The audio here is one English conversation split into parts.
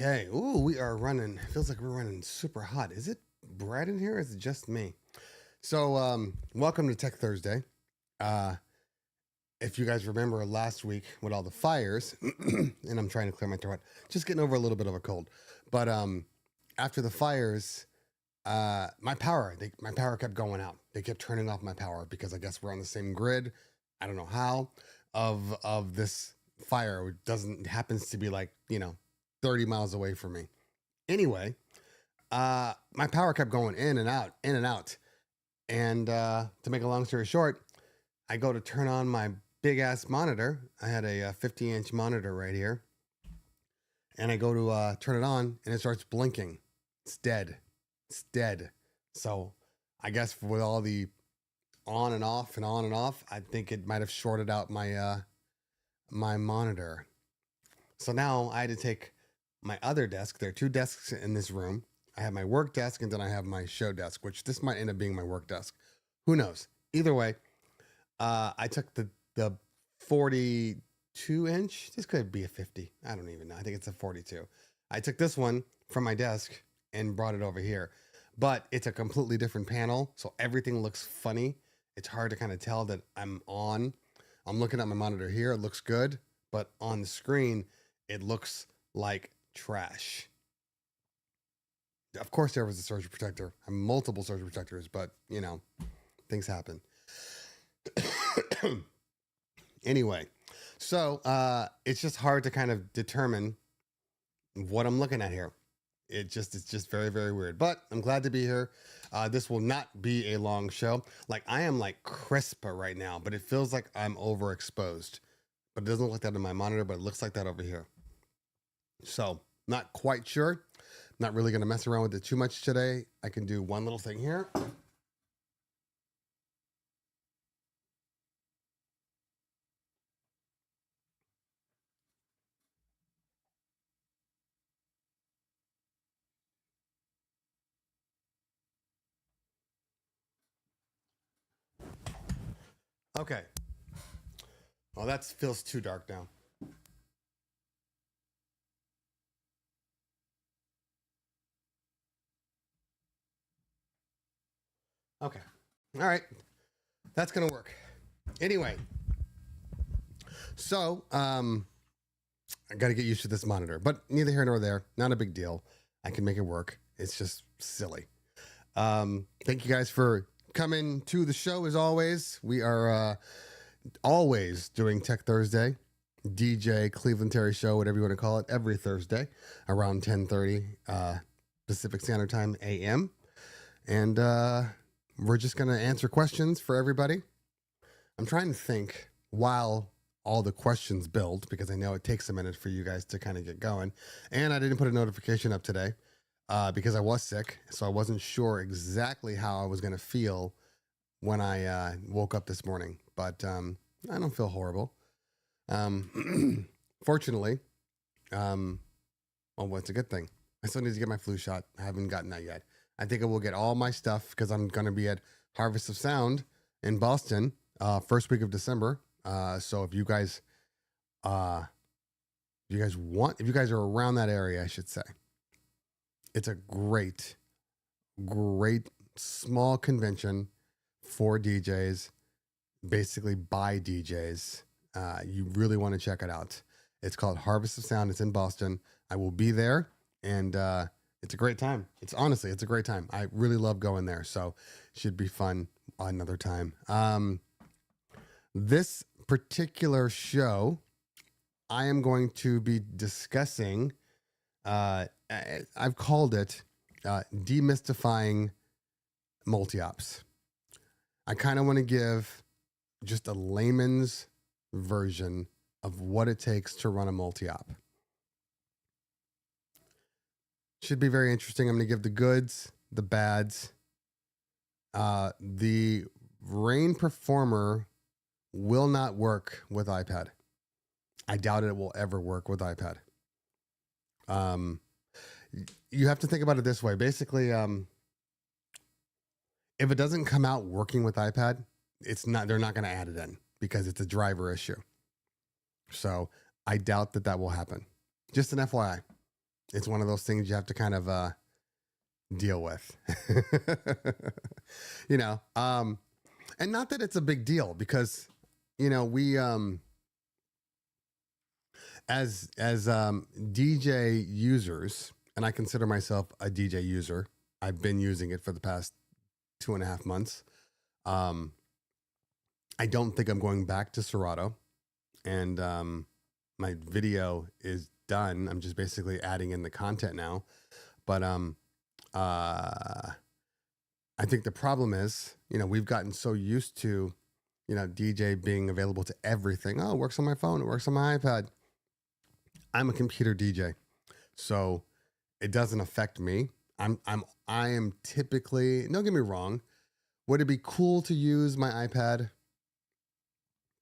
Okay. Ooh, we are running. Feels like we're running super hot. Is it bright in here? Or is it just me? So, welcome to Tech Thursday. Uh, if you guys remember last week with all the fires, and I'm trying to clear my throat, just getting over a little bit of a cold. But after the fires, my power kept going out. They kept turning off my power because I guess we're on the same grid. I don't know how of this fire. It doesn't happens to be like 30 miles away from me. Anyway, my power kept going in and out, in and out. And to make a long story short, I go to turn on my big ass monitor. I had a 50-inch monitor right here. And I go to turn it on and it starts blinking. It's dead. It's dead. So I guess with all the on and off and on and off, I think it might have shorted out my my monitor. So now I had to take my other desk. There are two desks in this room. I have my work desk and then I have my show desk, which this might end up being my work desk. Who knows? Either way, I took the 42-inch. This could be a 50. I don't even know. I think it's a 42. I took this one from my desk and brought it over here. But it's a completely different panel, so everything looks funny. It's hard to kind of tell that I'm on. I'm looking at my monitor here. It looks good, but on the screen, it looks like trash. Of course, there was a surge protector. I have multiple surge protectors, but things happen. Anyway, so it's just hard to kind of determine what I'm looking at here. It's just very, very weird, but I'm glad to be here. This will not be a long show. Like I am like crisp right now, but it feels like I'm overexposed, but it doesn't look like that in my monitor, but it looks like that over here. So not quite sure. Not really going to mess around with it too much today. I can do one little thing here. Okay. Well, that feels too dark now. Okay. All right. That's going to work. Anyway. So, I got to get used to this monitor, but neither here nor there. Not a big deal. I can make it work. It's just silly. Thank you guys for coming to the show as always. We are always doing Tech Thursday, DJ Cleveland Terry Show, whatever you want to call it, every Thursday around 10:30 Pacific Standard Time AM. And we're just going to answer questions for everybody. I'm trying to think while all the questions build, because I know it takes a minute for you guys to kind of get going. And I didn't put a notification up today because I was sick. So I wasn't sure exactly how I was going to feel when I woke up this morning. But I don't feel horrible. Fortunately, well, it's a good thing. I still need to get my flu shot. I haven't gotten that yet. I think I will get all my stuff because I'm going to be at Harvest of Sound in Boston first week of December. So if you guys are around that area, I should say, it's a great small convention for DJs, basically by DJs. You really want to check it out. It's called Harvest of Sound. It's in Boston. I will be there, and it's a great time. It's a great time. I really love going there, so it should be fun another time. This particular show, I am going to be discussing, I've called it demystifying multi-ops. I kind of want to give just a layman's version of what it takes to run a multi-op. Should be very interesting. I'm going to give the goods, the bads. The Rain Performer will not work with iPad. I doubt it will ever work with iPad. You have to think about it this way. Basically, if it doesn't come out working with iPad, they're not going to add it in because it's a driver issue. So I doubt that will happen. Just an FYI. it's one of those things you have to kind of deal with. you know, and not that it's a big deal because, we as DJ users, and I consider myself a DJ user. I've been using it for the past 2.5 months. Um, I don't think I'm going back to Serato, and my video is done. I'm just basically adding in the content now. But I think the problem is, we've gotten so used to, DJ being available to everything. Oh, it works on my phone. It works on my iPad. I'm a computer DJ, so it doesn't affect me. I am typically, don't get me wrong, would it be cool to use my iPad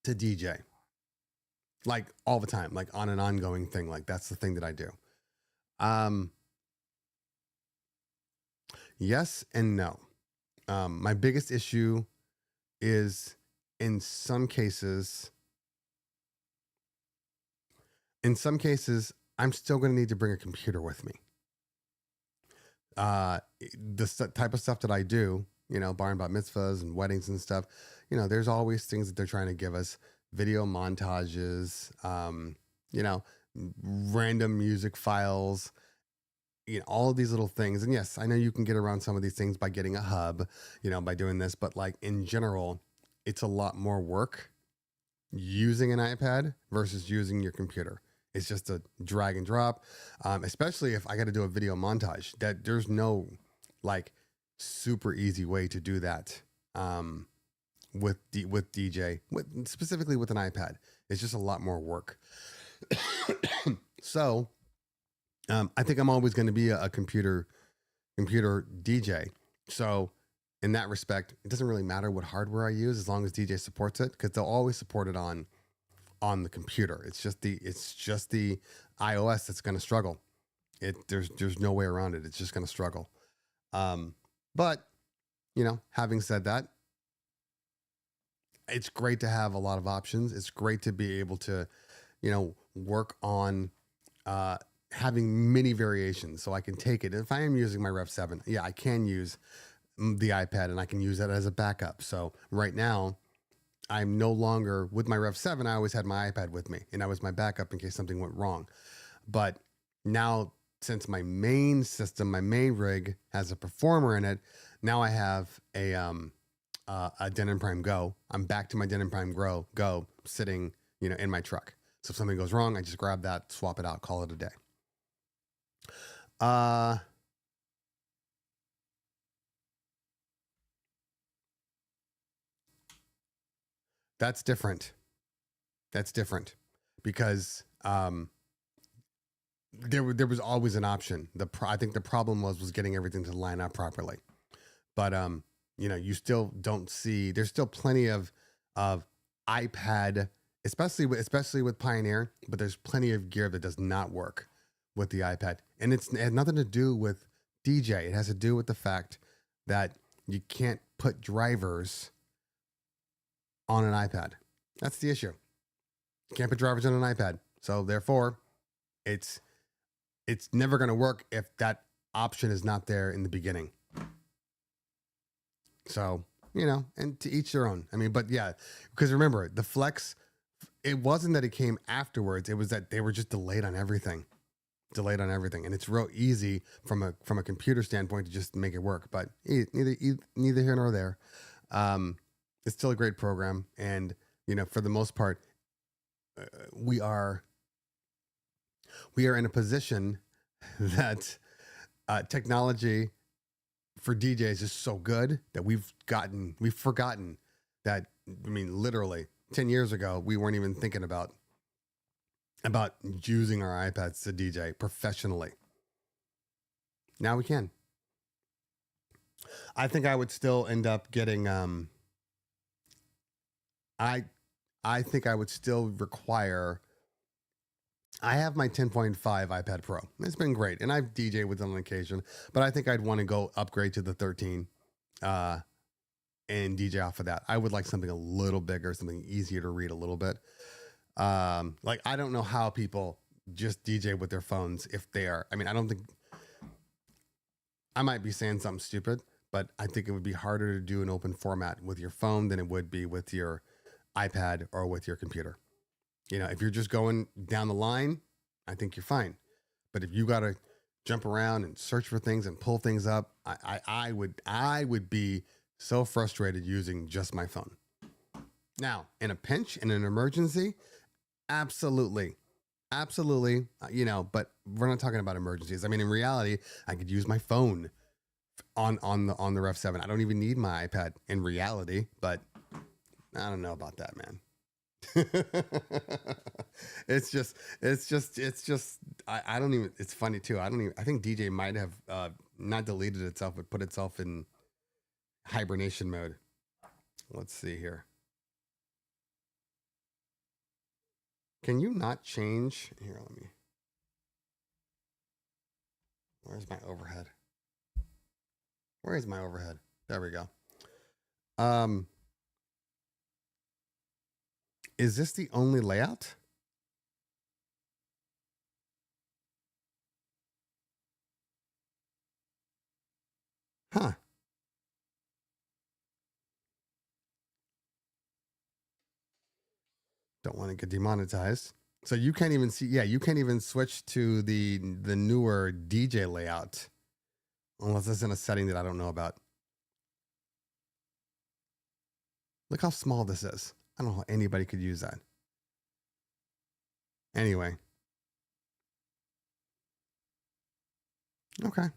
to DJ? Like all the time, like on an ongoing thing. Like that's the thing that I do. Yes and no. My biggest issue is in some cases, I'm still going to need to bring a computer with me. The type of stuff that I do, bar and bat mitzvahs and weddings and stuff, there's always things that they're trying to give us, video montages, random music files, all of these little things. And yes, I know you can get around some of these things by getting a hub, by doing this, but like in general, it's a lot more work using an iPad versus using your computer. It's just a drag and drop, especially if I got to do a video montage. That there's no like super easy way to do that with DJ, specifically with an iPad. It's just a lot more work. So I think I'm always going to be a computer DJ. So in that respect, it doesn't really matter what hardware I use as long as DJ supports it, because they'll always support it on the computer. It's just the iOS that's going to struggle. There's no way around it. It's just going to struggle. But having said that, it's great to have a lot of options. It's great to be able to, work on having many variations. So I can take it. If I am using my Rev 7, yeah, I can use the iPad and I can use that as a backup. So right now, I'm no longer with my Rev 7. I always had my iPad with me, and that was my backup in case something went wrong. But now, since my main system, my main rig has a performer in it, now I have a Denon Prime Go. I'm back to my Denon Prime Go sitting, in my truck. So if something goes wrong, I just grab that, swap it out, call it a day. That's different. That's different because there was always an option. I think the problem was getting everything to line up properly. But you still don't see. There's still plenty of iPad, especially with Pioneer. But there's plenty of gear that does not work with the iPad, and it has nothing to do with DJ. It has to do with the fact that you can't put drivers on an iPad. That's the issue. You can't put drivers on an iPad. So therefore, it's never going to work if that option is not there in the beginning. So, and to each their own. I mean, but yeah, because remember, the Flex, it wasn't that it came afterwards. It was that they were just delayed on everything. And it's real easy from a computer standpoint to just make it work. But neither here nor there. It's still a great program, and for the most part, we are in a position that technology for DJs is so good that we've forgotten that. I mean, literally 10 years ago, we weren't even thinking about using our iPads to DJ professionally. Now we can. I think I would still end up getting I think I would still require. I have my 10.5 iPad Pro. It's been great, and I've DJed with it on occasion. But I think I'd want to go upgrade to the 13, and DJ off of that. I would like something a little bigger, something easier to read a little bit. Like I don't know how people just DJ with their phones if they are. I mean, I don't think, I might be saying something stupid, but I think it would be harder to do an open format with your phone than it would be with your iPad or with your computer. You know, if you're just going down the line, I think you're fine. But if you got to jump around and search for things and pull things up, I would be so frustrated using just my phone. Now, in a pinch, in an emergency, absolutely. Absolutely. You know, but we're not talking about emergencies. I mean, in reality, I could use my phone on the Ref 7. I don't even need my iPad in reality, but I don't know about that, man. it's just I don't even, it's funny too. I think DJ might have not deleted itself, but put itself in hibernation mode. Let's see here. Can you not change here? Let me, where's my overhead? Where is my overhead? There we go. Is this the only layout? Huh. Don't want to get demonetized. So you can't even see, yeah, you can't even switch to the newer DJ layout unless it's in a setting that I don't know about. Look how small this is. I don't know how anybody could use that. Anyway. Okay.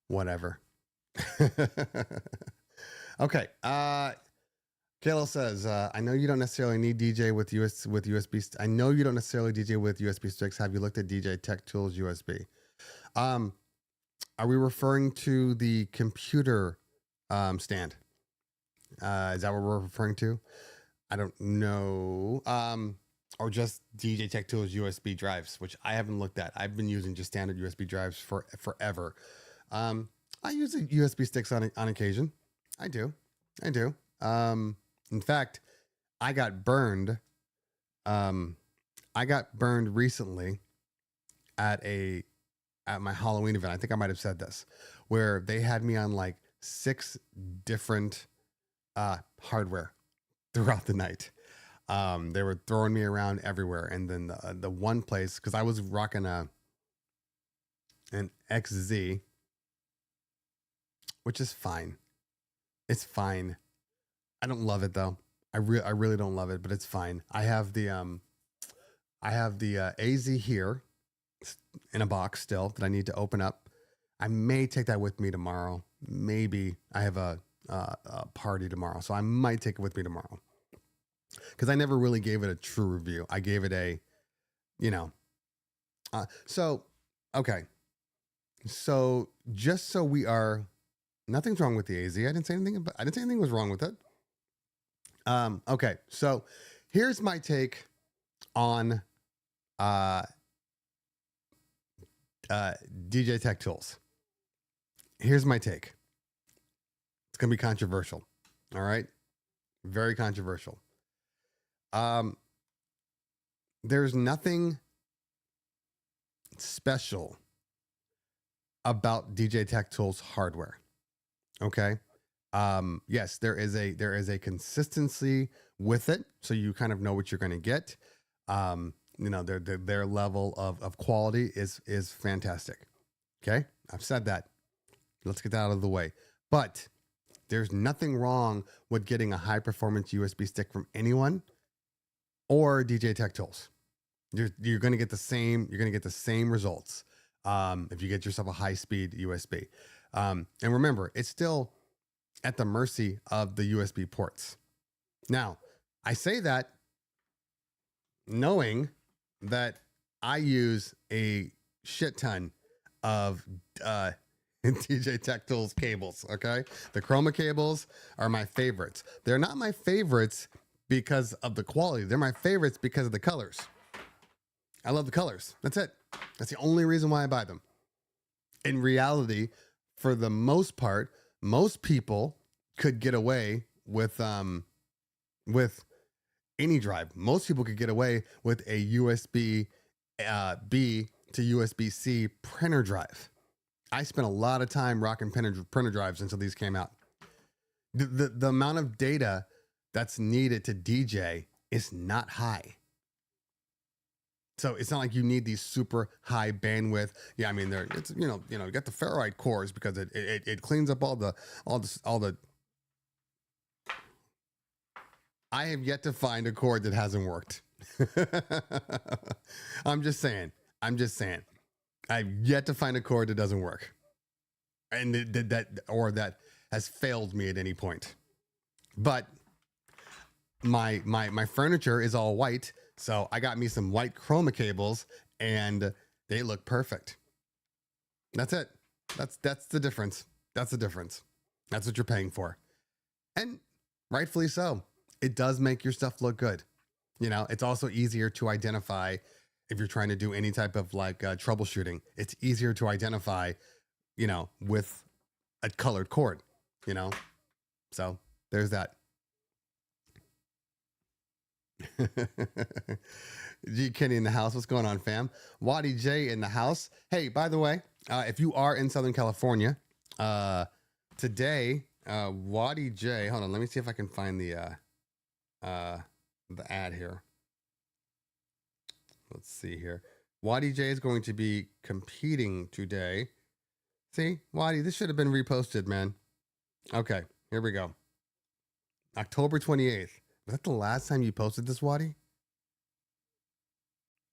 Whatever. Okay. Kayla says, I know you don't necessarily need DJ with USB. I know you don't necessarily DJ with USB sticks. Have you looked at DJ Tech Tools USB? Are we referring to the computer stand? Is that what we're referring to? I don't know. Or just DJ Tech Tools USB drives, which I haven't looked at. I've been using just standard USB drives for forever. I use the USB sticks on occasion. I do. In fact, I got burned. I got burned recently at my Halloween event. I think I might have said this, where they had me on like 6 different hardware throughout the night. They were throwing me around everywhere, and then the one place, because I was rocking an XZ, which is fine. It's fine. I don't love it though. I really don't love it, but it's fine. I have the AZ here in a box still that I need to open up. I may take that with me tomorrow. Maybe I have a party tomorrow, so I might take it with me tomorrow. Because I never really gave it a true review. I gave it a, okay. So just so we are, nothing's wrong with the AZ. I didn't say anything was wrong with it. Okay. So here's my take on DJ Tech Tools. Here's my take. It's going to be controversial. All right. Very controversial. There's nothing special about DJ Tech Tools hardware. Okay. Yes, there is a consistency with it, so you kind of know what you're going to get. Their level of quality is fantastic. Okay, I've said that. Let's get that out of the way. But there's nothing wrong with getting a high performance USB stick from anyone or DJ Tech Tools. You're going to get the same. You're going to get the same results if you get yourself a high speed USB. And remember, it's still at the mercy of the USB ports. Now, I say that knowing that I use a shit ton of DJ Tech Tools cables, okay? The Chroma cables are my favorites. They're not my favorites because of the quality. They're my favorites because of the colors. I love the colors. That's it. That's the only reason why I buy them. In reality, for the most part, most people could get away with any drive. Most people could get away with a USB B to USB C printer drive. I spent a lot of time rocking printer drives until these came out. The amount of data that's needed to DJ is not high. So it's not like you need these super high bandwidth. Yeah, I mean, it's you got the ferrite cores because it cleans up all the. I have yet to find a cord that hasn't worked. I'm just saying. I've yet to find a cord that doesn't work, and that has failed me at any point. But my furniture is all white, so I got me some white chroma cables, and they look perfect. That's it. That's the difference. That's the difference. That's what you're paying for, and rightfully so. It does make your stuff look good. It's also easier to identify if you're trying to do any type of troubleshooting. It's easier to identify, with a colored cord, So there's that. G Kenny in the house. What's going on, fam? Waddy J in the house. Hey, by the way, if you are in Southern California, today, Waddy J, hold on, let me see if I can find the ad here. Let's see here. Waddy J is going to be competing today. See, Waddy, this should have been reposted, man. Okay, here we go. October 28th. Was that the last time you posted this, Waddy?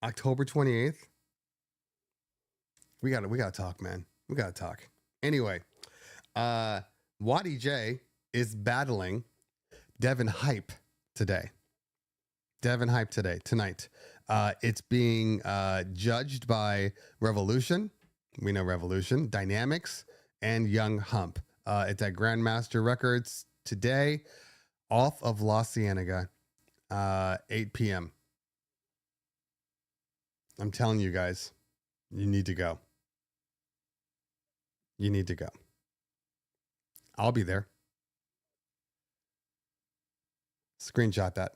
October 28th? We gotta talk, man. We gotta talk. Anyway, Waddy J is battling Devin Hype today. Tonight. It's being judged by Revolution. We know Revolution, Dynamics, and Young Hump. It's at Grandmaster Records today, off of La Cienega, 8 p.m. I'm telling you guys, you need to go. You need to go. I'll be there. Screenshot that.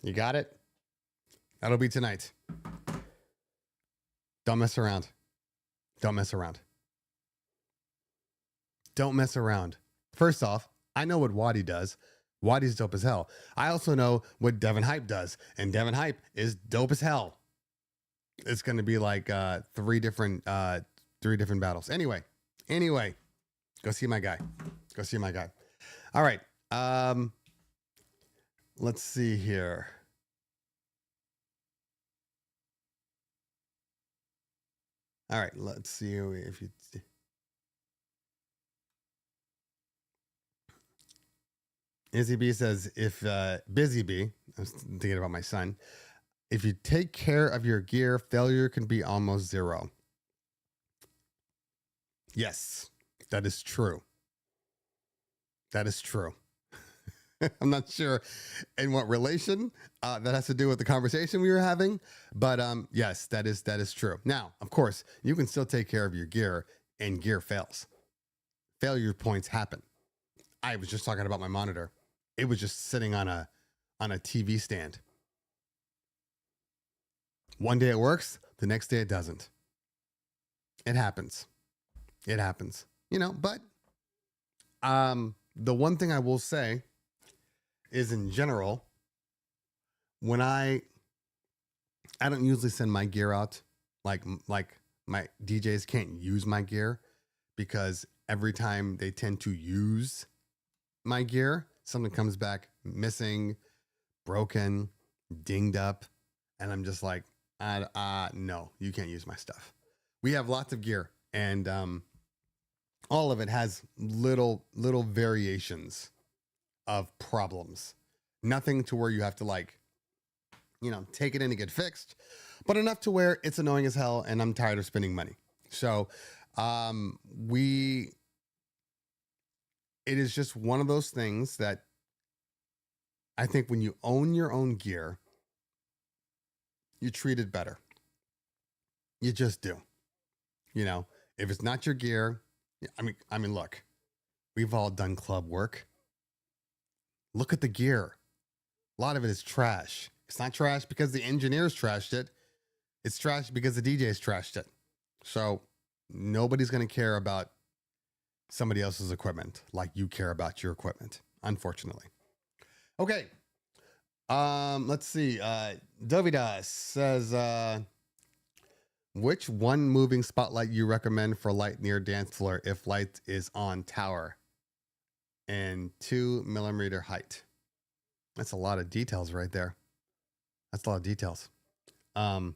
You got it? That'll be tonight. Don't mess around. Don't mess around. Don't mess around. First off, I know what Waddy does. Waddy's dope as hell. I also know what Devin Hype does, and Devin Hype is dope as hell. It's going to be like three different battles. Anyway, go see my guy. All right. Let's see here. All right, let's see if you. Izzy B says, if Busy B, I was thinking about my son. If you take care of your gear, failure can be almost zero. Yes, that is true. That is true. I'm not sure in what relation that has to do with the conversation we were having, but yes, that is true. Now, of course, you can still take care of your gear and gear fails. Failure points happen. I was just talking about my monitor. It was just sitting on a TV stand. One day it works, the next day it doesn't. It happens. But the one thing I will say is, in general, when I don't usually send my gear out, like my DJs can't use my gear, because every time they tend to use my gear, something comes back missing, broken, dinged up, and I'm just like, no, you can't use my stuff. We have lots of gear, and all of it has little variations of problems. Nothing to where you have to take it in to get fixed, but enough to where it's annoying as hell and I'm tired of spending money. So it is just one of those things that I think when you own your own gear, you treat it better. You just do. If it's not your gear, I mean, look, we've all done club work. Look at the gear. A lot of it is trash. It's not trash because the engineers trashed it. It's trash because the DJs trashed it. So nobody's going to care about somebody else's equipment like you care about your equipment, unfortunately. Okay. Let's see. Dovidas says, which one moving spotlight you recommend for light near dance floor if light is on tower and 2mm height? That's a lot of details right there. That's a lot of details. I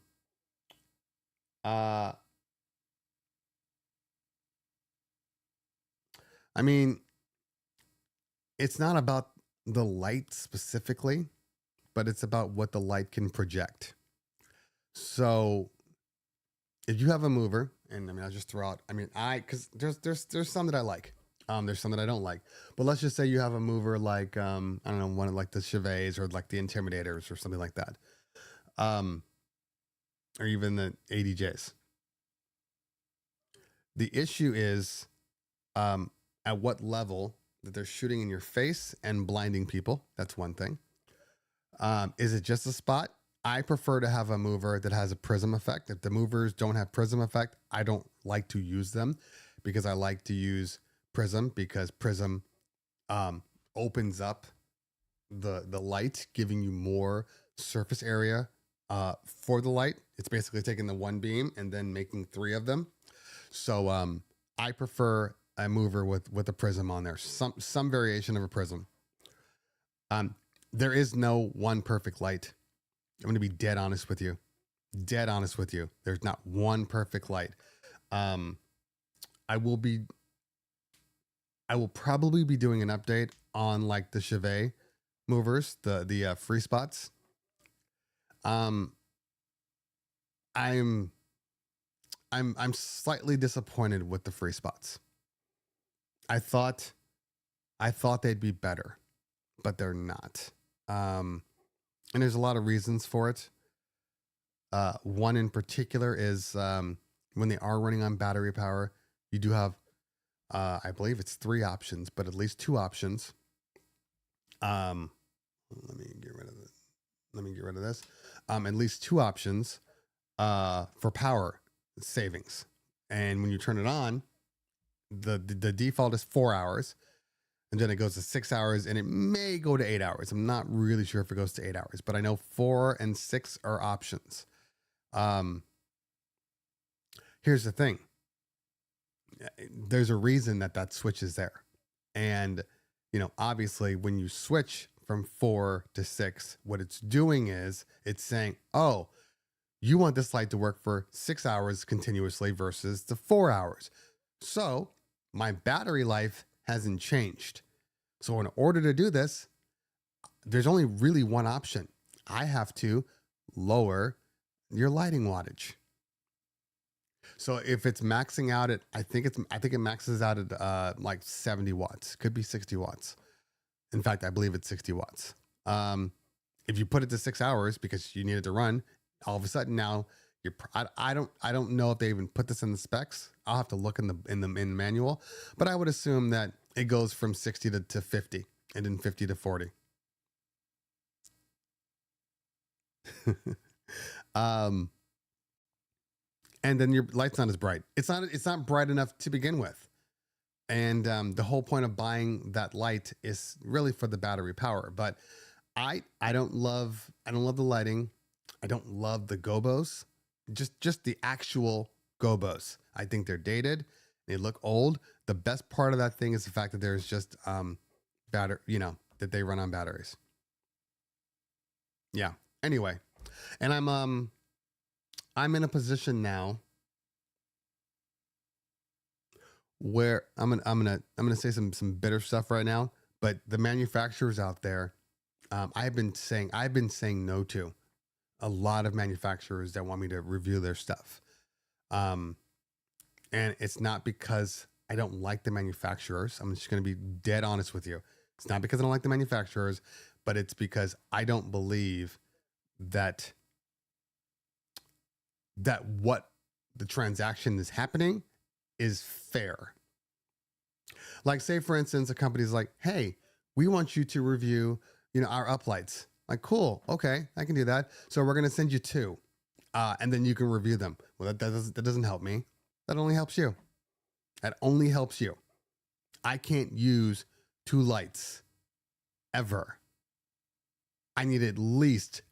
mean, it's not about the light specifically, but it's about what the light can project. So if you have a mover, and I mean, I'll just throw out, because there's some that I like. There's some that I don't like, but let's just say you have a mover like, I don't know, one of like the Chauvets or like the Intimidators or something like that. Or even the ADJs. The issue is, at what level that they're shooting in your face and blinding people. That's one thing. Is it just a spot? I prefer to have a mover that has a prism effect. If the movers don't have prism effect, I don't like to use them because I like to use prism because prism opens up the light, giving you more surface area for the light. It's basically taking the one beam and then making 3 of them. So I prefer a mover with a prism on there, some variation of a prism. There is no one perfect light. I'm going to be dead honest with you. Dead honest with you. There's not one perfect light. I will probably be doing an update on like the Chauvet movers, the free spots. I'm slightly disappointed with the free spots. I thought they'd be better, but they're not. And there's a lot of reasons for it. One in particular is when they are running on battery power, you do have, I believe it's 3 options, but at least 2 options. Let me get rid of this. At least 2 options for power savings. And when you turn it on, the default is 4 hours. And then it goes to 6 hours, and it may go to 8 hours. I'm not really sure if it goes to 8 hours, but I know 4 and 6 are options. Here's the thing. There's a reason that switch is there. And, obviously when you switch from 4 to 6, what it's doing is it's saying, oh, you want this light to work for 6 hours continuously versus the 4 hours. So my battery life hasn't changed. So in order to do this, there's only really one option. I have to lower your lighting wattage. So if it's maxing out at, I think it maxes out at like 70 watts, could be 60 watts. In fact, I believe it's 60 watts. If you put it to 6 hours because you need it to run, all of a sudden now I don't know if they even put this in the specs. I'll have to look in the manual, but I would assume that it goes from 60 to 50 and then 50 to 40. And then your light's not as bright. It's not bright enough to begin with. And the whole point of buying that light is really for the battery power. But I don't love the lighting. I don't love the gobos. Just the actual gobos. I think they're dated. They look old. The best part of that thing is the fact that there's just that they run on batteries. Yeah. Anyway, and I'm in a position now where I'm gonna say some bitter stuff right now, but the manufacturers out there, I've been saying no to a lot of manufacturers that want me to review their stuff. And it's not because I don't like the manufacturers. I'm just going to be dead honest with you. It's not because I don't like the manufacturers, but it's because I don't believe that what the transaction is happening is fair. Like, say for instance, a company's like, hey, we want you to review, our uplights. Like, cool, okay, I can do that. So we're gonna send you 2, and then you can review them. Well, that doesn't help me. That only helps you. That only helps you. I can't use 2 lights ever. I need at least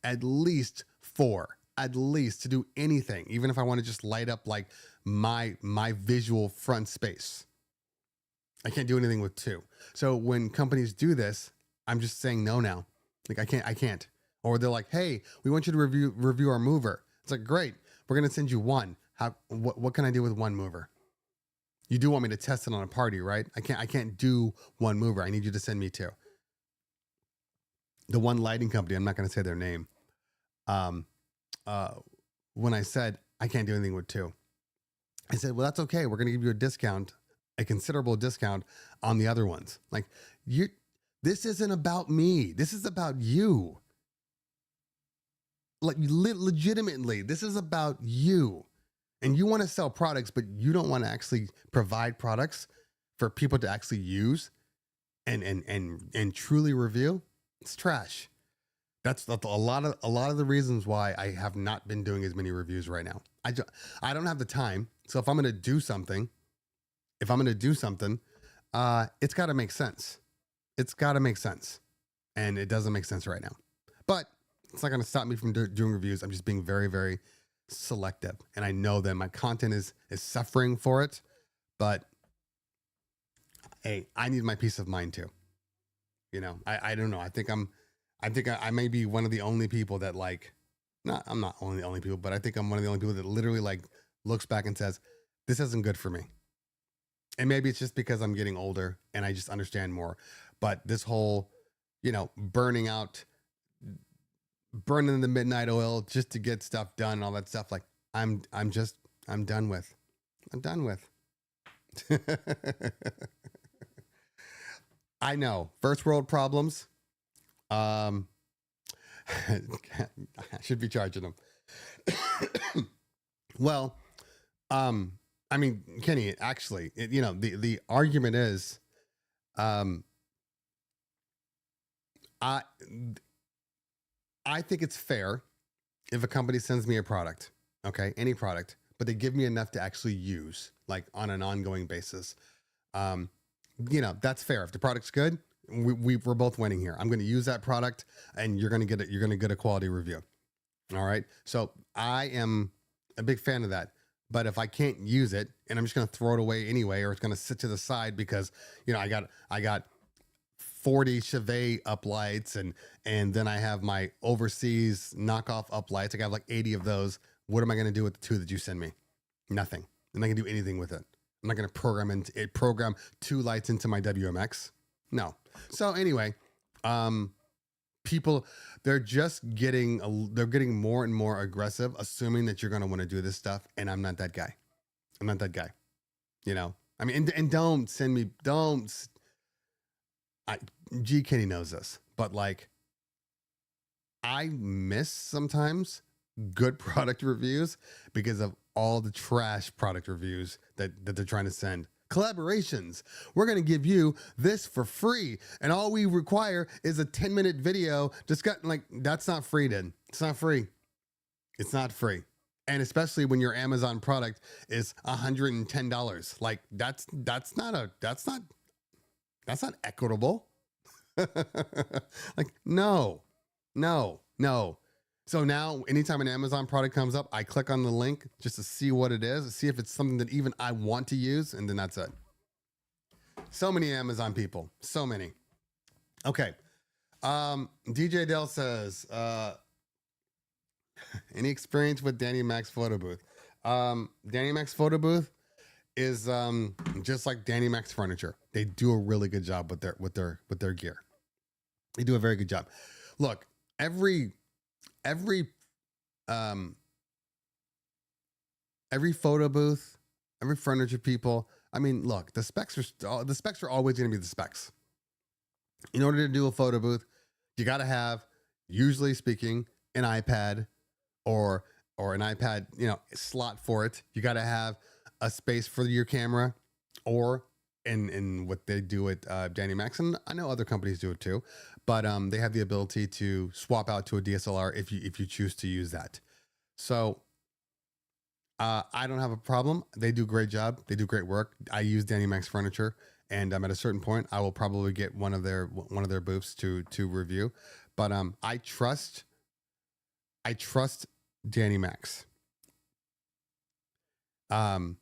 4, at least, to do anything, even if I want to just light up like my visual front space. I can't do anything with 2. So when companies do this, I'm just saying no now. Like, I can't. Or they're like, hey, we want you to review our mover. It's like, great, we're gonna send you 1. What can I do with 1 mover? You do want me to test it on a party, right? I can't do 1 mover. I need you to send me 2. The one lighting company, I'm not going to say their name. When I said I can't do anything with 2, I said, well, that's okay. We're going to give you a discount, a considerable discount on the other ones. Like, this isn't about me. This is about you. Like, legitimately, this is about you. And you want to sell products, but you don't want to actually provide products for people to actually use and truly review. It's trash. That's a lot of the reasons why I have not been doing as many reviews right now. I don't have the time. So if I'm going to do something, it's got to make sense. It's got to make sense. And it doesn't make sense right now. But it's not going to stop me from doing reviews. I'm just being very, very selective. And I know that my content is suffering for it. But hey, I need my peace of mind too. I don't know. I think I may be one of the only people that I'm not one of the only people, but I think I'm one of the only people that literally looks back and says, this isn't good for me. And maybe it's just because I'm getting older and I just understand more. But this whole, burning the midnight oil just to get stuff done and all that stuff. Like, I'm done with. I know, first world problems. I should be charging them. Well, I mean, Kenny, actually, the argument is, I think it's fair if a company sends me a product, okay, any product, but they give me enough to actually use, like, on an ongoing basis. That's fair. If the product's good, we're both winning here. I'm going to use that product, and you're going to get a quality review. All right. So I am a big fan of that. But if I can't use it and I'm just going to throw it away anyway, or it's going to sit to the side because, I got 40 Chauvet uplights and then I have my overseas knockoff uplights. I got like 80 of those. What am I going to do with the 2 that you send me? Nothing. I'm not going to do anything with it. I'm not going to program 2 lights into my WMX. No. So anyway, people, they're getting more and more aggressive, assuming that you're going to want to do this stuff. And I'm not that guy. I mean, and don't send me, Kenny knows this, but I miss sometimes good product reviews because of all the trash product reviews that they're trying to send. Collaborations. We're going to give you this for free. And all we require is a 10-minute video. That's not free, then. It's not free. It's not free. And especially when your Amazon product is $110. Like, that's not equitable. No. So now anytime an Amazon product comes up, I click on the link just to see what it is, see if it's something that even I want to use. And then that's it. So many Amazon people, so many. Okay. DJ Dell says, any experience with Danny Mac's photo booth? Danny Mac's photo booth is just like Danny Mac's furniture. They do a really good job with their gear. They do a very good job. Look, every photo booth, every furniture people. I mean, look, the specs are always going to be the specs. In order to do a photo booth, you got to have, usually speaking, an iPad or an iPad, slot for it. You got to have a space for your camera, or in what they do at Danny Max, and I know other companies do it too, but they have the ability to swap out to a DSLR if you choose to use that. So I don't have a problem. They do a great job. They do great work. I use Danny Max furniture, and at a certain point, I will probably get one of their booths to review. But I trust Danny Max. I've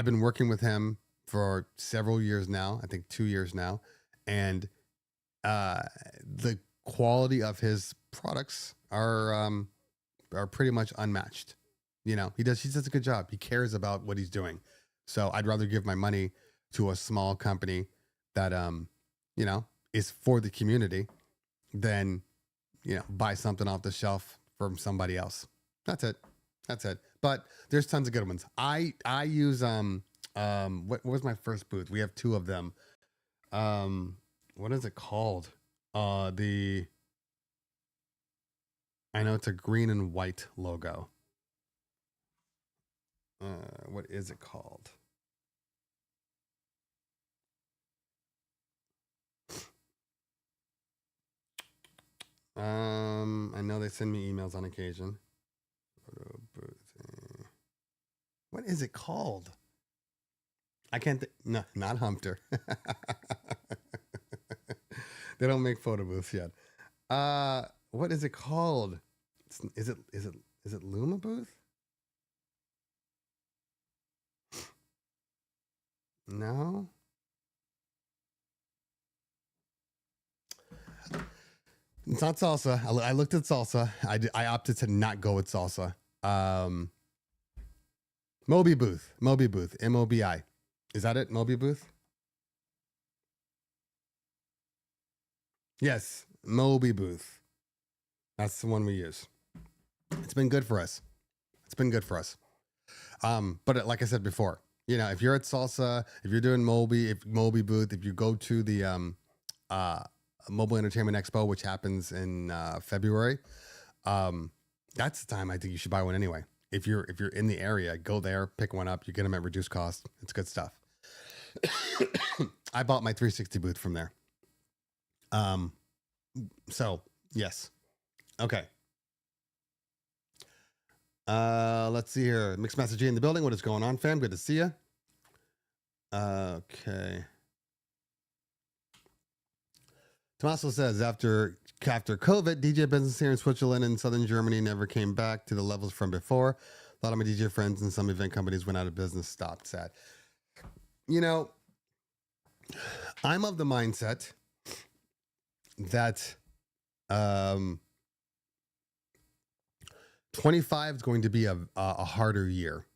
been working with him for several years now. I think 2 years now, and the quality of his products are pretty much unmatched. You know, he does a good job. He cares about what he's doing. So I'd rather give my money to a small company that you know, is for the community than, you know, buy something off the shelf from somebody else. That's it. But there's tons of good ones. I use what was my first booth? We have 2 of them. What is it called? I know it's a green and white logo. What is it called? I know they send me emails on occasion. What is it called? I can't. No, not Humpter. They don't make photo booths yet. What is it called? Is it Luma booth? No. It's not salsa. I looked at salsa. I opted to not go with salsa. Moby booth. MOBI. Is that it? Moby booth? Yes, Moby booth. That's the one we use. It's been good for us. But like I said before, you know, if you're at Salsa, if you're doing Moby booth, if you go to the Mobile Entertainment Expo, which happens in February, that's the time I think you should buy one anyway. If you're in the area, go there, pick one up. You get them at reduced cost. It's good stuff. I bought my 360 booth from there. So yes. Okay. Let's see here. Mixed Master G in the building. What is going on, fam? Good to see you. Okay. Tommaso says after COVID, DJ business here in Switzerland and southern Germany never came back to the levels from before. A lot of my DJ friends and some event companies went out of business, stopped. Sad. You know, I'm of the mindset that 25 is going to be a harder year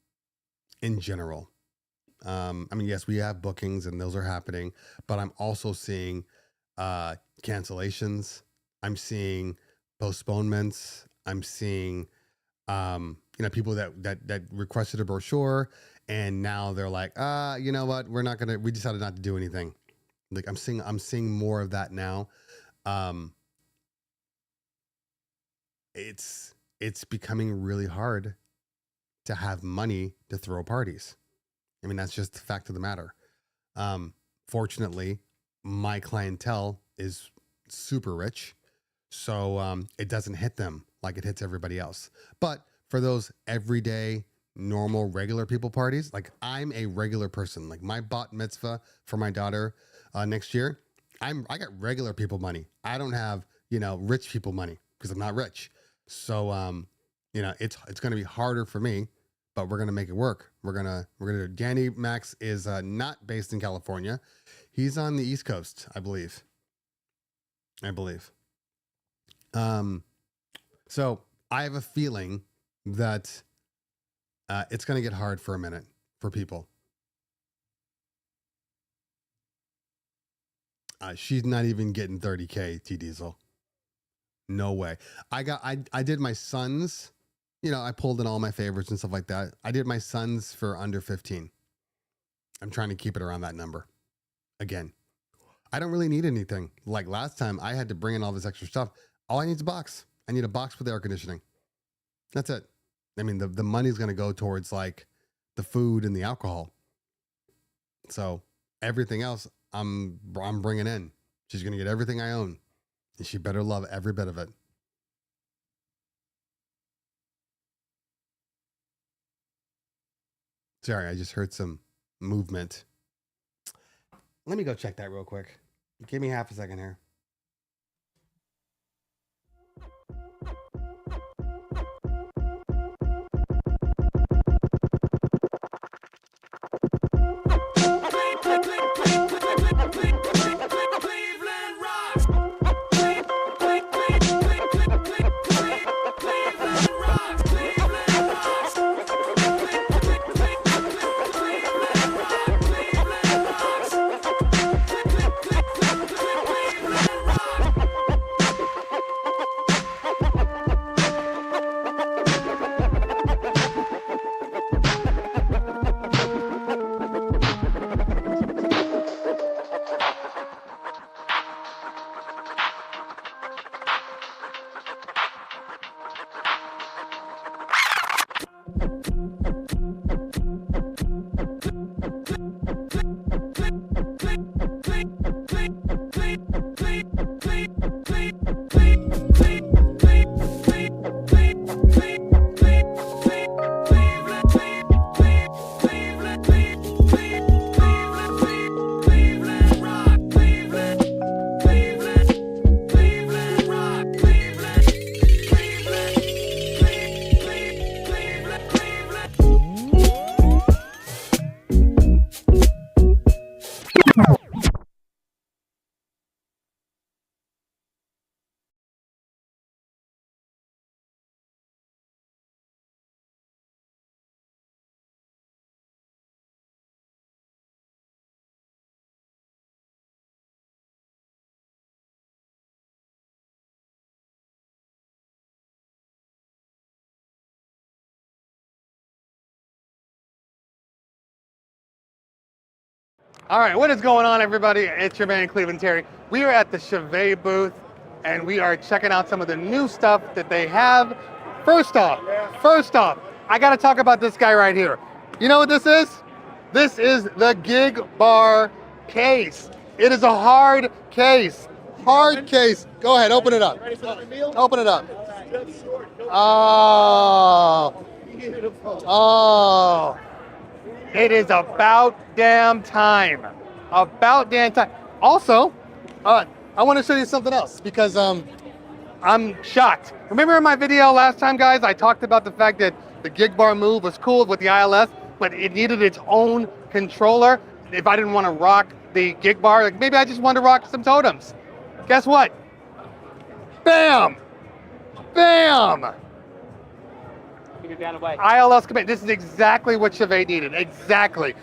in general. I mean, yes, we have bookings and those are happening, but I'm also seeing cancellations. I'm seeing postponements. I'm seeing you know, people that requested a brochure and now they're like, you know what, we decided not to do anything. Like I'm seeing more of that now. It's becoming really hard to have money to throw parties. I mean, that's just the fact of the matter. Fortunately, my clientele is super rich, so it doesn't hit them like it hits everybody else. But for those everyday, normal, regular people parties, like I'm a regular person. Like my bat mitzvah for my daughter next year, I got regular people money. I don't have, you know, rich people money because I'm not rich. So you know, it's going to be harder for me, but we're going to make it work. We're going to Danny Max is not based in California. He's on the East Coast, I believe. So I have a feeling that it's going to get hard for a minute for people. She's not even getting 30K, T Diesel. No way. I did my son's, you know, I pulled in all my favorites and stuff like that. I did my son's for under 15. I'm trying to keep it around that number. Again, I don't really need anything. Like last time I had to bring in all this extra stuff. All I need is a box. I need a box with air conditioning. That's it. I mean, the money's going to go towards like the food and the alcohol. So everything else I'm bringing in. She's going to get everything I own, and she better love every bit of it. Sorry, I just heard some movement. Let me go check that real quick. Give me half a second here. All right, what is going on, everybody? It's your man, Cleveland Terry. We are at the Chauvet booth, and we are checking out some of the new stuff that they have. First off, I got to talk about this guy right here. You know what this is? This is the Gig Bar case. It is a hard case. Hard case. Go ahead, open it up. Open it up. Oh. Beautiful. Oh. It is about damn time. About damn time. Also, I want to show you something else because I'm shocked. Remember in my video last time, guys, I talked about the fact that the Gig Bar Move was cool with the ILS, but it needed its own controller. If I didn't want to rock the Gig Bar, like maybe I just wanted to rock some totems. Guess what? Bam! Bam! ILS command. This is exactly what Chauvet needed. Exactly.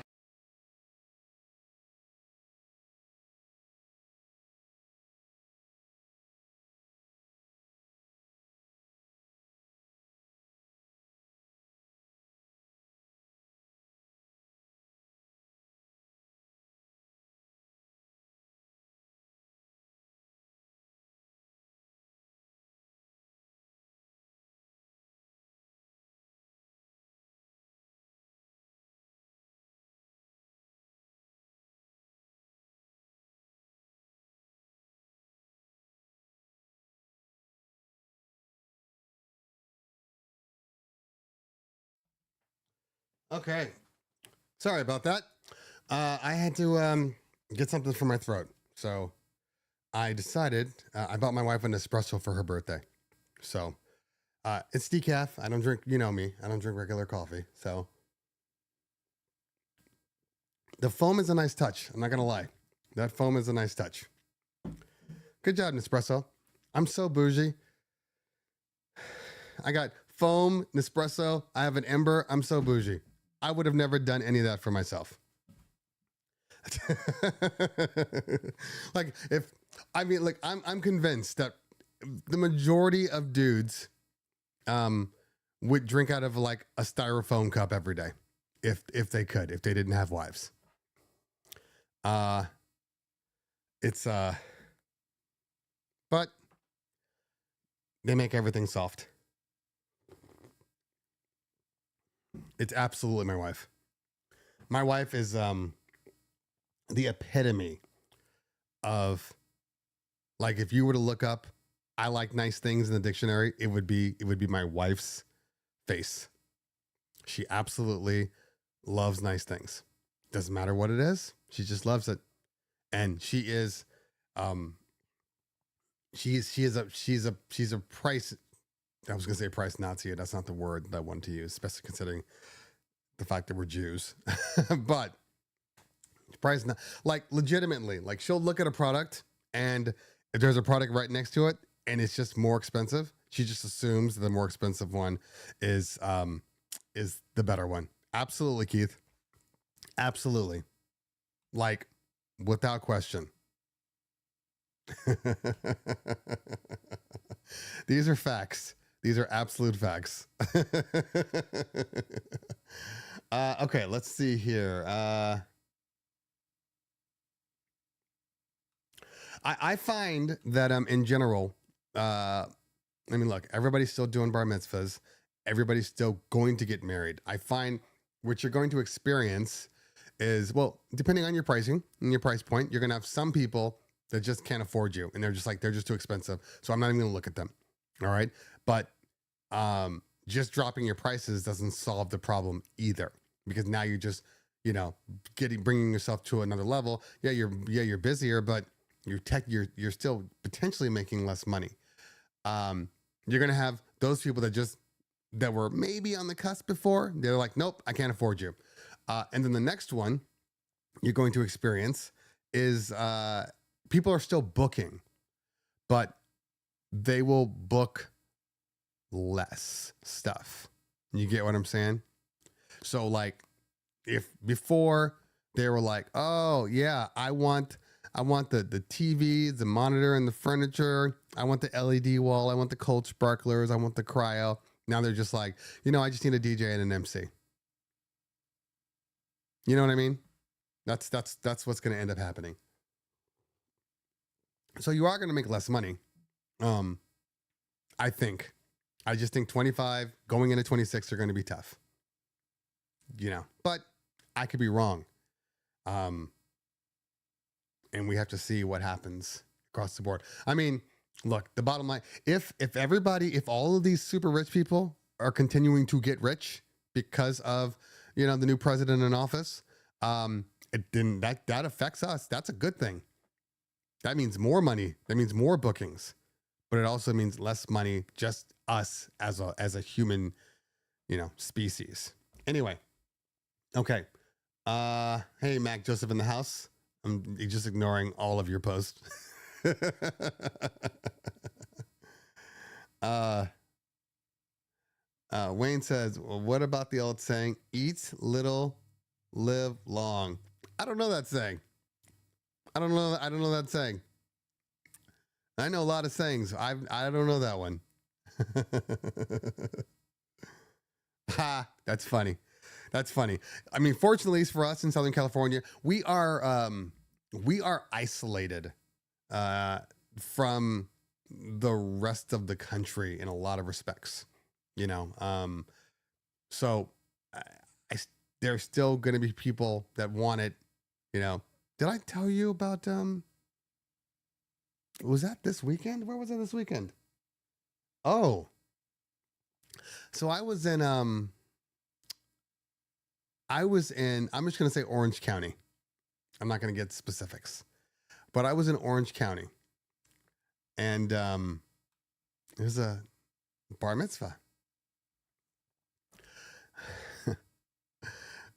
Okay. Sorry about that. I had to get something for my throat. So I decided I bought my wife an espresso for her birthday. So it's decaf. I don't drink, you know me, I don't drink regular coffee. So the foam is a nice touch. I'm not going to lie. That foam is a nice touch. Good job, Nespresso. I'm so bougie. I got foam, Nespresso. I have an Ember. I'm so bougie. I would have never done any of that for myself. I'm convinced that the majority of dudes would drink out of like a styrofoam cup every day if they could, if they didn't have wives. But they make everything soft. It's absolutely my wife. My wife is the epitome of, like, if you were to look up I like nice things in the dictionary, it would be my wife's face. She absolutely loves nice things. Doesn't matter what it is. She just loves it. And um she's a price, I was gonna say price Nazi. That's not the word that I wanted to use, especially considering the fact that we're Jews. But price not, like, legitimately, like, she'll look at a product, and if there's a product right next to it and it's just more expensive, she just assumes the more expensive one is the better one. Absolutely, Keith. Absolutely. Like, without question. These are facts. These are absolute facts. Okay, let's see here. I find that in general, I mean, look, everybody's still doing bar mitzvahs. Everybody's still going to get married. I find what you're going to experience is, well, depending on your pricing and your price point, you're gonna have some people that just can't afford you, and they're just too expensive. So I'm not even gonna look at them. All right, but just dropping your prices doesn't solve the problem either, because now you're just, bringing yourself to another level. You're busier, but you're still potentially making less money. You're gonna have those people that were maybe on the cusp before. They're like, nope, I can't afford you. And then the next one you're going to experience is people are still booking, but they will book less stuff. You get what I'm saying? So, like, if before they were like, oh yeah, I want the TV, the monitor, and the furniture. I want the LED wall. I want the cold sparklers. I want the cryo. Now they're just like, I just need a DJ and an MC. You know what I mean? That's what's going to end up happening. So you are going to make less money. I think. I just think 25 going into 26 are going to be tough. But I could be wrong. And we have to see what happens across the board. I mean, look, the bottom line, if all of these super rich people are continuing to get rich because of, the new president in office, then that affects us. That's a good thing. That means more money. That means more bookings, but it also means less money, just us as a human, species. Anyway. Okay. Hey, Mac Joseph in the house. I'm just ignoring all of your posts. Wayne says, well, what about the old saying, eat little, live long? I don't know that saying. I don't know that saying. I know a lot of sayings. I don't know that one. Ha, that's funny. That's funny. I mean, fortunately for us in Southern California, we are isolated from the rest of the country in a lot of respects. So there's still going to be people that want it. Did I tell you about? Was that this weekend? Where was it this weekend? Oh, so I was in. I'm just going to say Orange County. I'm not going to get specifics, but I was in Orange County, and it was a bar mitzvah.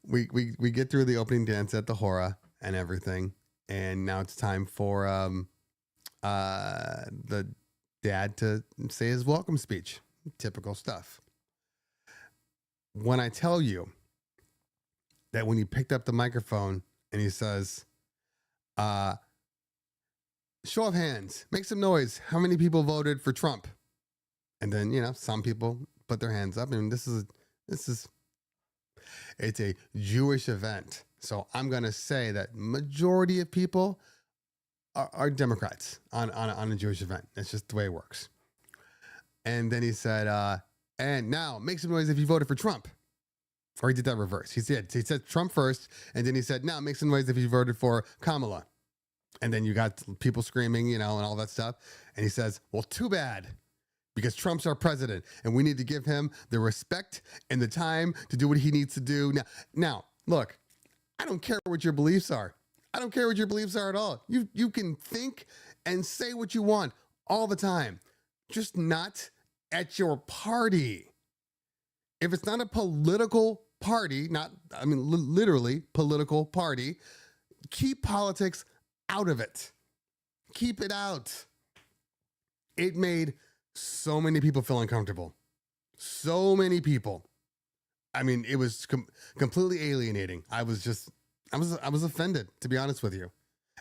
We get through the opening dance at the Hora and everything, and now it's time for the dad to say his welcome speech. Typical stuff. When I tell you that when he picked up the microphone and he says, show of hands, make some noise. How many people voted for Trump? And then, some people put their hands up. I mean, it's a Jewish event. So I'm going to say that majority of people are Democrats on a Jewish event. It's just the way it works. And then he said, and now make some noise if you voted for Trump. Or he did that reverse. He said Trump first, and then he said, now make some noise if you voted for Kamala. And then you got people screaming, and all that stuff. And he says, well, too bad, because Trump's our president, and we need to give him the respect and the time to do what he needs to do. Now, look, I don't care what your beliefs are. I don't care what your beliefs are at all. You can think and say what you want all the time, just not at your party. If it's not a political party, literally political party, keep politics out of it. Keep it out. It made so many people feel uncomfortable. So many people. It was completely alienating. I was offended, to be honest with you.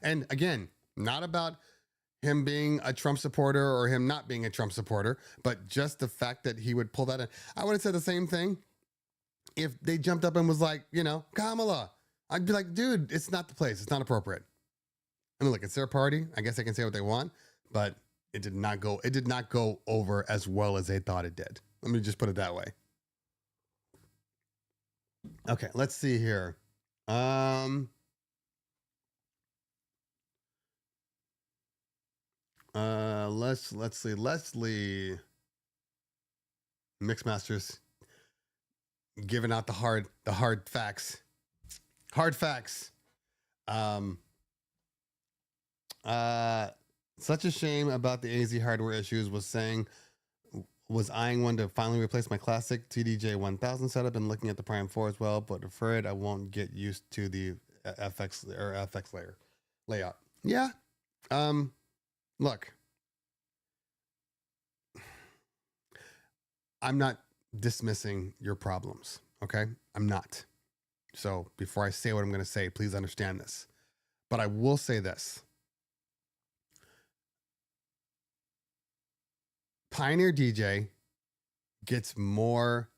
And again, not about him being a Trump supporter or him not being a Trump supporter, but just the fact that he would pull that in. I would have said the same thing if they jumped up and was like, Kamala. I'd be like, dude, it's not the place. It's not appropriate. Look, it's their party. I guess they can say what they want, but it did not go over as well as they thought it did. Let me just put it that way. Okay, let's see here. Let's see. Leslie Mixmasters giving out the hard facts. Hard facts. Such a shame about the AZ hardware issues. Was eyeing one to finally replace my classic TDJ 1000 setup and looking at the Prime 4 as well, but afraid I won't get used to the FX layout. Yeah. Look, I'm not dismissing your problems, okay? I'm not. So before I say what I'm going to say, please understand this. But I will say this. Pioneer DJ gets more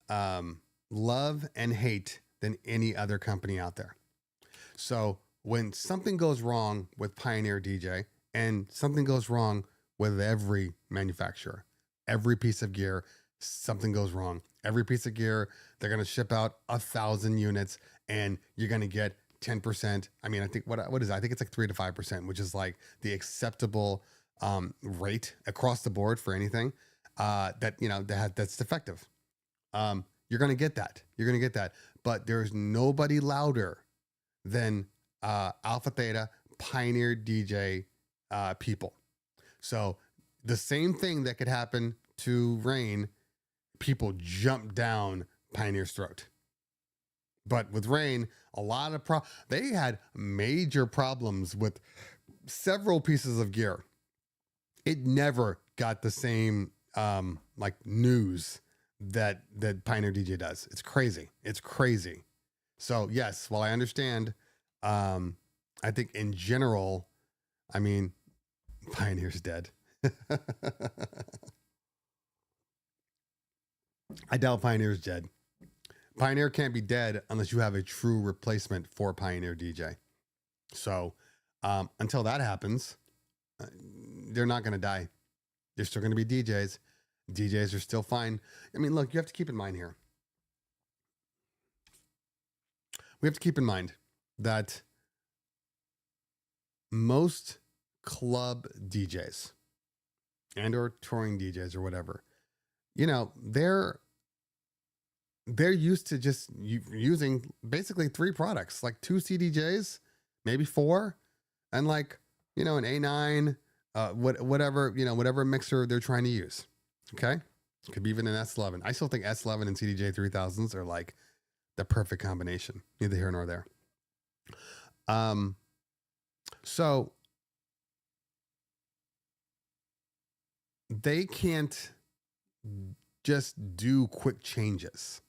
love and hate than any other company out there. So when something goes wrong with Pioneer DJ, and something goes wrong with every manufacturer, every piece of gear, something goes wrong. Every piece of gear, they're going to ship out 1,000 units and you're going to get 10%. I think what is it? I think it's like 3 to 5%, which is like the acceptable rate across the board for anything that's defective. You're going to get that. You're going to get that. But there's nobody louder than Alpha Theta Pioneer DJ people. So the same thing that could happen to Rain, people jump down Pioneer's throat. But with Rain, a lot of they had major problems with several pieces of gear. It never got the same news that Pioneer DJ does. It's crazy. It's crazy. So yes, while I understand, I think in general, Pioneer's dead. I doubt Pioneer's dead. Pioneer can't be dead unless you have a true replacement for Pioneer DJ. So until that happens, they're not going to die. They're still going to be DJs. DJs are still fine. Look, you have to keep in mind here. We have to keep in mind that most club DJs and or touring DJs or whatever, they're used to just using basically 3 products, like 2 CDJs, maybe 4, and an A9, whatever mixer they're trying to use. Okay. It could be even an S11. I still think S11 and CDJ 3000s are like the perfect combination, neither here nor there. So they can't just do quick changes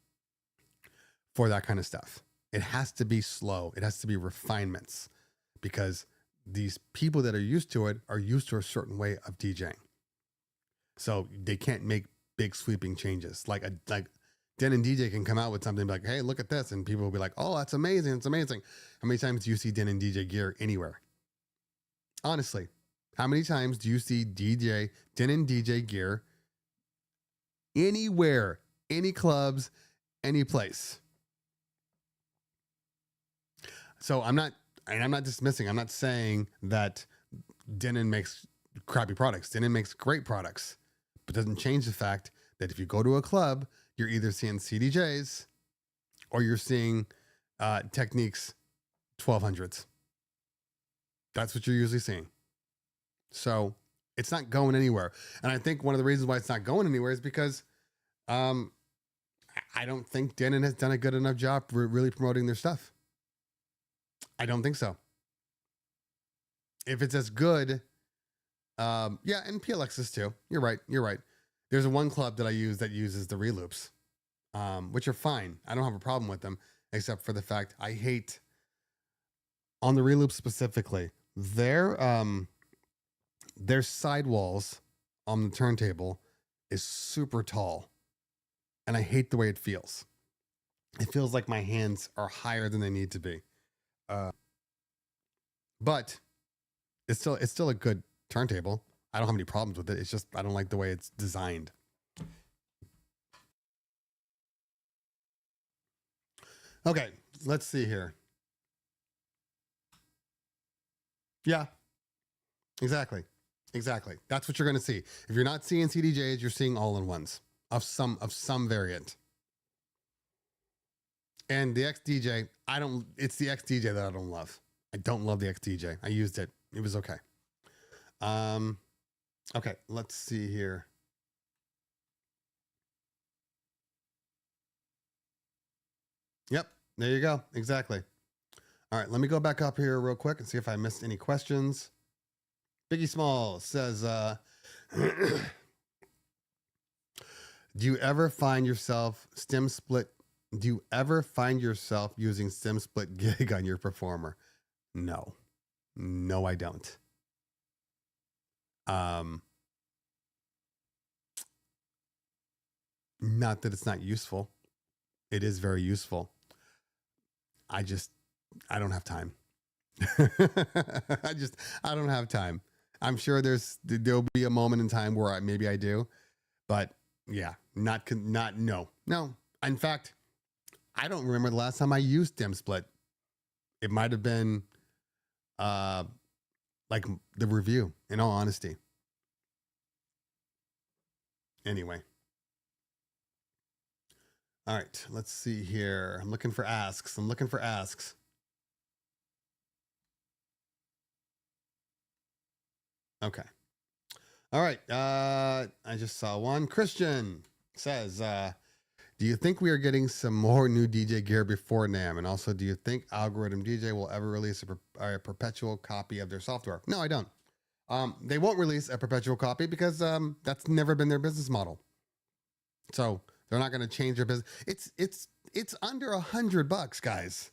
for that kind of stuff. It has to be slow. It has to be refinements, because these people that are used to it are used to a certain way of DJing. So they can't make big sweeping changes. Like Den and DJ can come out with something like, hey, look at this. And people will be like, oh, that's amazing. It's amazing. How many times do you see Den and DJ gear anywhere? Honestly, how many times do you see Den and DJ gear anywhere, any clubs, any place. So I'm not dismissing. I'm not saying that Denon makes crappy products. Denon makes great products, but doesn't change the fact that if you go to a club, you're either seeing CDJs or you're seeing Techniques 1200s. That's what you're usually seeing. So it's not going anywhere. And I think one of the reasons why it's not going anywhere is because I don't think Denon has done a good enough job really promoting their stuff. I don't think so. If it's as good, yeah, and PLXs too. You're right. There's one club that I use that uses the reloops, which are fine. I don't have a problem with them, except for the fact I hate, on the reloops specifically, their sidewalls on the turntable is super tall, and I hate the way it feels. It feels like my hands are higher than they need to be. But it's still a good turntable. I don't have any problems with it. It's just I don't like the way it's designed. Okay, let's see here. Yeah, exactly. That's what you're going to see. If you're not seeing CDJs, you're seeing all-in-ones of some variant. And the XDJ, it's the XDJ that I don't love. I don't love the XDJ. I used it. It was okay. Okay, let's see here. Yep, there you go. Exactly. All right, let me go back up here real quick and see if I missed any questions. Biggie Small says, do you ever find yourself using stem split gig on your performer? No, I don't. Not that it's not useful. It is very useful. I don't have time. I don't have time. I'm sure there'll be a moment in time where maybe I do, but yeah, no. In fact, I don't remember the last time I used stem split. It might have been, like the review, in all honesty. Anyway. All right, let's see here. I'm looking for asks. Okay. All right. I just saw one. Christian says, do you think we are getting some more new DJ gear before NAMM? And also, do you think Algoriddim DJ will ever release a perpetual copy of their software? No, I don't. They won't release a perpetual copy because that's never been their business model. So they're not going to change their business. It's under $100, guys.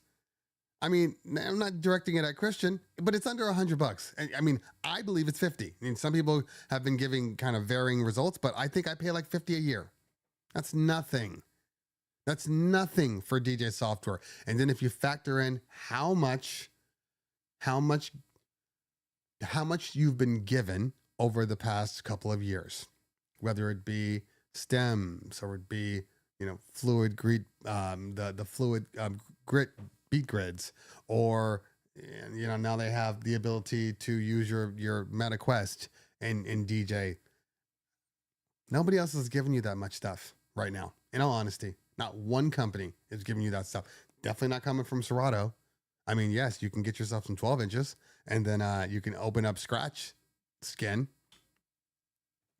I mean, I'm not directing it at Christian, but it's under $100. I mean, I believe it's 50. I mean, some people have been giving kind of varying results, but I think I pay like 50 a year. That's nothing. That's nothing for DJ software. And then if you factor in how much you've been given over the past couple of years, whether it be stems or it be, fluid grid, the fluid grit beat grids, or now they have the ability to use your MetaQuest and DJ. Nobody else is giving you that much stuff right now. In all honesty, not one company is giving you that stuff. Definitely not coming from Serato. I mean, yes, you can get yourself some 12 inches and then you can open up scratch skin.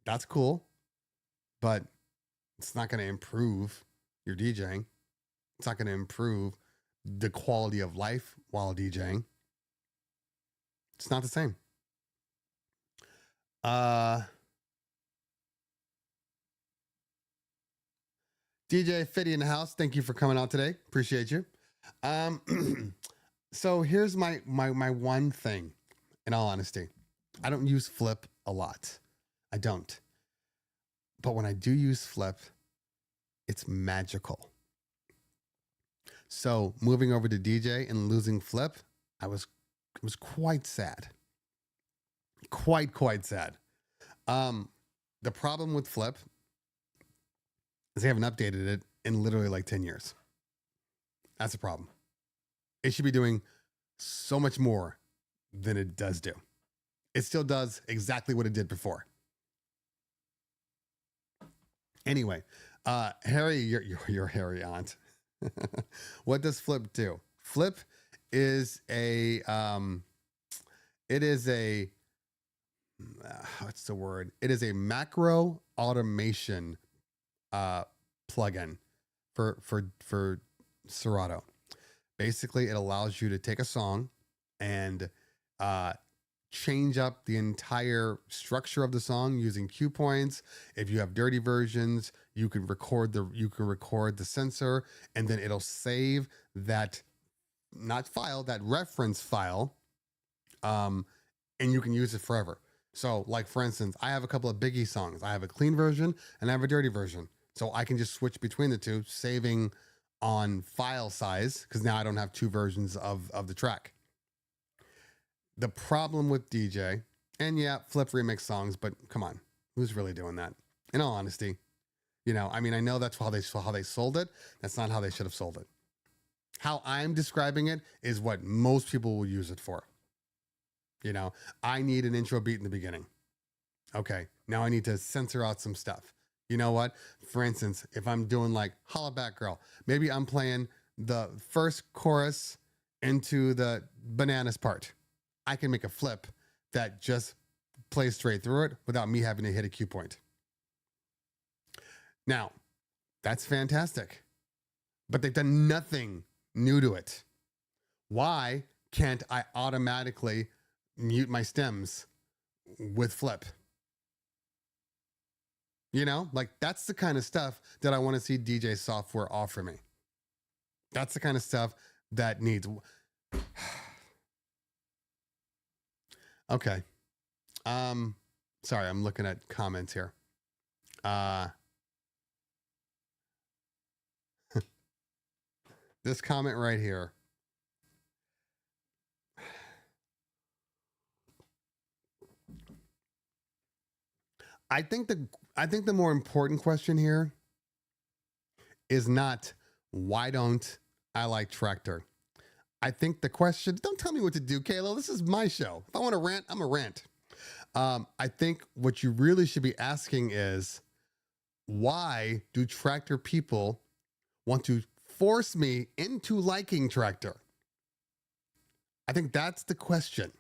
That's cool, but it's not going to improve your DJing. It's not going to improve the quality of life while DJing. It's not the same. DJ Fitty in the house. Thank you for coming out today. Appreciate you. So here's my one thing, in all honesty. I don't use Flip a lot. I don't. But when I do use Flip, it's magical. So moving over to DJ and losing Flip, I was quite sad. Quite sad. The problem with Flip is they haven't updated it in literally like 10 years. That's a problem. It should be doing so much more than it does do. It still does exactly what it did before. Anyway, Harry, your Harry aunt. What does Flip do? Flip is a what's the word? It is a macro automation plugin for Serato. Basically, it allows you to take a song and change up the entire structure of the song using cue points. If you have dirty versions, you can record the sensor, and then it'll save that that reference file, and you can use it forever. So, like for instance, I have a couple of Biggie songs. I have a clean version and I have a dirty version. So I can just switch between the two, saving on file size, because now I don't have two versions of the track. The problem with DJ, and yeah, Flip remix songs, but come on, who's really doing that? In all honesty, I mean, I know that's how they sold it. That's not how they should have sold it. How I'm describing it is what most people will use it for. I need an intro beat in the beginning. Okay, now I need to censor out some stuff. You know what? For instance, if I'm doing like Holla Back Girl, maybe I'm playing the first chorus into the bananas part. I can make a flip that just plays straight through it without me having to hit a cue point. Now, that's fantastic, but they've done nothing new to it. Why can't I automatically mute my stems with Flip? Like that's the kind of stuff that I want to see DJ software offer me. That's the kind of stuff that needs. Okay. Sorry, I'm looking at comments here. This comment right here. I think the more important question here is not why don't I like Tractor? I think the question, don't tell me what to do, Kayla. This is my show. If I want to rant, I'm a rant. I think what you really should be asking is, why do Tractor people want to force me into liking Tractor? I think that's the question.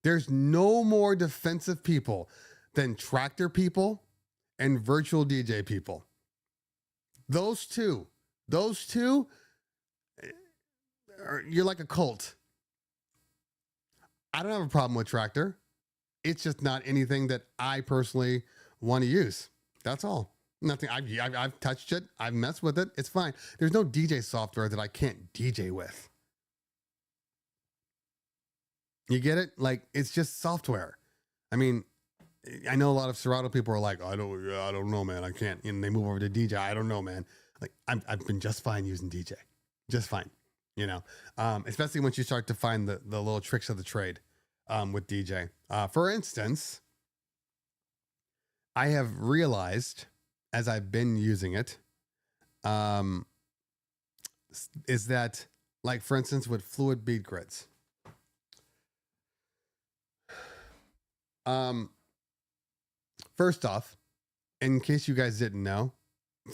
There's no more defensive people than Tractor people and virtual DJ people. Those two, you're like a cult. I don't have a problem with Tractor. It's just not anything that I personally want to use. That's all. Nothing. I've touched it. I've messed with it. It's fine. There's no DJ software that I can't DJ with. You get it? Like, it's just software. I mean, I know a lot of Serato people are like, I don't know, man. I can't. And they move over to DJ. I don't know, man. Like, I've been just fine using DJ. Just fine. Especially once you start to find the little tricks of the trade with DJ. For instance, I have realized as I've been using it, is that, like, for instance, with fluid beat grids. First off, in case you guys didn't know,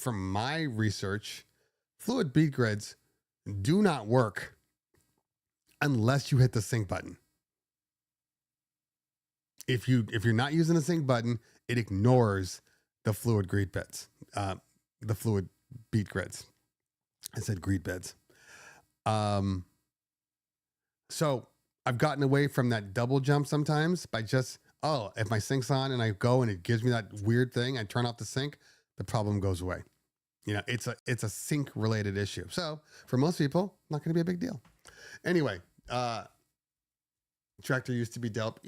from my research, fluid beat grids do not work unless you hit the sync button. If you're not using the sync button, it ignores the fluid beat bits, the fluid beat grids. I said greed beds. So I've gotten away from that double jump sometimes by just, if my sync's on and I go and it gives me that weird thing, I turn off the sync, the problem goes away. It's a sync related issue. So for most people, not going to be a big deal. Anyway, Tractor used to be dope.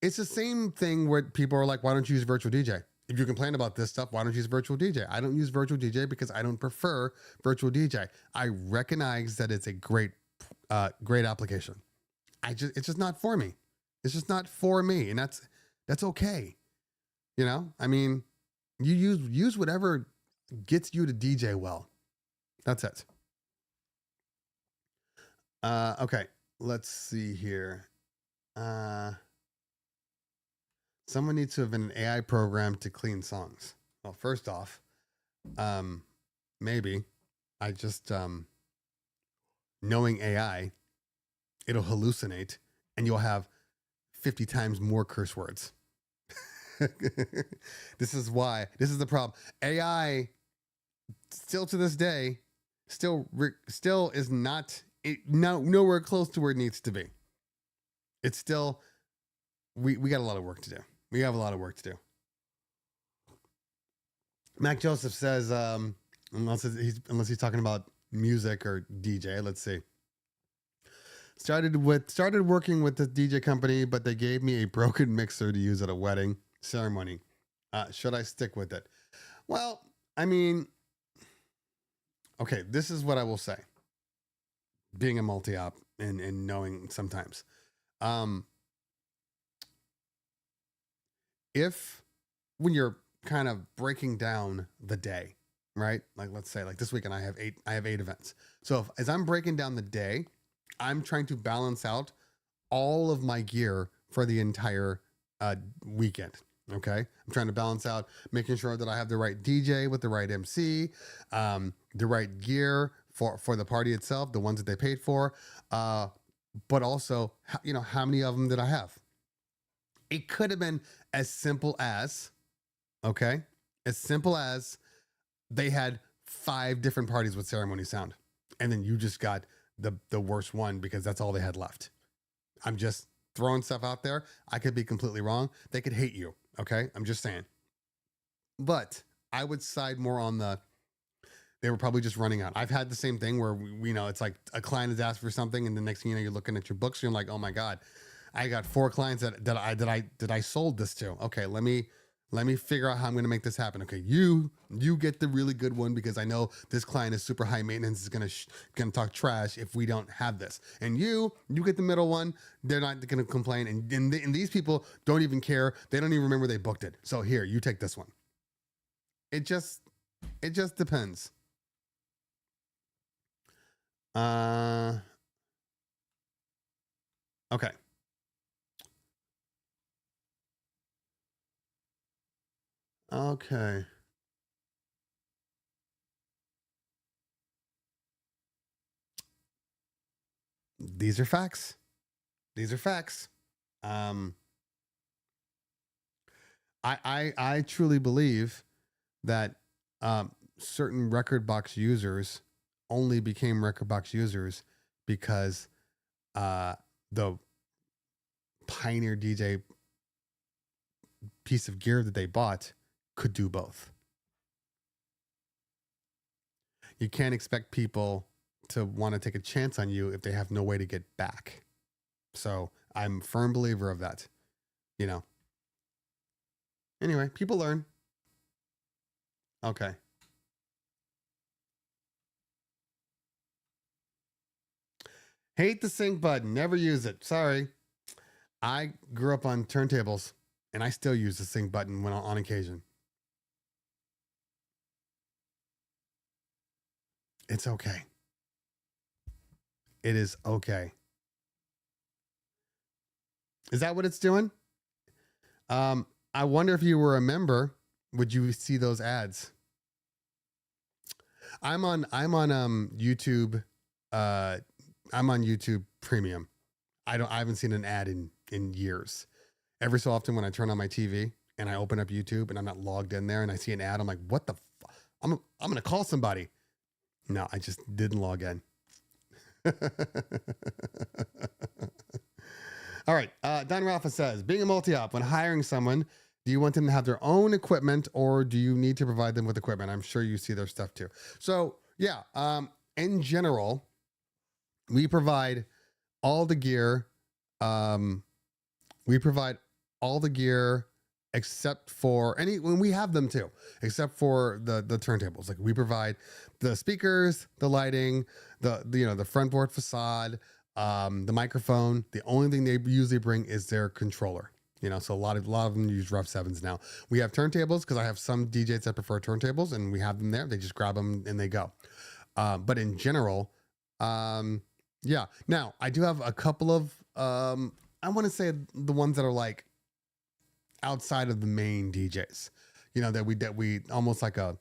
It's the same thing where people are like, why don't you use virtual DJ? If you complain about this stuff, why don't you use virtual DJ? I don't use virtual DJ because I don't prefer virtual DJ. I recognize that it's a great application. It's just not for me. It's just not for me. And that's okay. I mean, You use whatever gets you to DJ well. That's it. Okay, let's see here. Someone needs to have an AI program to clean songs. Well, first off, maybe I just knowing AI, it'll hallucinate and you'll have 50 times more curse words. This is the problem. AI still to this day still is not nowhere close to where it needs to be. It's still we got a lot of work to do. We have a lot of work to do. Mac Joseph says unless he's talking about music or DJ, let's see. Started working with the DJ company, but they gave me a broken mixer to use at a wedding ceremony. Should I stick with it? Well, I mean, okay, this is what I will say. Being a multi-op and knowing sometimes. If when you're kind of breaking down the day, right? Like let's say like this weekend I have 8 events. So as I'm breaking down the day, I'm trying to balance out all of my gear for the entire weekend. Okay. I'm trying to balance out making sure that I have the right DJ with the right MC, the right gear for the party itself, the ones that they paid for, but also, how many of them did I have? It could have been as simple as, they had 5 different parties with ceremony sound. And then you just got the worst one because that's all they had left. I'm just throwing stuff out there. I could be completely wrong. They could hate you. Okay. I'm just saying. But I would side more on they were probably just running out. I've had the same thing where we know it's like a client has asked for something and the next thing you know, you're looking at your books and you're like, oh my God, I got 4 clients that I sold this to. Okay. Let me figure out how I'm going to make this happen. Okay. You get the really good one because I know this client is super high maintenance, is going to talk trash if we don't have this. And you get the middle one. They're not going to complain. And these people don't even care. They don't even remember they booked it. So here, you take this one. It just depends. Okay. Okay. These are facts. I truly believe that certain record box users only became record box users because the Pioneer DJ piece of gear that they bought could do both. You can't expect people to want to take a chance on you if they have no way to get back. So I'm a firm believer of that. Anyway, people learn. Okay. Hate the sync button. Never use it. Sorry. I grew up on turntables and I still use the sync button when on occasion. It's okay. It is okay. Is that what it's doing? I wonder if you were a member, would you see those ads? I'm on YouTube. I'm on YouTube Premium. I haven't seen an ad in years. Every so often when I turn on my TV and I open up YouTube and I'm not logged in there and I see an ad, I'm like, what the I'm going to call somebody. No, I just didn't log in. All right. Don Ralpha says, being a multi-op, when hiring someone, do you want them to have their own equipment or do you need to provide them with equipment? I'm sure you see their stuff too. So yeah, in general, we provide all the gear. We provide all the gear except for when we have them too, except for the turntables. Like we provide the speakers, the lighting, the frontboard facade, the microphone. The only thing they usually bring is their controller. You know, so a lot of them use rough sevens now. We have turntables because I have some DJs that prefer turntables, and we have them there. They just grab them and they go. But in general, yeah. Now I do have a couple of I want to say the ones that are like outside of the main DJs. You know, that we almost like a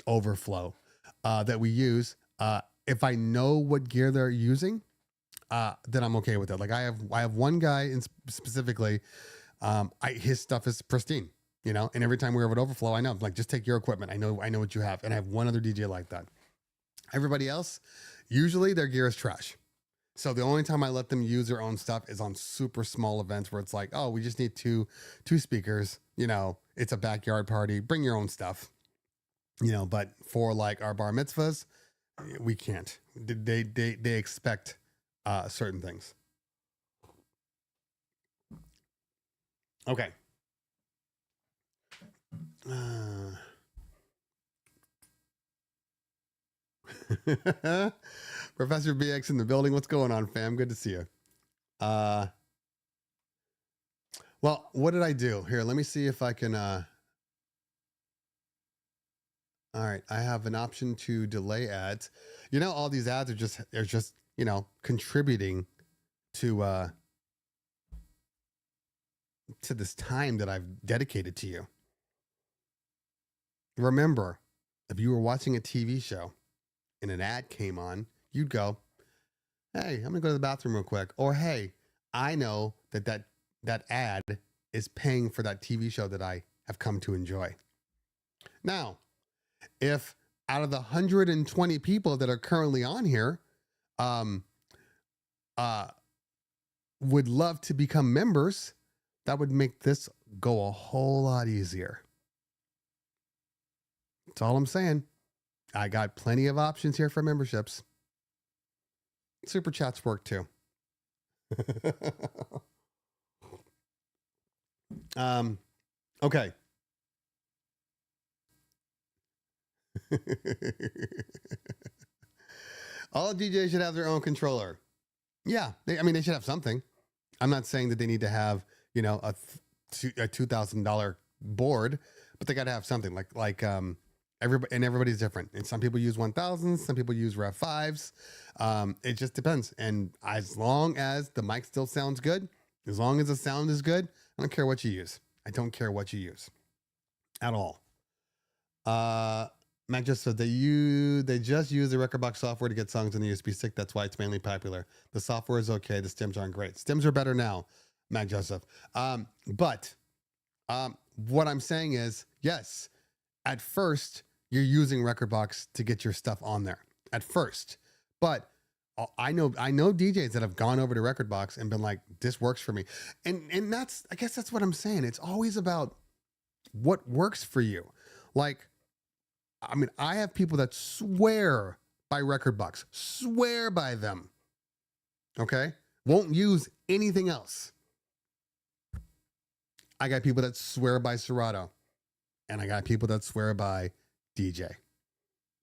overflow that we use. If I know what gear they're using, then I'm okay with it. Like I have one guy in specifically. His stuff is pristine, you know, and every time we have an overflow, I know, like, just take your equipment. I know what you have. And I have one other DJ like that. Everybody else, usually their gear is trash. So the only time I let them use their own stuff is on super small events where it's like, oh, we just need two speakers, you know, it's a backyard party, bring your own stuff, you know, but for like our bar mitzvahs, we can't. They expect certain things. Okay. Professor BX in the building. What's going on, fam? Good to see you. Well, what did I do? Here, let me see if I can all right, I have an option to delay ads. You know, all these ads are just, you know, contributing to this time that I've dedicated to you. Remember, if you were watching a TV show and an ad came on, you'd go, hey, I'm gonna go to the bathroom real quick. Or, hey, I know that ad is paying for that TV show that I have come to enjoy. Now, if out of the 120 people that are currently on here would love to become members, that would make this go a whole lot easier. That's all I'm saying. I got plenty of options here for memberships. Super chats work too. Okay. All DJs should have their own controller. Yeah, they should have something. I'm not saying that they need to have, you know, a $2,000 board, but they got to have something like everybody's different. And some people use 1,000, some people use Rev 5s. It just depends. And as long as the mic still sounds good, as long as the sound is good, I don't care what you use. I don't care what you use at all. Mac just said they just use the record box software to get songs on the USB stick. That's why it's mainly popular. The software is okay. The stems aren't great. Stems are better now, Mac Joseph. But what I'm saying is, yes, at first you're using record box to get your stuff on there at first, but I know DJs that have gone over to record box and been like, this works for me. And I guess that's what I'm saying. It's always about what works for you. Like, I mean, I have people that swear by record box, swear by them. Okay. Won't use anything else. I got people that swear by Serato, and I got people that swear by DJ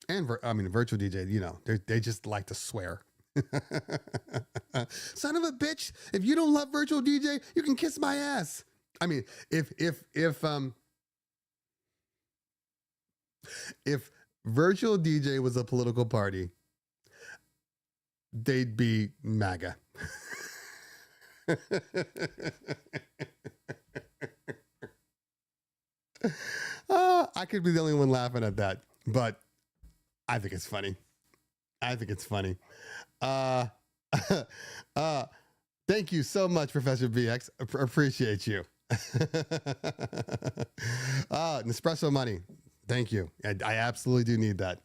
and virtual DJ, you know, they just like to swear. Son of a bitch. If you don't love virtual DJ, you can kiss my ass. I mean, if virtual DJ was a political party, they'd be MAGA. I could be the only one laughing at that, but I think it's funny. Thank you so much, Professor BX. Appreciate you. Nespresso money. Thank you. I absolutely do need that.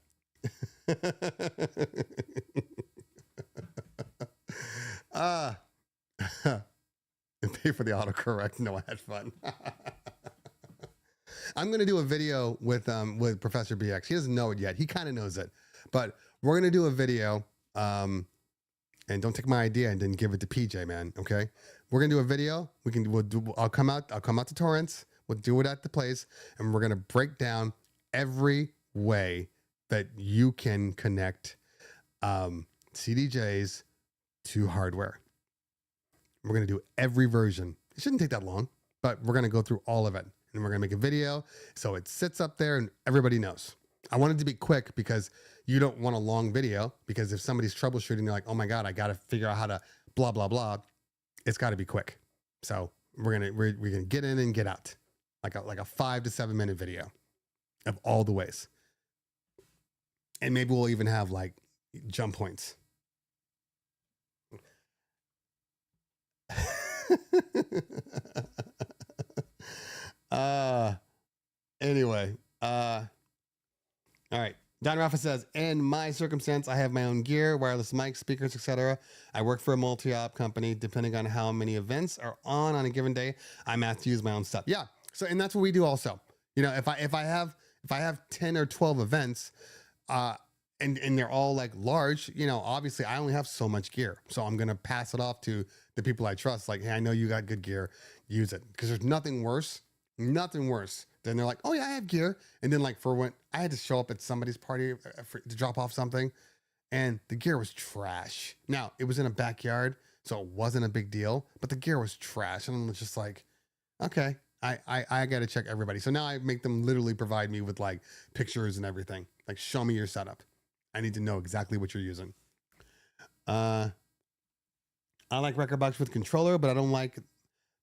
And pay for the autocorrect. No, I had fun. I'm going to do a video with Professor BX. He doesn't know it yet. He kind of knows it, but we're going to do a video. And don't take my idea and then give it to PJ, man. Okay. We're going to do a video. I'll come out to Torrance. We'll do it at the place, and we're going to break down every way that you can connect CDJs to hardware. We're going to do every version. It shouldn't take that long, but we're going to go through all of it and we're going to make a video. So it sits up there and everybody knows. I want it to be quick because you don't want a long video, because if somebody's troubleshooting, they're like, oh my God, I got to figure out how to blah, blah, blah. It's got to be quick. So we're going to get in and get out like a 5 to 7 minute video of all the ways. And maybe we'll even have like jump points. Anyway, all right. Don Rafa says, in my circumstance, I have my own gear, wireless mics, speakers, etc. I work for a multi-op company. Depending on how many events are on a given day, I'm asked to use my own stuff. Yeah. So, and that's what we do also. You know, if I have 10 or 12 events, and they're all like large, you know, obviously I only have so much gear. So I'm going to pass it off to the people I trust. Like, hey, I know you got good gear, use it. Because there's nothing worse than they're like, oh yeah, I have gear. And then like for when I had to show up at somebody's party to drop off something and the gear was trash. Now it was in a backyard, so it wasn't a big deal, but the gear was trash. And I was just like, okay, I got to check everybody. So now I make them literally provide me with like pictures and everything. Like, show me your setup. I need to know exactly what you're using. I like Rekordbox with controller, but I don't like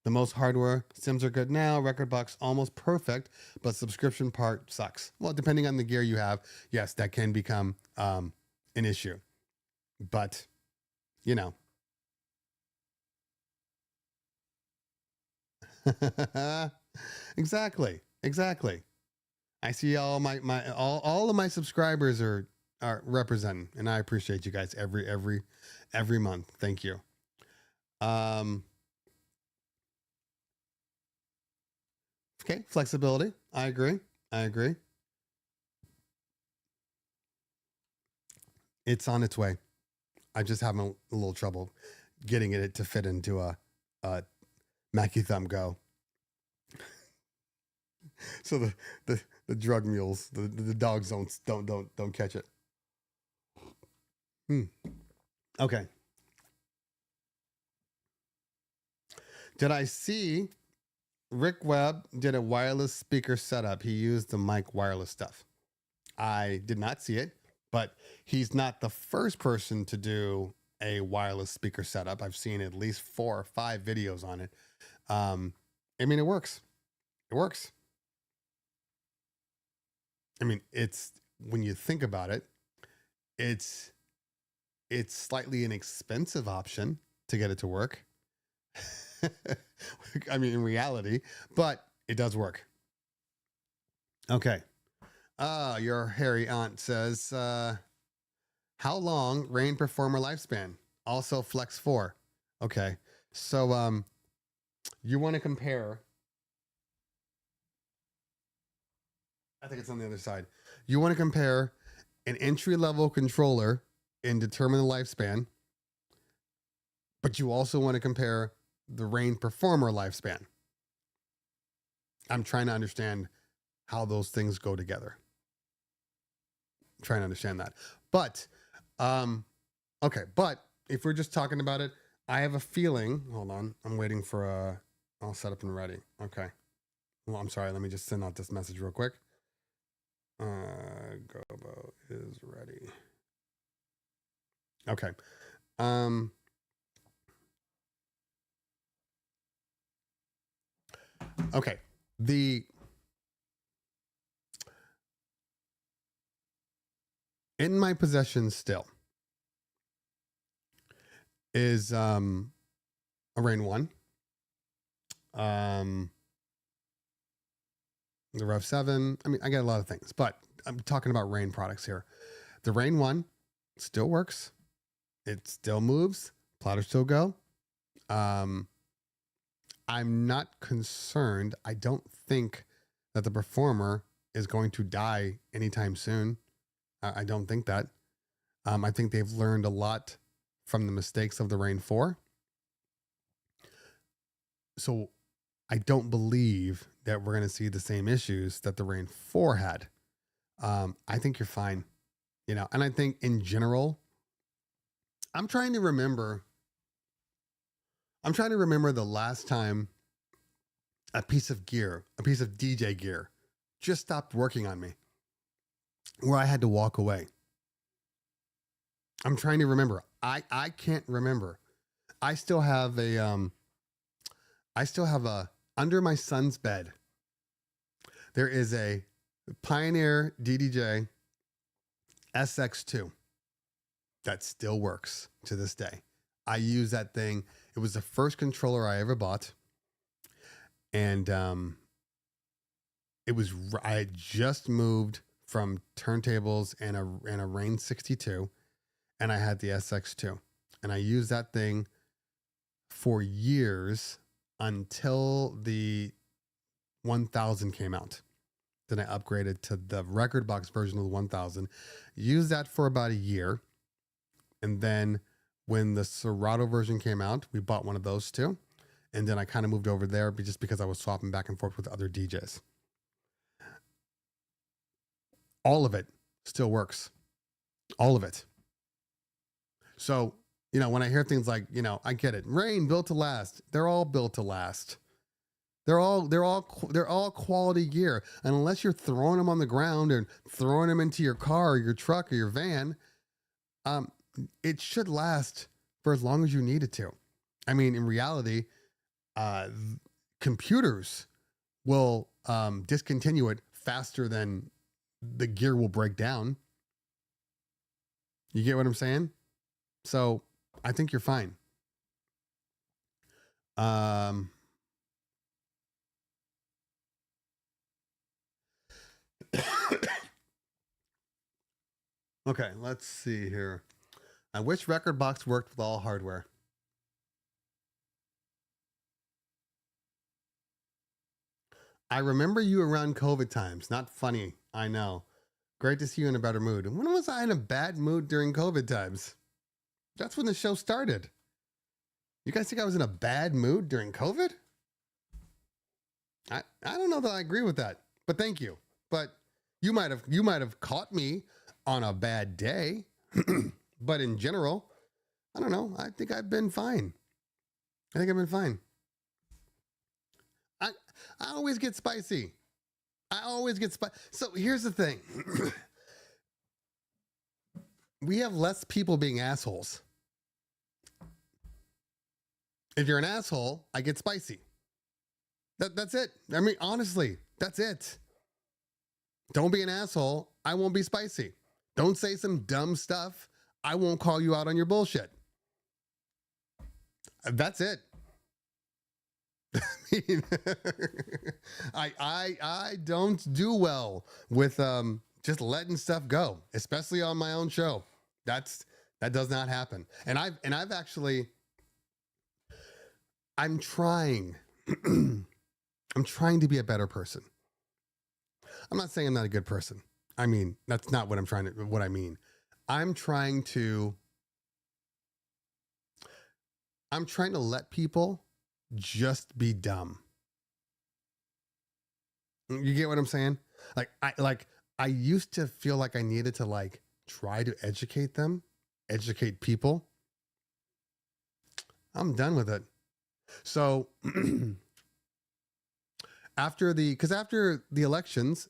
the most hardware. Sims are good now. Rekordbox almost perfect, but subscription part sucks. Well, depending on the gear you have, yes, that can become an issue. But, you know. Exactly. I see all all of my subscribers are representing, and I appreciate you guys every month. Thank you. Okay, flexibility. I agree. It's on its way. I just having a little trouble getting it to fit into a Mackie Thumb Go. So the drug mules, the dogs don't catch it. Okay. Did I see Rick Webb did a wireless speaker setup? He used the mic wireless stuff. I did not see it, but he's not the first person to do a wireless speaker setup. I've seen at least 4 or 5 videos on it. I mean, it works. I mean, it's, when you think about it, it's slightly an expensive option to get it to work. I mean, in reality, but it does work. Okay. Your hairy aunt says, how long Rain Performer lifespan? Also Flex 4. Okay. So, you want to compare, I think it's on the other side. You want to compare an entry-level controller and determine the lifespan, but you also want to compare the Rain Performer lifespan. I'm trying to understand how those things go together. I'm trying to understand that. But, okay. But if we're just talking about it, I have a feeling, hold on. I'm waiting for I'll set up and ready. Okay. Well, I'm sorry. Let me just send out this message real quick. Gobo is ready. Okay. Okay. In my possession still is a Rain 1. The Rev 7. I mean, I got a lot of things, but I'm talking about Rain products here. The Rain 1 still works. It still moves. Platters still go. I'm not concerned. I don't think that the Performer is going to die anytime soon. I don't think that. I think they've learned a lot from the mistakes of the Rain 4. So I don't believe that we're going to see the same issues that the Rain 4 had. I think you're fine, you know, and I think in general, I'm trying to remember the last time a piece of gear, a piece of DJ gear, just stopped working on me, where I had to walk away. I'm trying to remember. I can't remember. I still have a under my son's bed. There is a Pioneer DDJ SX2 that still works to this day. I use that thing. It was the first controller I ever bought. And I had just moved from turntables and a Rain 62, and I had the SX2, and I used that thing for years until the 1000 came out. Then I upgraded to the record box version of the 1000, used that for about a year. And then when the Serato version came out, we bought one of those too. And then I kind of moved over there just because I was swapping back and forth with other DJs. All of it still works. All of it. So, when I hear things like, I get it. Rain built to last. They're all built to last. They're all quality gear. And unless you're throwing them on the ground and throwing them into your car or your truck or your van, it should last for as long as you need it to. I mean, in reality, computers will discontinue it faster than the gear will break down. You get what I'm saying? So I think you're fine. Okay, let's see here. I wish Record Box worked with all hardware. I remember you around COVID times. Not funny, I know. Great to see you in a better mood. When was I in a bad mood during COVID times? That's when the show started. You guys think I was in a bad mood during COVID? I don't know that I agree with that, but thank you. But you might have caught me on a bad day, but in general, I don't know. I think I've been fine. I always get spicy. So here's the thing. We have less people being assholes. If you're an asshole, I get spicy. That's it. I mean, honestly, that's it. Don't be an asshole. I won't be spicy. Don't say some dumb stuff. I won't call you out on your bullshit. That's it. I mean, I don't do well with just letting stuff go, especially on my own show. That does not happen. And I've actually, I'm trying to be a better person. I'm not saying I'm not a good person. I mean, that's not what I mean. I'm trying to let people just be dumb. You get what I'm saying? I used to feel like I needed to try to educate people. I'm done with it. So after the elections,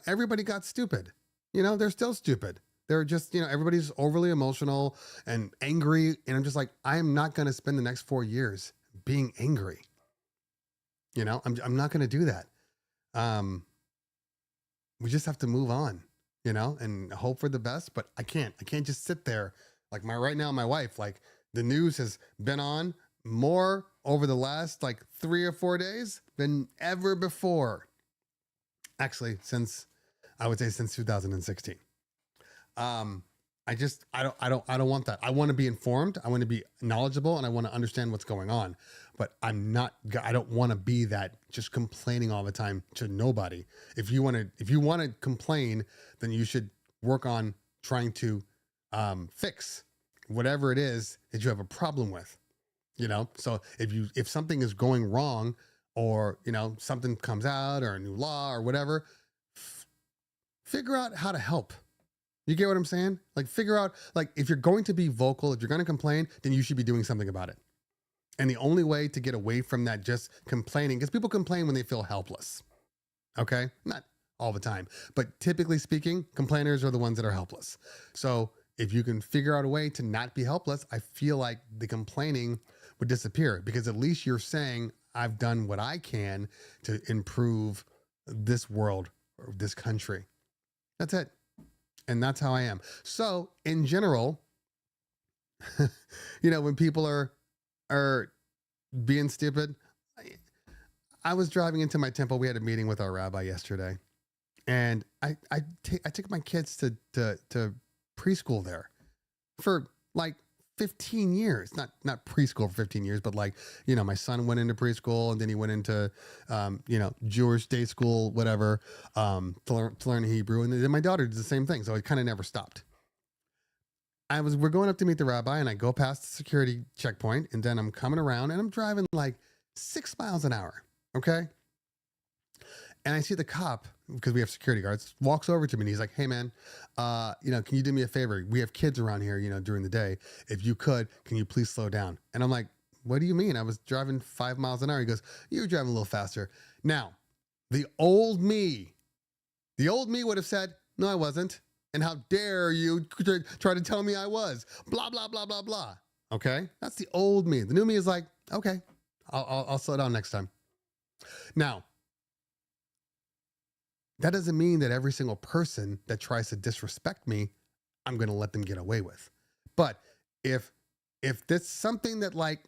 everybody got stupid. They're still stupid. They're just, everybody's overly emotional and angry. And I'm just like, I am not going to spend the next 4 years being angry. I'm not going to do that. We just have to move on, and hope for the best, but I can't just sit there. Right now, my wife, the news has been on more over the last 3 or 4 days than ever before. Actually, since 2016. I don't want that. I want to be informed. I want to be knowledgeable, and I want to understand what's going on. But I don't want to be that just complaining all the time to nobody. If you want to complain, then you should work on trying to fix whatever it is that you have a problem with. So if something is going wrong, or something comes out, or a new law or whatever, figure out how to help. You get what I'm saying? Figure out, if you're going to be vocal, if you're going to complain, then you should be doing something about it. And the only way to get away from that just complaining, because people complain when they feel helpless. Okay? Not all the time, but typically speaking, complainers are the ones that are helpless. So if you can figure out a way to not be helpless, I feel like the complaining would disappear, because at least you're saying, I've done what I can to improve this world or this country. That's it. And that's how I am. So in general, when people are being stupid, I was driving into my temple. We had a meeting with our rabbi yesterday, and I took my kids to preschool there for like 15 years. Not preschool for 15 years, but like, my son went into preschool, and then he went into Jewish day school, whatever, to learn Hebrew, and then my daughter did the same thing. So it kind of never stopped. We're going up to meet the rabbi, and I go past the security checkpoint, and then I'm coming around, and I'm driving like 6 miles an hour. Okay. And I see the cop, because we have security guards, walks over to me, and he's like, hey man, can you do me a favor? We have kids around here, during the day. If you could, can you please slow down? And I'm like, what do you mean? I was driving 5 miles an hour. He goes, you were driving a little faster. Now, the old me would have said, no, I wasn't. And how dare you try to tell me I was? Blah, blah, blah, blah, blah. Okay? That's the old me. The new me is like, okay, I'll slow down next time. Now, that doesn't mean that every single person that tries to disrespect me, I'm going to let them get away with. But if there's something that, like,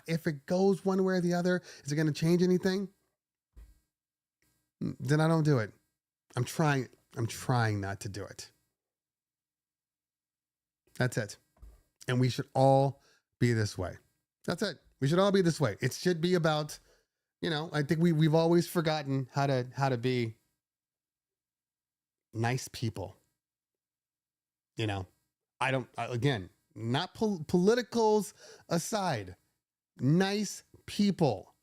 if it goes one way or the other, is it going to change anything? Then I don't do it. I'm trying not to do it. That's it. And we should all be this way. That's it. We should all be this way. It should be about, I think we've always forgotten how to be nice people. Again, not politicals aside, nice people.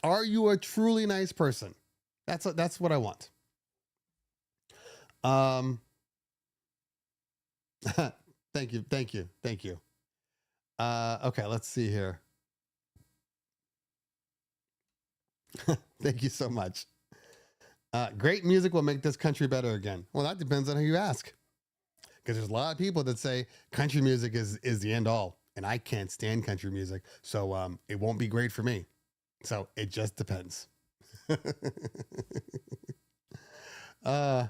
Are you a truly nice person? That's what I want. Thank you. Okay, let's see here. Thank you so much. Great music will make this country better again. Well, that depends on who you ask. Because there's a lot of people that say country music is the end all. And I can't stand country music. So it won't be great for me. So it just depends. All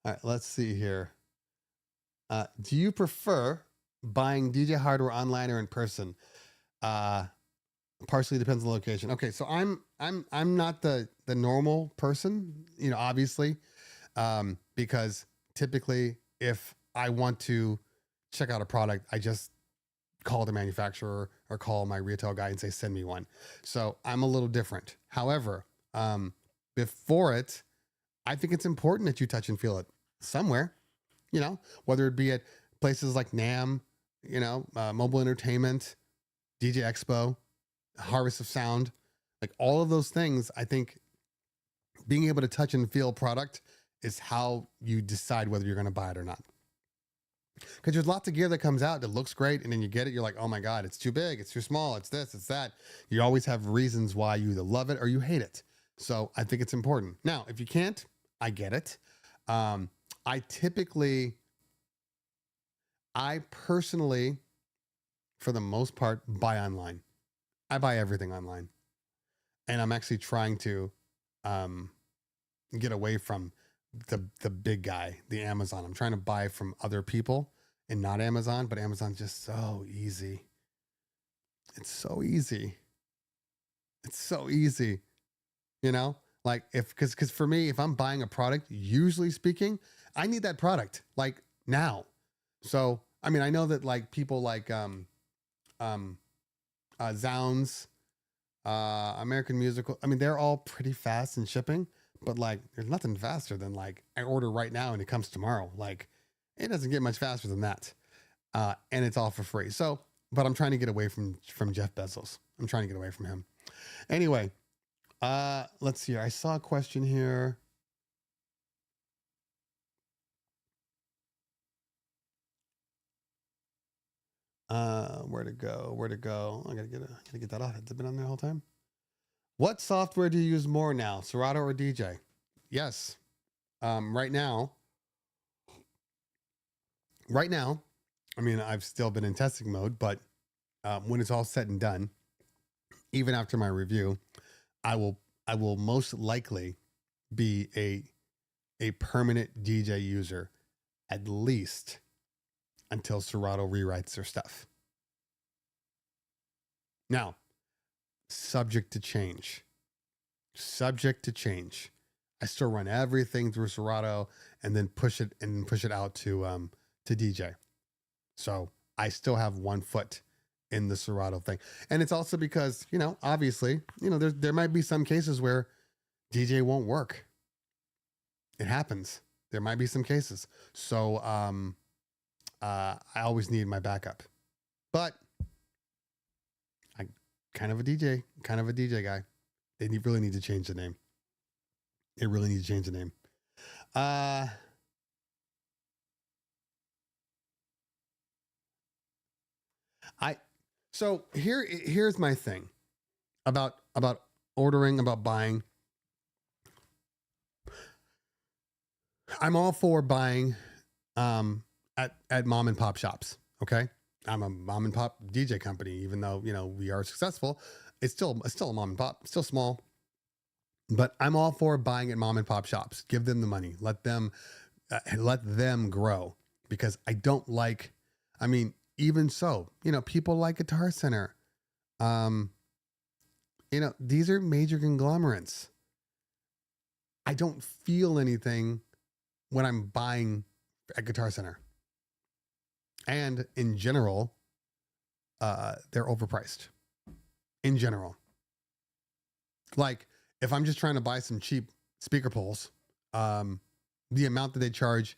right, let's see here. Do you prefer buying DJ hardware online or in person? Partially depends on the location. Okay, so I'm not the normal person, obviously, because typically if I want to check out a product, I just call the manufacturer or call my retail guy and say, send me one. So I'm a little different. However, before it, I think it's important that you touch and feel it somewhere, whether it be at places like NAM, Mobile Entertainment, DJ Expo, Harvest of Sound, like all of those things. I think being able to touch and feel product is how you decide whether you're going to buy it or not. Because there's lots of gear that comes out that looks great, and then you get it, you're like, oh my God, it's too big, it's too small, it's this, it's that. You always have reasons why you either love it or you hate it. So I think it's important. Now, if you can't, I get it. I personally, for the most part, buy online. I buy everything online. And I'm actually trying to get away from the big guy, the Amazon. I'm trying to buy from other people and not Amazon, but Amazon's just so easy. It's so easy. Like because for me, if I'm buying a product, usually speaking, I need that product like now. So, I mean, I know that like people like, Zounds, American Musical. I mean, they're all pretty fast in shipping, but like, there's nothing faster than like I order right now and it comes tomorrow. Like, it doesn't get much faster than that, and it's all for free. So, but I'm trying to get away from Jeff Bezos. I'm trying to get away from him. Anyway, let's see here. I saw a question here. Where to go? Where to go? I gotta get that off. Has it been on there the whole time? What software do you use more now, Serato or DJ? Yes. Right now, I mean, I've still been in testing mode, but when it's all said and done, even after my review, I will most likely be a permanent DJ user, at least until Serato rewrites their stuff. Now, subject to change. Subject to change. I still run everything through Serato and then push it out to DJ. So I still have one foot in the Serato thing. And it's also because, obviously, there might be some cases where DJ won't work. It happens. There might be some cases. So I always need my backup. But I'm kind of a DJ guy. They really need to change the name. They really need to change the name. So here's my thing about ordering, about buying. I'm all for buying at mom and pop shops. Okay. I'm a mom and pop DJ company, even though, we are successful. It's still a mom and pop, still small, but I'm all for buying at mom and pop shops. Give them the money, let them grow, because I don't like, even so, people like Guitar Center. These are major conglomerates. I don't feel anything when I'm buying at Guitar Center. And in general, they're overpriced. In general. Like, if I'm just trying to buy some cheap speaker poles, the amount that they charge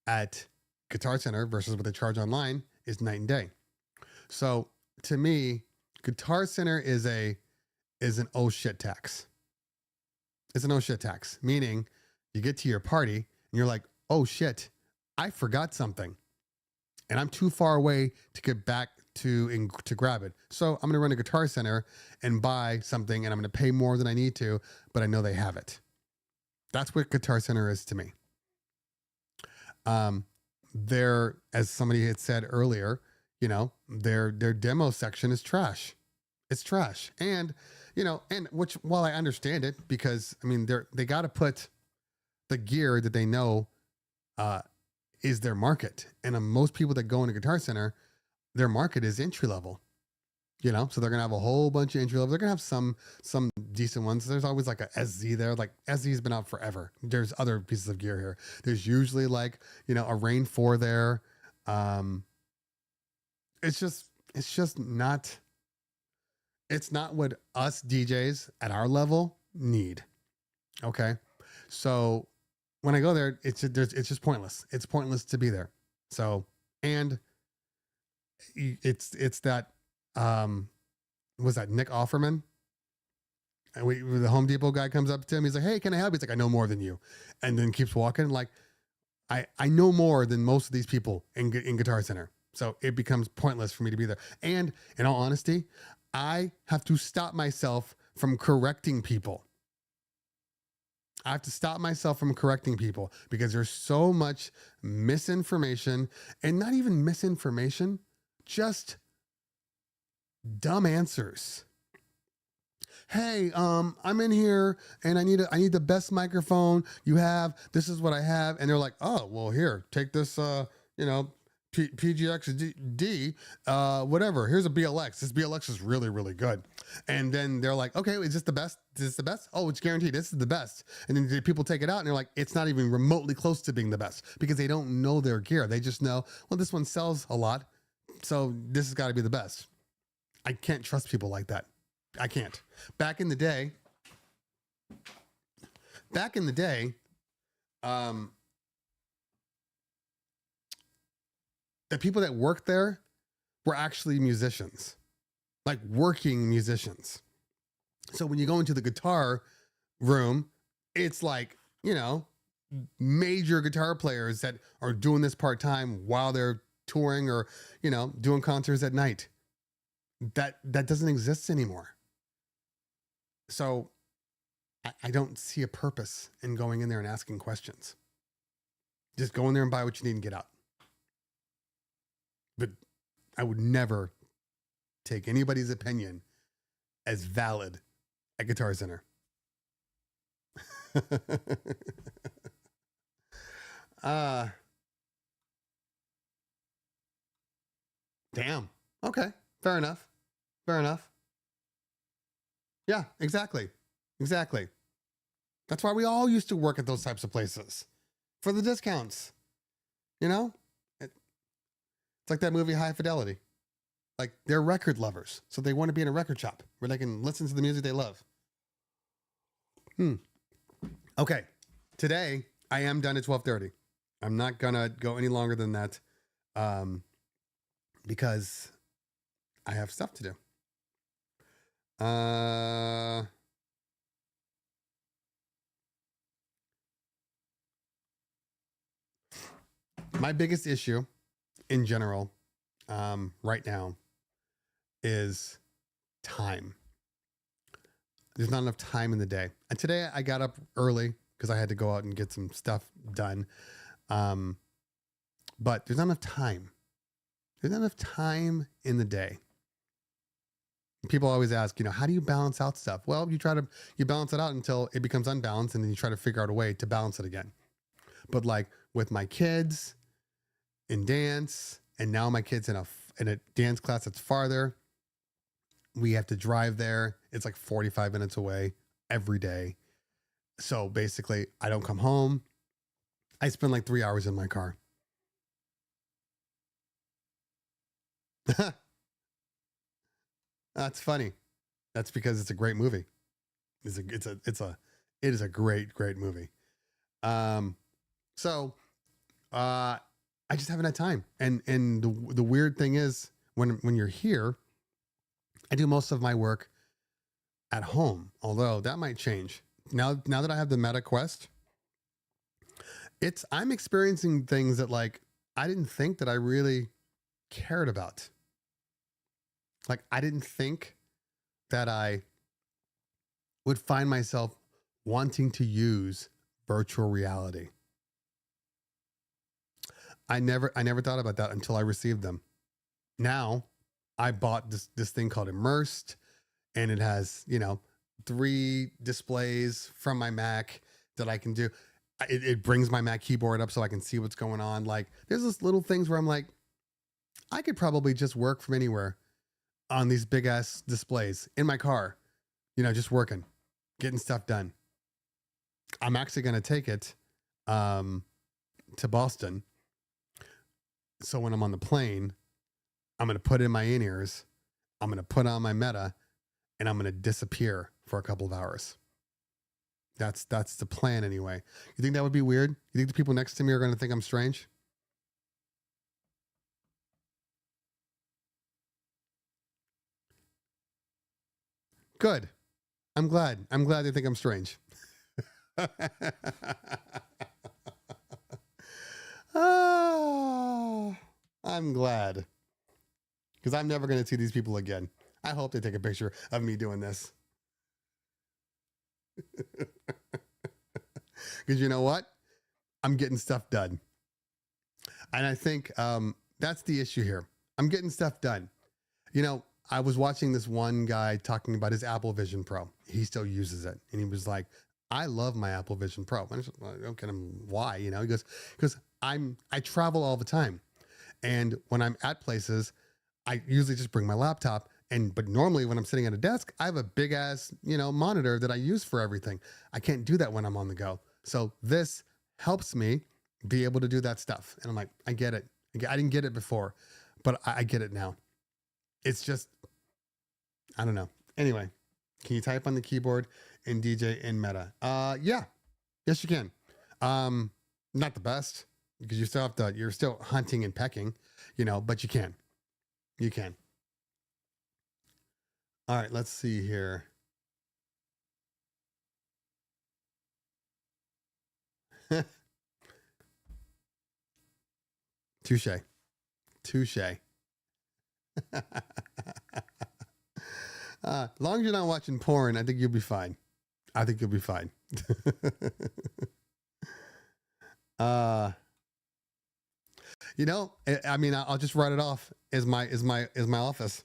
at Guitar Center versus what they charge online is night and day. So to me, Guitar Center is an oh shit tax. It's an oh shit tax, meaning you get to your party and you're like, oh shit, I forgot something and I'm too far away to get back to grab it. So I'm going to run to Guitar Center and buy something, and I'm going to pay more than I need to, but I know they have it. That's what Guitar Center is to me. There, as somebody had said earlier, their demo section is trash. It's trash. And, and which, while I understand it, because they got to put the gear that they know, is their market. And most people that go into Guitar Center, their market is entry level, so they're going to have a whole bunch of entry level. They're going to have some decent ones. There's always like a SZ there. Like SZ has been out forever. There's other pieces of gear here. There's usually like, a Rain 4 there. It's just not, it's not what us DJs at our level need. Okay. So when I go there, it's just pointless. It's pointless to be there. So, and it's that, was that Nick Offerman? And the Home Depot guy comes up to him. He's like, hey, can I help you? He's like, I know more than you. And then keeps walking. Like, I know more than most of these people in Guitar Center. So it becomes pointless for me to be there. And in all honesty, I have to stop myself from correcting people. I have to stop myself from correcting people because there's so much misinformation, and not even misinformation, just dumb answers. Hey, I'm in here and I need the best microphone you have. This is what I have. And they're like, oh, well, here, take this, PGX-D, whatever. Here's a BLX. This BLX is really, really good. And then they're like, okay, is this the best? Is this the best? Oh, it's guaranteed. This is the best. And then people take it out and they're like, it's not even remotely close to being the best because they don't know their gear. They just know, well, this one sells a lot, so this has got to be the best. I can't trust people like that. I can't. Back in the day, the people that worked there were actually musicians, like working musicians. So when you go into the guitar room, it's like, major guitar players that are doing this part-time while they're touring or, you know, doing concerts at night. That doesn't exist anymore. So I don't see a purpose in going in there and asking questions. Just go in there and buy what you need and get out. But I would never take anybody's opinion as valid at Guitar Center. Damn. Okay. Fair enough. Fair enough. Yeah, exactly. Exactly. That's why we all used to work at those types of places for the discounts. You know, it's like that movie High Fidelity. Like they're record lovers, so they want to be in a record shop where they can listen to the music they love. Okay, today I am done at 12:30. I'm not gonna go any longer than that, because I have stuff to do. My biggest issue in general, right now, is time. There's not enough time in the day. And today I got up early because I had to go out and get some stuff done. But there's not enough time. There's not enough time in the day. People always ask, you know, how do you balance out stuff? Well, you balance it out until it becomes unbalanced, and then you try to figure out a way to balance it again. But like with my kids in dance, and now my kids in a dance class that's farther, we have to drive there. It's like 45 minutes away every day. So basically, I don't come home. I spend like 3 hours in my car. That's funny. That's because it's a great movie. It is a great movie. So I just haven't had time. And the weird thing is when you're here, I do most of my work at home, although that might change. Now that I have the Meta Quest, I'm experiencing things that like I didn't think that I really cared about. Like I didn't think that I would find myself wanting to use virtual reality. I never thought about that until I received them. Now I bought this thing called Immersed, and it has, you know, 3 displays from my Mac that I can do. It brings my Mac keyboard up so I can see what's going on. Like there's this little things where I'm like, I could probably just work from anywhere on these big ass displays in my car, you know, just working, getting stuff done. I'm actually going to take it to Boston. So when I'm on the plane, I'm going to put in my in-ears, I'm going to put on my Meta, and I'm going to disappear for a couple of hours. That's the plan anyway. You think that would be weird? You think the people next to me are going to think I'm strange? Good. I'm glad. I'm glad they think I'm strange. I'm glad. Because I'm never going to see these people again. I hope they take a picture of me doing this. Because you know what? I'm getting stuff done. And I think that's the issue here. I'm getting stuff done. You know, I was watching this one guy talking about his Apple Vision Pro. He still uses it. And he was like, I love my Apple Vision Pro. And I was like, okay, why? You know, he goes, because I travel all the time. And when I'm at places, I usually just bring my laptop. But normally when I'm sitting at a desk, I have a big ass, you know, monitor that I use for everything. I can't do that when I'm on the go. So this helps me be able to do that stuff. And I'm like, I get it. I didn't get it before, but I get it now. It's just, I don't know. Anyway, can you type on the keyboard in DJ in Meta? Yeah. Yes, you can. Not the best because you still have to, you're still hunting and pecking, you know, but you can. You can. All right, let's see here. Touche. Touche. As long as you're not watching porn, I think you'll be fine. I think you'll be fine. I mean, I'll just write it off as my office.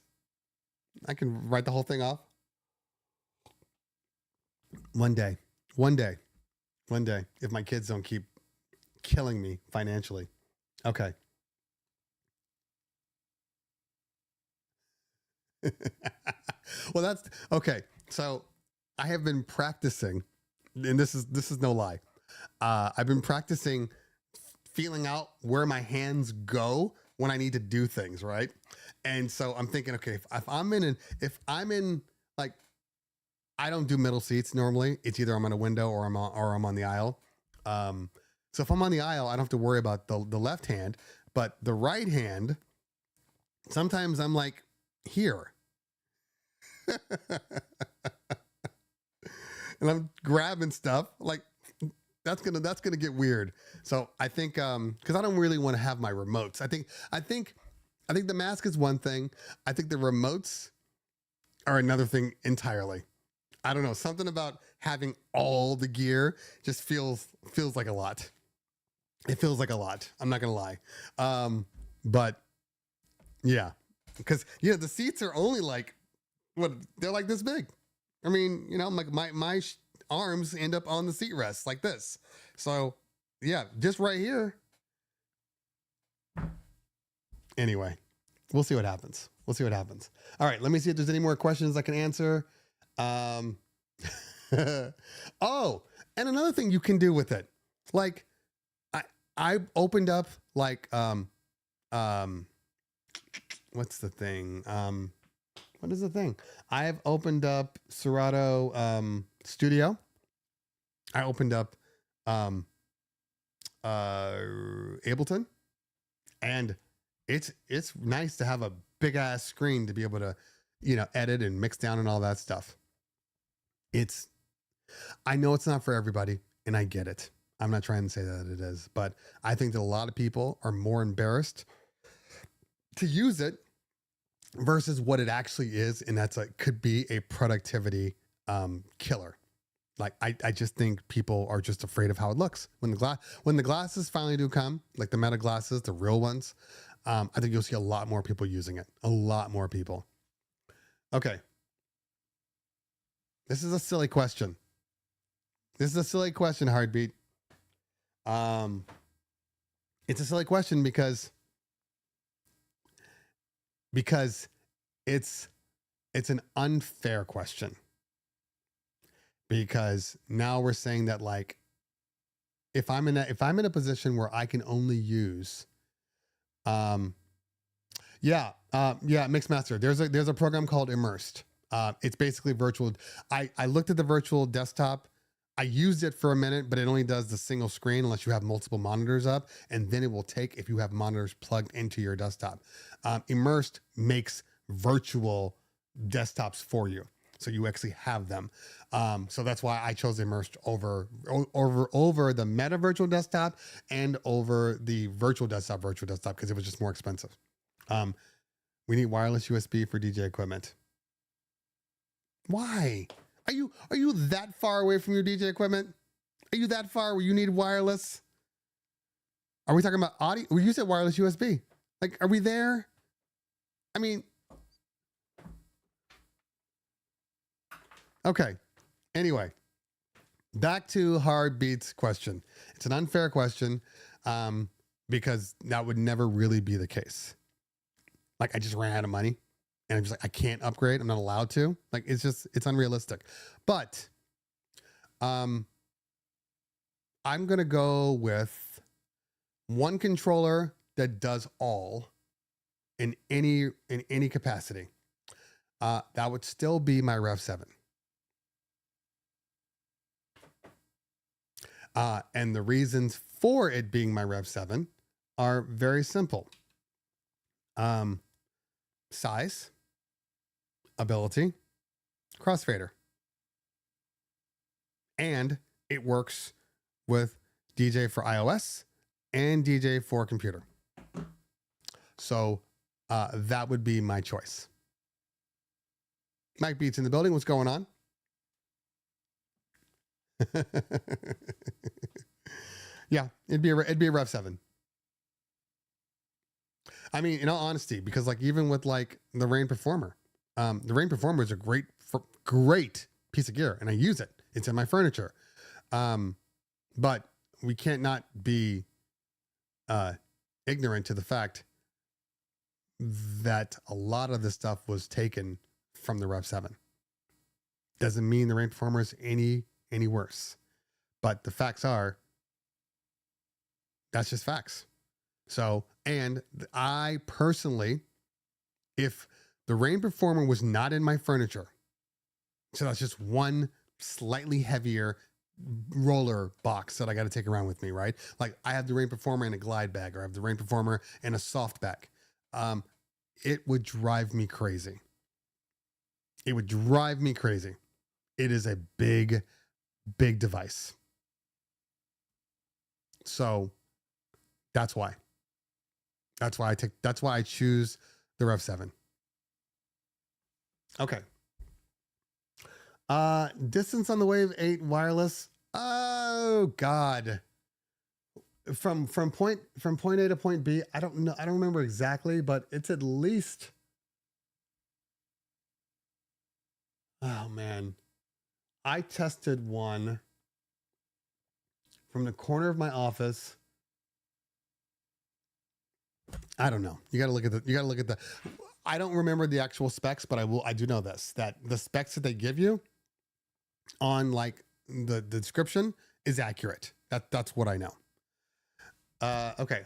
I can write the whole thing off. One day, if my kids don't keep killing me financially. Okay. Well, that's okay. So I have been practicing, and this is no lie. I've been practicing feeling out where my hands go when I need to do things, right? And so I'm thinking, okay, if I'm in like, I don't do middle seats normally. It's either I'm on a window or I'm on the aisle. So if I'm on the aisle, I don't have to worry about the left hand, but the right hand, sometimes I'm like here. And I'm grabbing stuff like that's gonna get weird. So I think because I don't really want to have my remotes. I think the mask is one thing. I think the remotes are another thing entirely. I don't know, something about having all the gear just feels like a lot. It feels like a lot. I'm not gonna lie. But yeah, because the seats are only like they're like this big. I mean, like my arms end up on the seat rests like this. So yeah, just right here. Anyway, we'll see what happens. All right, let me see if there's any more questions I can answer. Oh, and another thing you can do with it, like I opened up like what's the thing? What is the thing? I've opened up Serato Studio. I opened up Ableton, and it's nice to have a big ass screen to be able to edit and mix down and all that stuff. I know it's not for everybody, and I get it. I'm not trying to say that it is, but I think that a lot of people are more embarrassed to use it versus what it actually is, and that's could be a productivity killer. Like I just think people are just afraid of how it looks when the glasses finally do come, like the Meta glasses, the real ones. I think you'll see a lot more people using it. A lot more people. Okay. This is a silly question. Heartbeat. It's a silly question because it's an unfair question. Because now we're saying that like if I'm in a position where I can only use Mixmaster. There's a program called Immersed. It's basically virtual. I looked at the virtual desktop. I used it for a minute, but it only does the single screen unless you have multiple monitors up, and then it will take if you have monitors plugged into your desktop. Immersed makes virtual desktops for you, so you actually have them. So that's why I chose Immersed over the Meta virtual desktop and over the virtual desktop because it was just more expensive. We need wireless USB for DJ equipment. Why? Are you that far away from your DJ equipment? Are you that far where you need wireless? Are we talking about audio? Well, you said wireless USB. Like, are we there? I mean, okay. Anyway, back to Heartbeat's question. It's an unfair question because that would never really be the case. Like, I just ran out of money. And I'm just like, I can't upgrade. I'm not allowed to. Like, it's unrealistic. But I'm going to go with one controller that does all in any capacity. That would still be my Rev 7. And the reasons for it being my Rev 7 are very simple. Size, ability, crossfader. And it works with DJ for iOS and DJ for computer. So that would be my choice. Mike Beats in the building. What's going on? Yeah, it'd be a Rev 7. I mean, in all honesty, because like even with like the Rain Performer, the Rain Performer is a great piece of gear, and I use it. It's in my furniture. But we can't not be ignorant to the fact that a lot of this stuff was taken from the Rev 7. Doesn't mean the Rain Performer is any worse, but the facts are that's just facts. So, and I personally, if the Rain Performer was not in my furniture, so that's just one slightly heavier roller box that I got to take around with me, right? Like I have the Rain Performer in a glide bag, or I have the Rain Performer in a soft bag. It would drive me crazy. It would drive me crazy. It is a big device. So that's why. That's why I choose the Rev 7. Okay. Distance on the Wave 8 wireless. Oh God. From point A to point B, I don't know. I don't remember exactly, but it's at least. Oh man. I tested one from the corner of my office. I don't know. You got to look at the, I don't remember the actual specs, but I do know this, that the specs that they give you on like the description is accurate. That's what I know. Okay.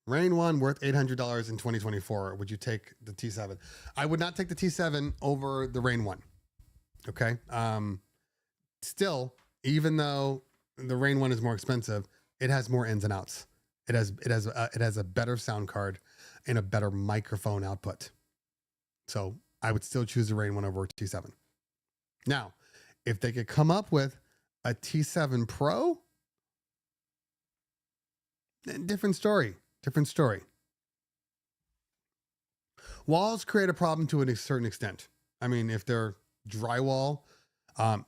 Rain 1 worth $800 in 2024. Would you take the T7? I would not take the T7 over the Rain 1. Okay. Still, even though the Rain 1 is more expensive, it has more ins and outs. It has a better sound card and a better microphone output. So I would still choose the Rain 1 over T7. Now, if they could come up with a T7 Pro, different story. Walls create a problem to a certain extent. I mean, if they're drywall,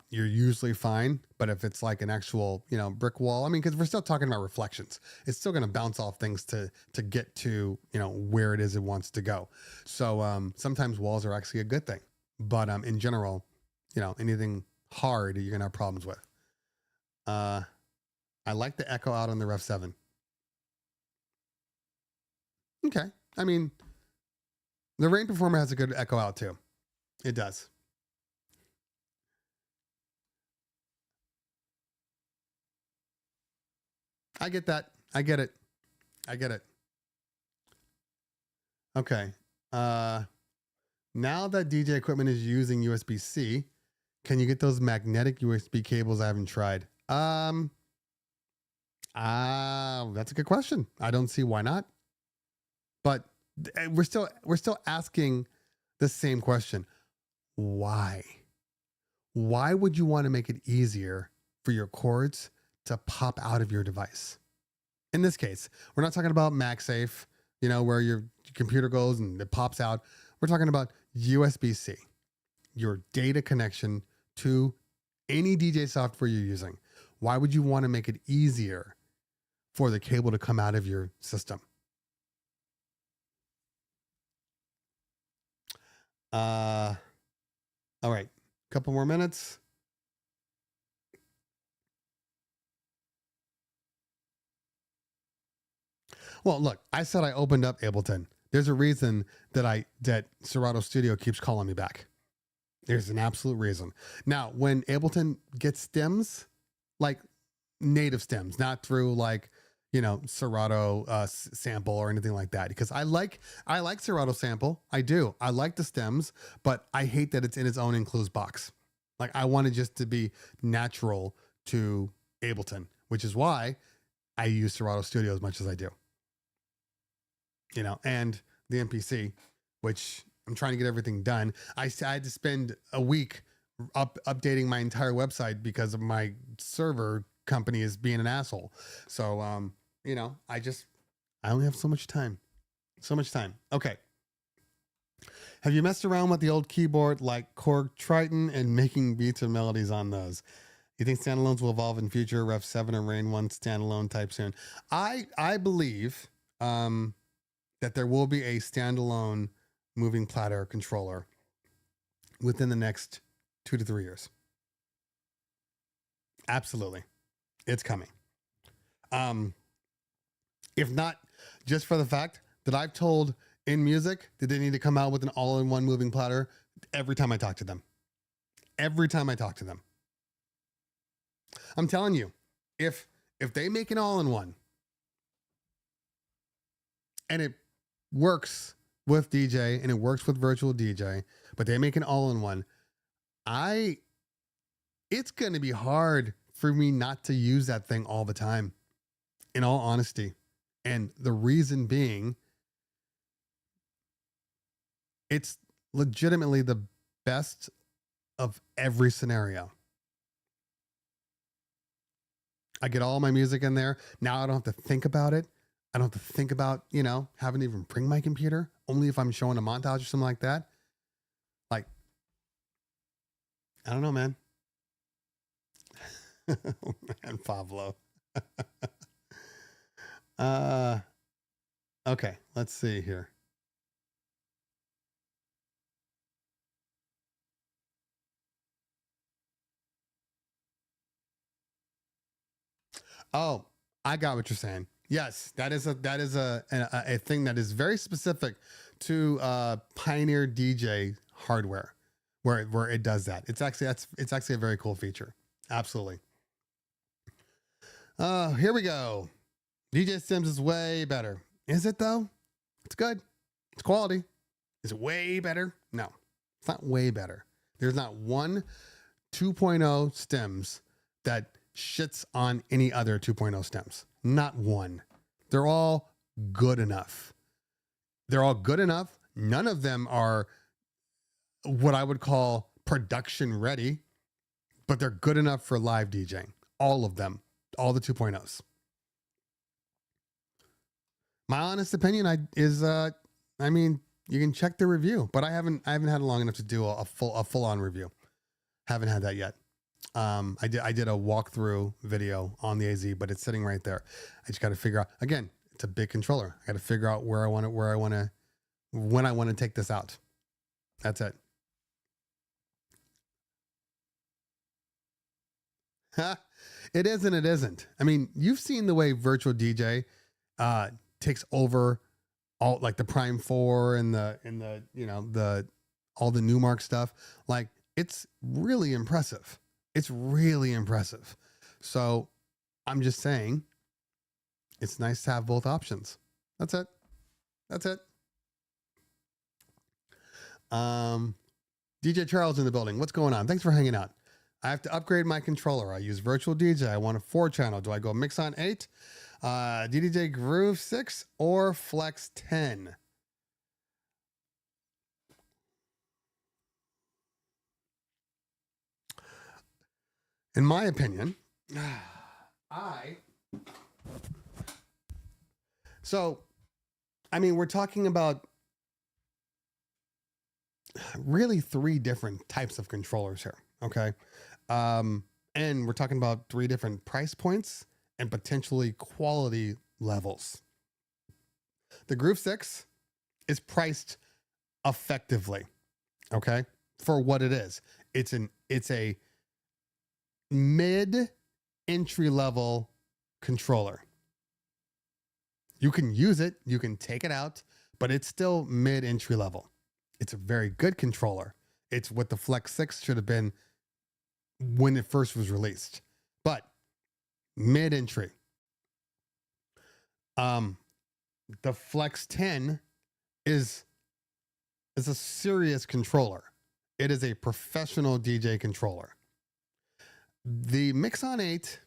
you're usually fine. But if it's like an actual, brick wall, I mean, because we're still talking about reflections, it's still going to bounce off things to get to, where it is it wants to go. So sometimes walls are actually a good thing. But in general, anything hard, you're going to have problems with. I like the echo out on the Rev 7. Okay. I mean, the Rain Performer has a good echo out too. It does. I get that. I get it. Okay. Now that DJ equipment is using USB-C, can you get those magnetic USB cables? I haven't tried. That's a good question. I don't see why not. But we're still asking the same question. Why? Why would you want to make it easier for your cords to pop out of your device? In this case, we're not talking about MagSafe, where your computer goes and it pops out. We're talking about USB-C, your data connection to any DJ software you're using. Why would you want to make it easier for the cable to come out of your system? All right, couple more minutes. Well, look, I said I opened up Ableton. There's a reason that Serato Studio keeps calling me back. There's an absolute reason. Now, when Ableton gets stems, like native stems, not through like, Serato sample or anything like that, because I like Serato sample. I do. I like the stems, but I hate that it's in its own enclosed box. Like I want it just to be natural to Ableton, which is why I use Serato Studio as much as I do. And the MPC, which I'm trying to get everything done. I had to spend a week updating my entire website because of my server company is being an asshole. So, I only have so much time. So much time. Okay. Have you messed around with the old keyboard like Korg Triton and making beats and melodies on those? You think standalones will evolve in future? Ref 7 and Rain 1 standalone type soon. I believe that there will be a standalone moving platter controller within the next 2 to 3 years. Absolutely. It's coming. If not just for the fact that I've told in music that they need to come out with an all-in-one moving platter every time I talk to them. Every time I talk to them. I'm telling you, if they make an all-in-one and it works with DJ and it works with virtual DJ, but they make an all-in-one, it's going to be hard for me not to use that thing all the time, in all honesty. And the reason being, it's legitimately the best of every scenario. I get all my music in there. Now I don't have to think about it. I don't have to think about, having to even bring my computer, only if I'm showing a montage or something like that. Like, I don't know, man. Oh, man, Pablo. Okay, let's see here. Oh, I got what you're saying. Yes, that is a thing that is very specific to Pioneer DJ hardware, where it does that. It's actually a very cool feature. Absolutely. Here we go. DJ Sims is way better. Is it though? It's good. It's quality. Is it way better? No, it's not way better. There's not one 2.0 stems that shits on any other 2.0 stems. Not one. They're all good enough. They're all good enough. None of them are what I would call production ready, but they're good enough for live DJing. All of them. All the 2.0s. My honest opinion is you can check the review, but I haven't had it long enough to do a full on review. Haven't had that yet. I did a walkthrough video on the AZ, but it's sitting right there. I just got to figure out, again, it's a big controller. I got to figure out when I want to take this out. That's it. It is and it isn't. I mean, you've seen the way virtual DJ takes over all, like the Prime 4 and the all the Newmark stuff. Like, it's really impressive. It's really impressive. So I'm just saying, it's nice to have both options. That's it. That's it. DJ Charles in the building. What's going on? Thanks for hanging out. I have to upgrade my controller. I use virtual DJ. I want a 4-channel. Do I go Mixon 8, DDJ Groove 6, or Flex 10? In my opinion, we're talking about really 3 different types of controllers here. Okay. And we're talking about 3 different price points and potentially quality levels. The Groove 6 is priced effectively. Okay. For what it is. It's a mid entry level controller. You can use it, you can take it out, but it's still mid entry level. It's a very good controller. It's what the Flex 6 should have been when it first was released, but mid entry. The Flex 10 is a serious controller. It is a professional DJ controller. The Mixon 8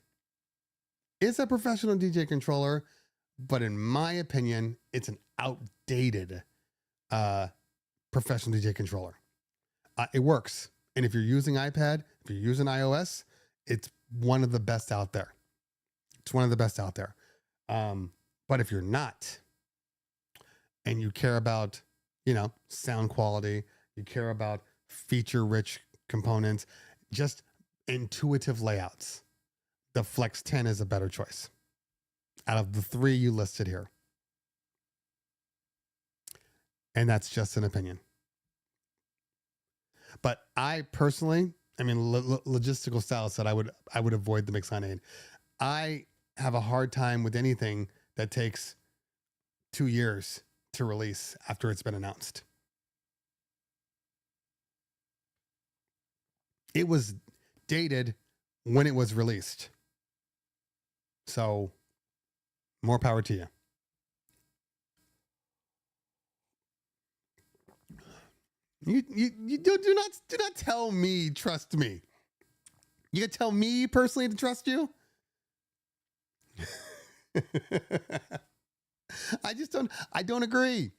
is a professional DJ controller, but in my opinion, it's an outdated professional DJ controller. It works. And if you're using iPad, if you're using iOS, it's one of the best out there. It's one of the best out there. But if you're not, and you care about, sound quality, you care about feature rich components, just intuitive layouts, the Flex 10 is a better choice out of the 3 you listed here. And that's just an opinion. But I personally, logistical style said I would avoid the Mix-Line 8. I have a hard time with anything that takes 2 years to release after it's been announced. It was dated when it was released. So more power to you. You do not tell me trust me. You can tell me personally to trust you. I don't agree.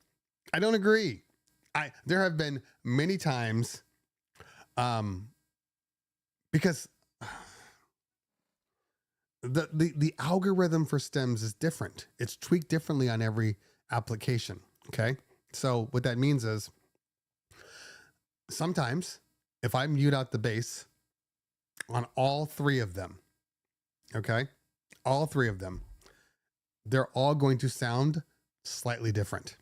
There have been many times because the algorithm for stems is different. It's tweaked differently on every application. Okay. So what that means is sometimes if I mute out the bass on all 3 of them, okay, all 3 of them, they're all going to sound slightly different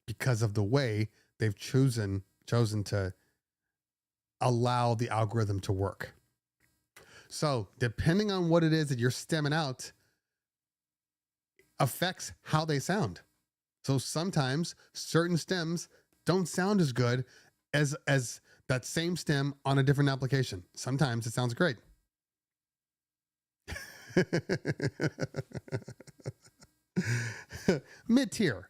because of the way they've chosen to allow the algorithm to work. So depending on what it is that you're stemming out affects how they sound. So sometimes certain stems don't sound as good as that same stem on a different application. Sometimes it sounds great. Mid-tier,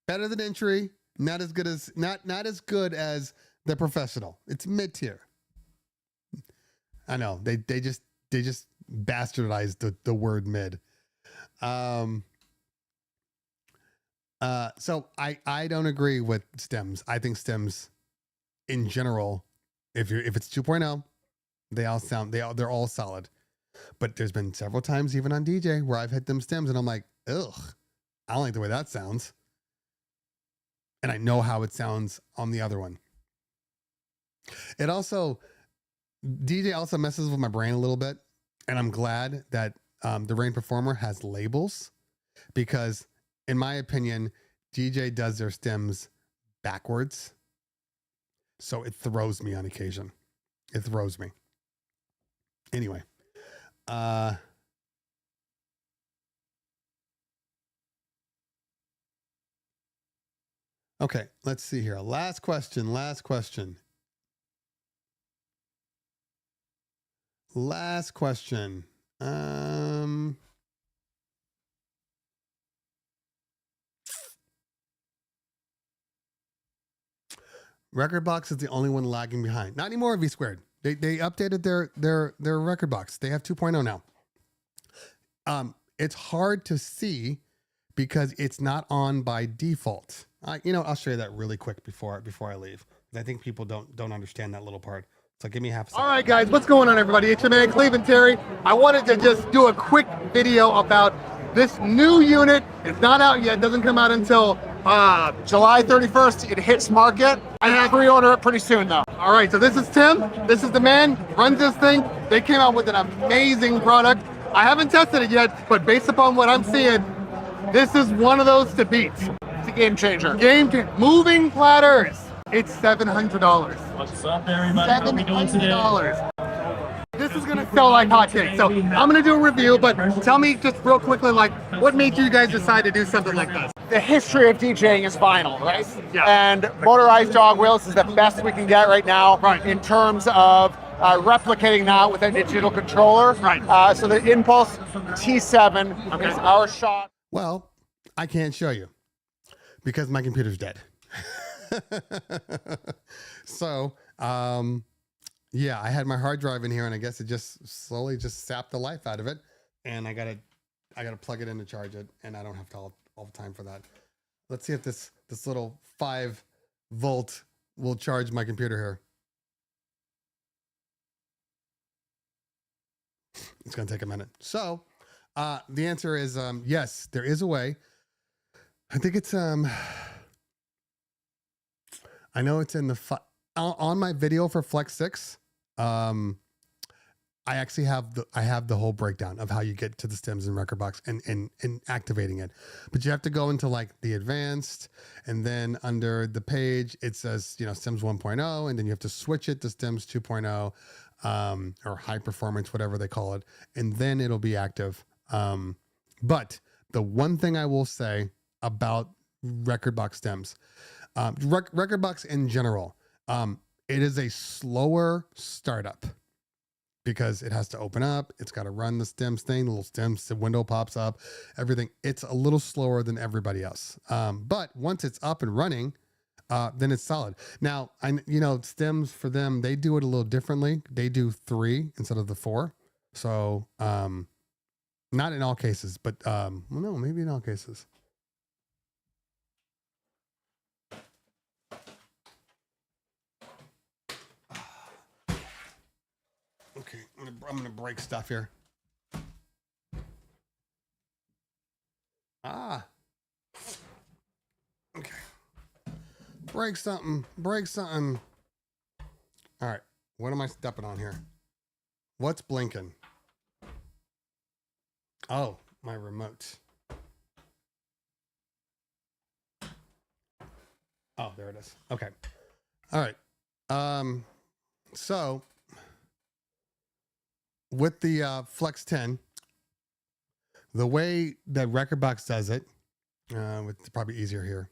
better than entry, not as good as the professional. It's mid-tier. I know they just bastardized the word mid. So I don't agree with stems. I think stems in general, if it's 2.0, they're all solid. But there's been several times even on DJ where I've hit them stems and I'm like, ugh, I don't like the way that sounds. And I know how it sounds on the other one. DJ also messes with my brain a little bit. And I'm glad that the Rain Performer has labels because in my opinion, DJ does their stems backwards. So it throws me on occasion. It throws me. Anyway. Okay, let's see here. Last question. Record Box is the only one lagging behind. Not anymore, V Squared. They updated their Record Box. They have 2.0 now. It's hard to see because it's not on by default. I'll show you that really quick before I leave. I think people don't understand that little part. So give me half a second. All right, guys, what's going on, everybody? It's your man, Cleveland Terry. I wanted to just do a quick video about this new unit. It's not out yet. It doesn't come out until July 31st. It hits market. I have pre-order it pretty soon, though. All right, so this is Tim. This is the man, runs this thing. They came out with an amazing product. I haven't tested it yet, but based upon what I'm seeing, this is one of those to beat. It's a game changer. Moving platters. It's $700. What's up, everybody? How are we doing today? This is gonna sell like hotcakes. So I'm gonna do a review, but tell me just real quickly, like, what made you guys decide to do something like this? The history of DJing is vinyl, right? Yeah. And motorized jog wheels is the best we can get right now, right, in terms of replicating that with a digital controller. Right. So the Impulse T7 is our shot. Well, I can't show you because my computer's dead. So, yeah, I had my hard drive in here and I guess it just slowly just sapped the life out of it. And I gotta plug it in to charge it. And I don't have all the time for that. Let's see if this little 5-volt will charge my computer here. It's going to take a minute. So, the answer is, yes, there is a way I think it's I know it's in the on my video for Flex 6. I actually have the whole breakdown of how you get to the stems in Rekordbox and activating it. But you have to go into like the advanced, and then under the page it says, you know, stems 1.0, and then you have to switch it to stems 2.0, or high performance, whatever they call it, and then it'll be active. But the one thing I will say about Rekordbox stems, Rekordbox in general, it is a slower startup because it has to open up. It's got to run the stems thing, the little stems, the window pops up, everything. It's a little slower than everybody else. But once it's up and running, then it's solid. Now, stems for them, they do it a little differently. They do 3 instead of the 4. So, not in all cases, but, well, no, maybe in all cases. Okay, I'm gonna break stuff here. Okay. Break something. All right, what am I stepping on here? What's blinking? Oh, my remote. Oh, there it is. Okay. All right. So with the Flex 10, the way that Rekordbox does it, it's probably easier here.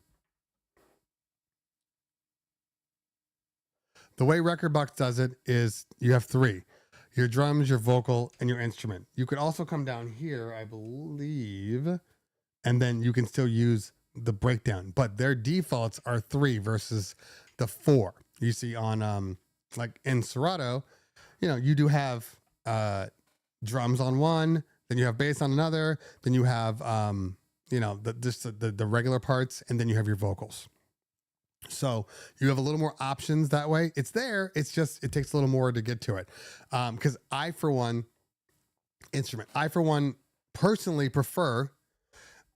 The way Rekordbox does it is you have 3: your drums, your vocal, and your instrument. You could also come down here, I believe, and then you can still use the breakdown, but their defaults are 3 versus the 4. You see on, like in Serato, you do have drums on one, then you have bass on another, then you have the regular parts, and then you have your vocals. So you have a little more options that way. It's there, it's just it takes a little more to get to it. Because I for one personally prefer,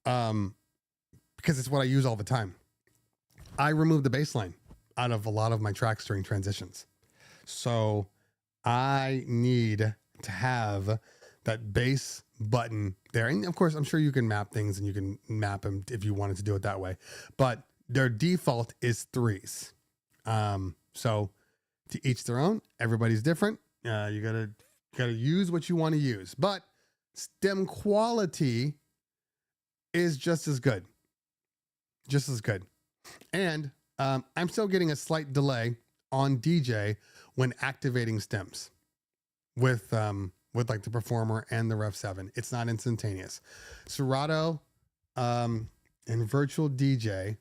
because it's what I use all the time, I remove the bass line out of a lot of my tracks during transitions. So I need to have that bass button there. And of course, I'm sure you can map things and you can map them if you wanted to do it that way. But their default is 3s. So to each their own, everybody's different. You gotta use what you want to use. But stem quality is just as good. Just as good. And I'm still getting a slight delay on DJ when activating stems with like the Performer and the Rev 7. It's not instantaneous. Serato and Virtual DJ,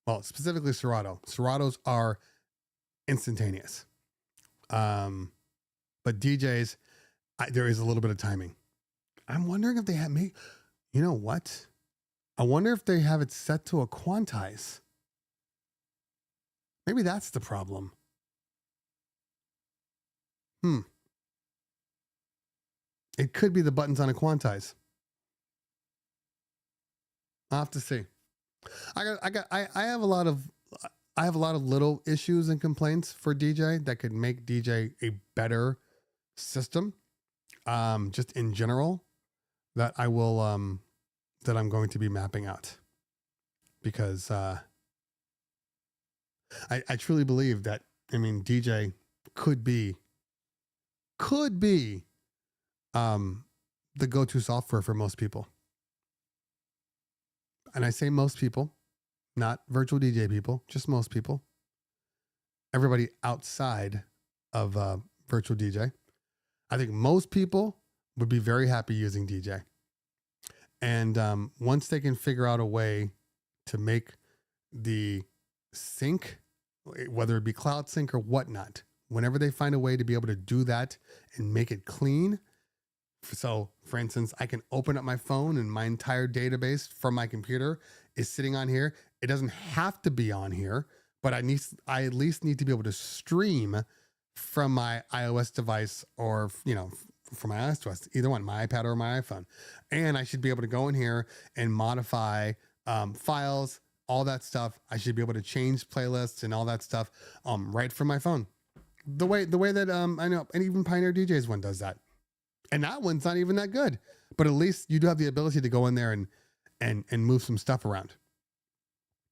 well, specifically Seratos are instantaneous. But DJs, there is a little bit of timing. I'm wondering if they have me. You know what? I wonder if they have it set to a quantize. Maybe that's the problem. It could be the buttons on a quantize. I'll have to see. I have a lot of little issues and complaints for DJ that could make DJ a better system. Just in general, that I will that I'm going to be mapping out, because I truly believe that, DJ could be the go-to software for most people. And I say most people, not virtual DJ people, just most people. Everybody outside of virtual DJ. I think most people would be very happy using DJ. And once they can figure out a way to make the sync, whether it be cloud sync or whatnot, whenever they find a way to be able to do that and make it clean. So, for instance, I can open up my phone and my entire database from my computer is sitting on here. It doesn't have to be on here, but I at least need to be able to stream from my iOS device or, for my iOS, either one, my iPad or my iPhone. And I should be able to go in here and modify files, all that stuff. I should be able to change playlists and all that stuff right from my phone. The way that I know, and even Pioneer DJ's one does that. And that one's not even that good. But at least you do have the ability to go in there and move some stuff around.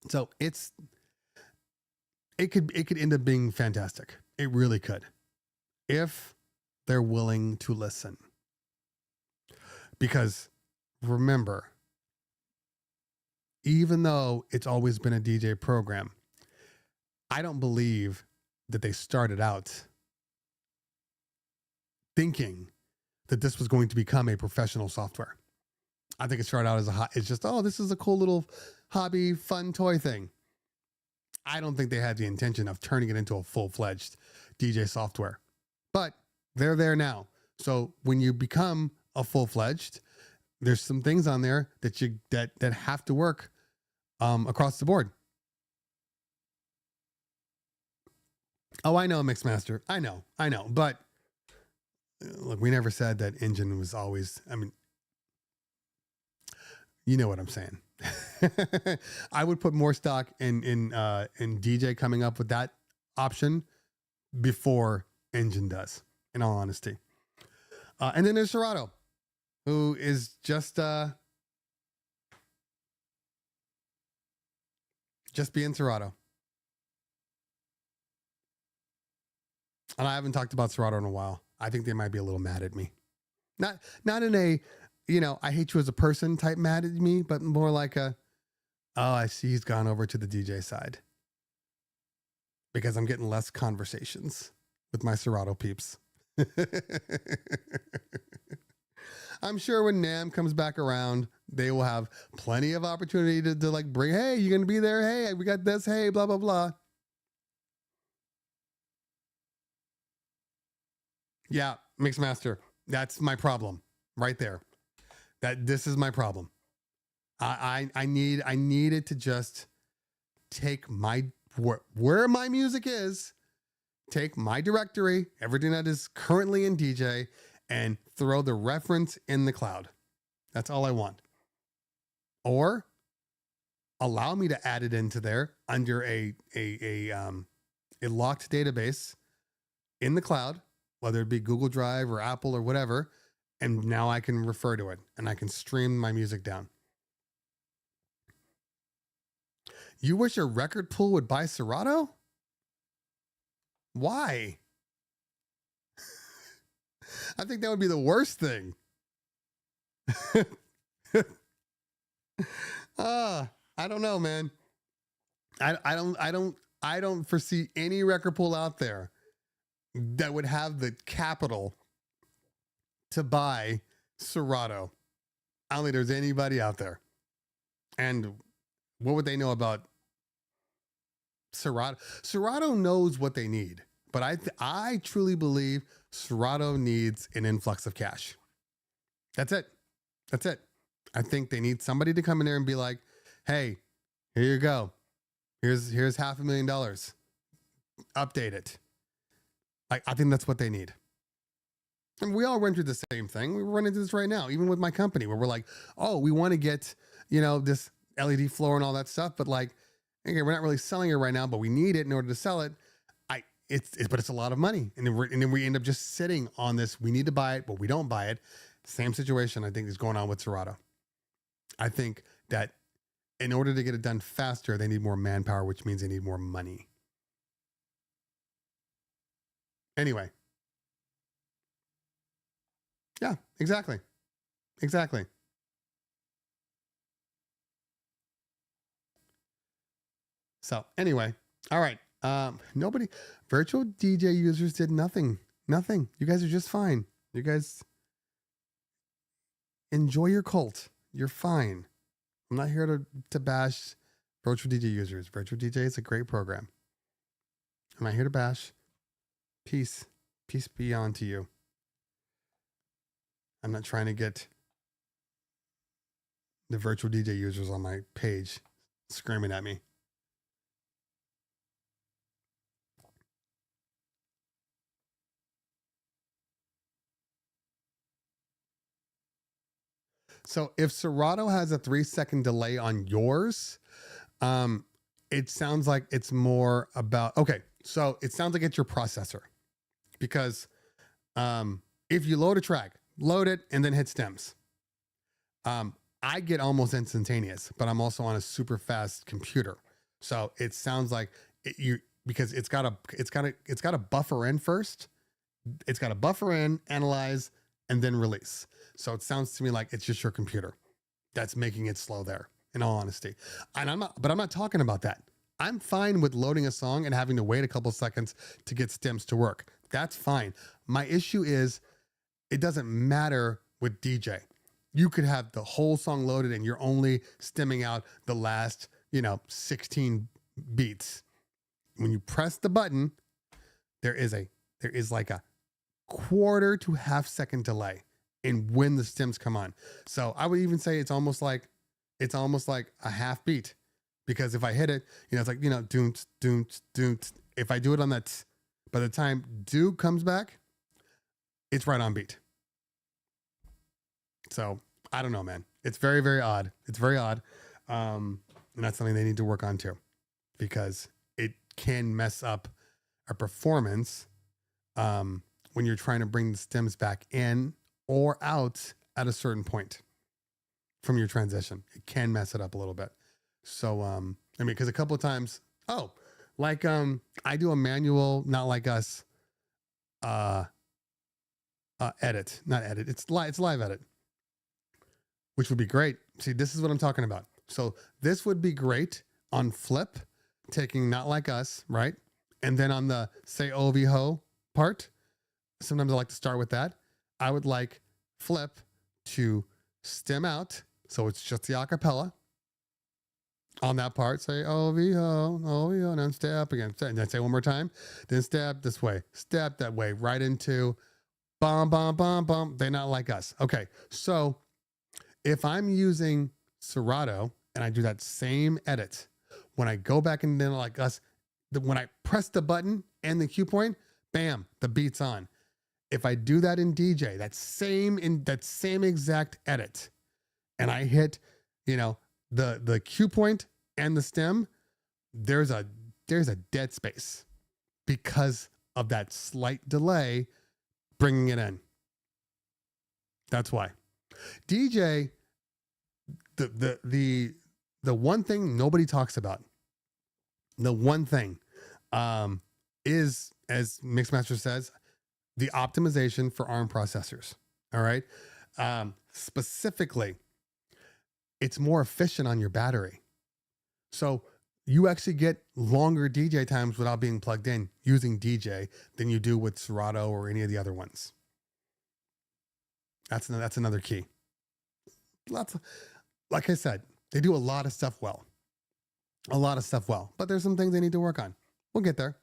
So it could end up being fantastic. It really could. If they're willing to listen. Because remember, even though it's always been a DJ program, I don't believe that they started out thinking that this was going to become a professional software. I think it started out as it's just, oh, this is a cool little hobby, fun toy thing. I don't think they had the intention of turning it into a full-fledged DJ software. But they're there now. So when you become a full-fledged, there's some things on there that have to work across the board. Oh, I know, Mixmaster. I know. But look, we never said that engine was always, I mean, you know what I'm saying. I would put more stock in DJ coming up with that option before engine does, in all honesty. And then there's Serato, who is just being Serato. And I haven't talked about Serato in a while. I think they might be a little mad at me. Not in a, I hate you as a person type mad at me, but more like oh, I see he's gone over to the DJ side. Because I'm getting less conversations with my Serato peeps. I'm sure when NAMM comes back around, they will have plenty of opportunity to like bring, hey, you're going to be there. Hey, we got this. Hey, blah, blah, blah. Yeah, Mixmaster. That's my problem right there. This is my problem. I need it to just take where my music is, take my directory, everything that is currently in DJ, and throw the reference in the cloud. That's all I want. Or allow me to add it into there under a locked database in the cloud, whether it be Google Drive or Apple or whatever, and now I can refer to it and I can stream my music down. You wish your record pool would buy Serato? Why? I think that would be the worst thing. I don't know, man. I don't foresee any record pool out there that would have the capital to buy Serato. I don't think there's anybody out there. And what would they know about Serato? Serato knows what they need, but I truly believe Serato needs an influx of cash. That's it. I think they need somebody to come in there and be like, hey, here you go. Here's $500,000. Update it. I think that's what they need. And we all run through the same thing. We're running through this right now, even with my company, where we're like, oh, we want to get, this LED floor and all that stuff, but like, okay, we're not really selling it right now, but we need it in order to sell it. But it's a lot of money. And then we end up just sitting on this. We need to buy it, but we don't buy it. Same situation, I think, is going on with Serato. I think that in order to get it done faster, they need more manpower, which means they need more money. Anyway. Yeah, exactly. So anyway, all right. Virtual DJ users did nothing. You guys are just fine. You guys enjoy your cult. You're fine. I'm not here to bash virtual DJ users. Virtual DJ is a great program. I'm not here to bash. Peace be on to you. I'm not trying to get the virtual DJ users on my page screaming at me. So if Serato has a 3-second delay on yours, it sounds like it's more about, okay, so it sounds like it's your processor, because if you load a track, load it and then hit stems. I get almost instantaneous, but I'm also on a super fast computer. So it sounds like because it's got to buffer in first. It's got to buffer in, analyze, and then release. So it sounds to me like it's just your computer that's making it slow there, in all honesty. And I'm not talking about that. I'm fine with loading a song and having to wait a couple seconds to get stems to work. That's fine. My issue is it doesn't matter with DJ. You could have the whole song loaded and you're only stemming out the last, 16 beats. When you press the button, there is like a quarter to half second delay in when the stems come on. So I would even say it's almost like a half beat, because if I hit it, it's like, doom, doom, doom. If I do it on that, by the time do comes back, it's right on beat. So I don't know, man. It's very, very odd. It's very odd. And that's something they need to work on too, because it can mess up a performance when you're trying to bring the stems back in or out at a certain point from your transition. It can mess it up a little bit. So, because a couple of times, I do a manual, Not Like Us, edit, not edit. It's live edit, which would be great. See, this is what I'm talking about. So this would be great on flip, taking Not Like Us, right? And then on the say OV ho part, sometimes I like to start with that. I would like flip to stem out. So it's just the acapella on that part. Say OV ho, and then step again. And then say one more time. Then step this way, step that way, right into bum, bum, bum, bum. They Not Like Us. Okay. So if I'm using Serato and I do that same edit, when I go back and then Like Us, when I press the button and the cue point, bam, the beat's on. If I do that in DJ, that same exact edit, and I hit, the cue point and the stem, there's a dead space because of that slight delay bringing it in. That's why. DJ, the one thing nobody talks about, the one thing is, as Mixmaster says, the optimization for ARM processors. All right. Specifically, it's more efficient on your battery. So you actually get longer DJ times without being plugged in using DJ than you do with Serato or any of the other ones. That's another key. Like I said, they do a lot of stuff well. But there's some things they need to work on. We'll get there.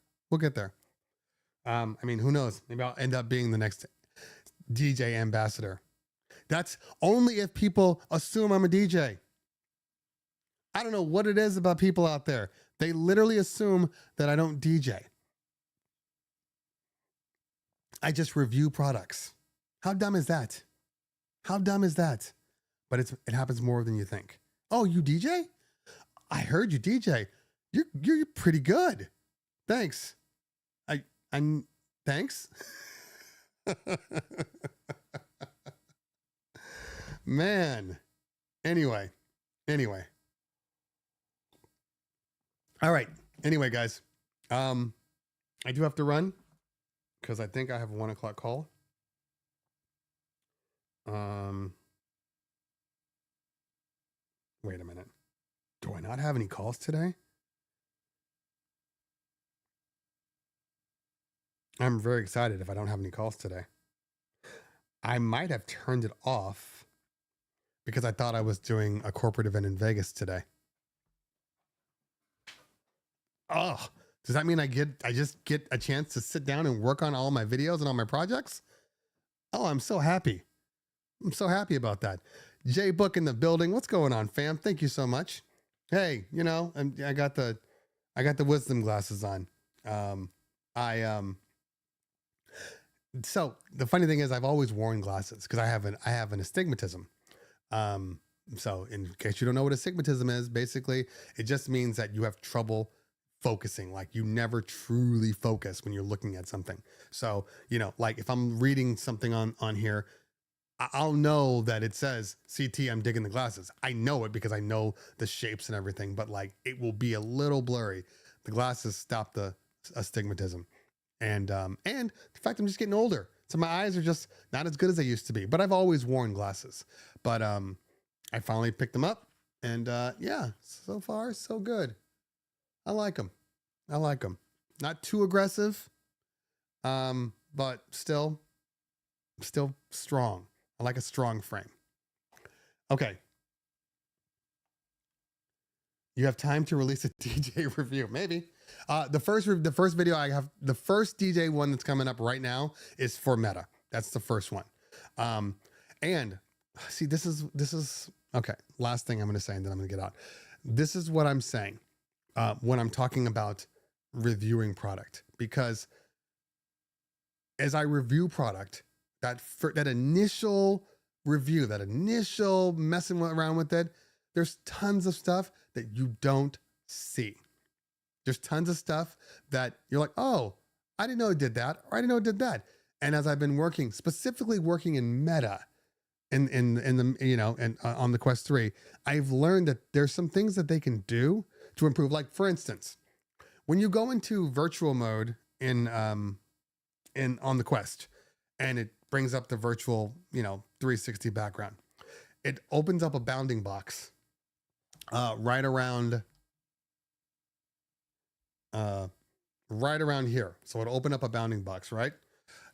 Who knows? Maybe I'll end up being the next DJ ambassador. That's only if people assume I'm a DJ. I don't know what it is about people out there. They literally assume that I don't DJ. I just review products. How dumb is that? But it happens more than you think. Oh, you DJ? I heard you DJ. You're pretty good. Thanks. Thanks. Man. Anyway. All right. Anyway, guys. I do have to run because I think I have a 1 o'clock call. Wait a minute. Do I not have any calls today? I'm very excited if I don't have any calls today. I might have turned it off because I thought I was doing a corporate event in Vegas today. Oh, does that mean I just get a chance to sit down and work on all my videos and all my projects? Oh, I'm so happy. I'm so happy about that. Jay Book in the building. What's going on, fam? Thank you so much. Hey, I got the wisdom glasses on. So the funny thing is I've always worn glasses because I have an astigmatism. So in case you don't know what astigmatism is, basically it just means that you have trouble focusing. Like you never truly focus when you're looking at something. So, you know, like if I'm reading something on here, I'll know that it says CT, I'm digging the glasses. I know it because I know the shapes and everything, but like it will be a little blurry. The glasses stop the astigmatism. And the fact I'm just getting older. So my eyes are just not as good as they used to be, but I've always worn glasses. But I finally picked them up, and yeah, so far so good. I like them. I like them. Not too aggressive, but still strong. I like a strong frame. Okay. You have time to release a DJ review, maybe. The first video I have, the first DJ one that's coming up right now is for Meta. That's the first one. And see, this is okay. Last thing I'm going to say, and then I'm going to get out. This is what I'm saying when I'm talking about reviewing product, because as I review product, that initial review, that initial messing around with it, there's tons of stuff that you don't see. There's tons of stuff that you're like, oh, I didn't know it did that, or I didn't know it did that. And as I've been working, specifically working in Meta, in the, you know, and on the Quest 3, I've learned that there's some things that they can do to improve. Like for instance, when you go into virtual mode on the Quest, and it brings up the virtual, you know, 360 background, it opens up a bounding box right around here. So it'll open up a bounding box, right?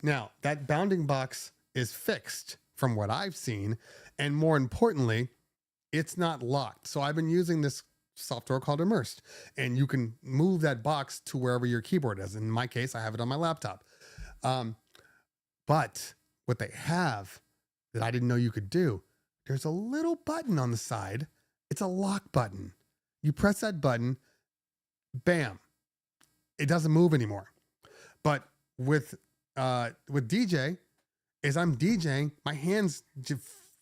Now, that bounding box is fixed from what I've seen. And more importantly, it's not locked. So I've been using this software called Immersed, and you can move that box to wherever your keyboard is. In my case, I have it on my laptop. But what they have that I didn't know you could do, there's a little button on the side. It's a lock button. You press that button, bam, it doesn't move anymore. But with DJ, as I'm DJing, my hands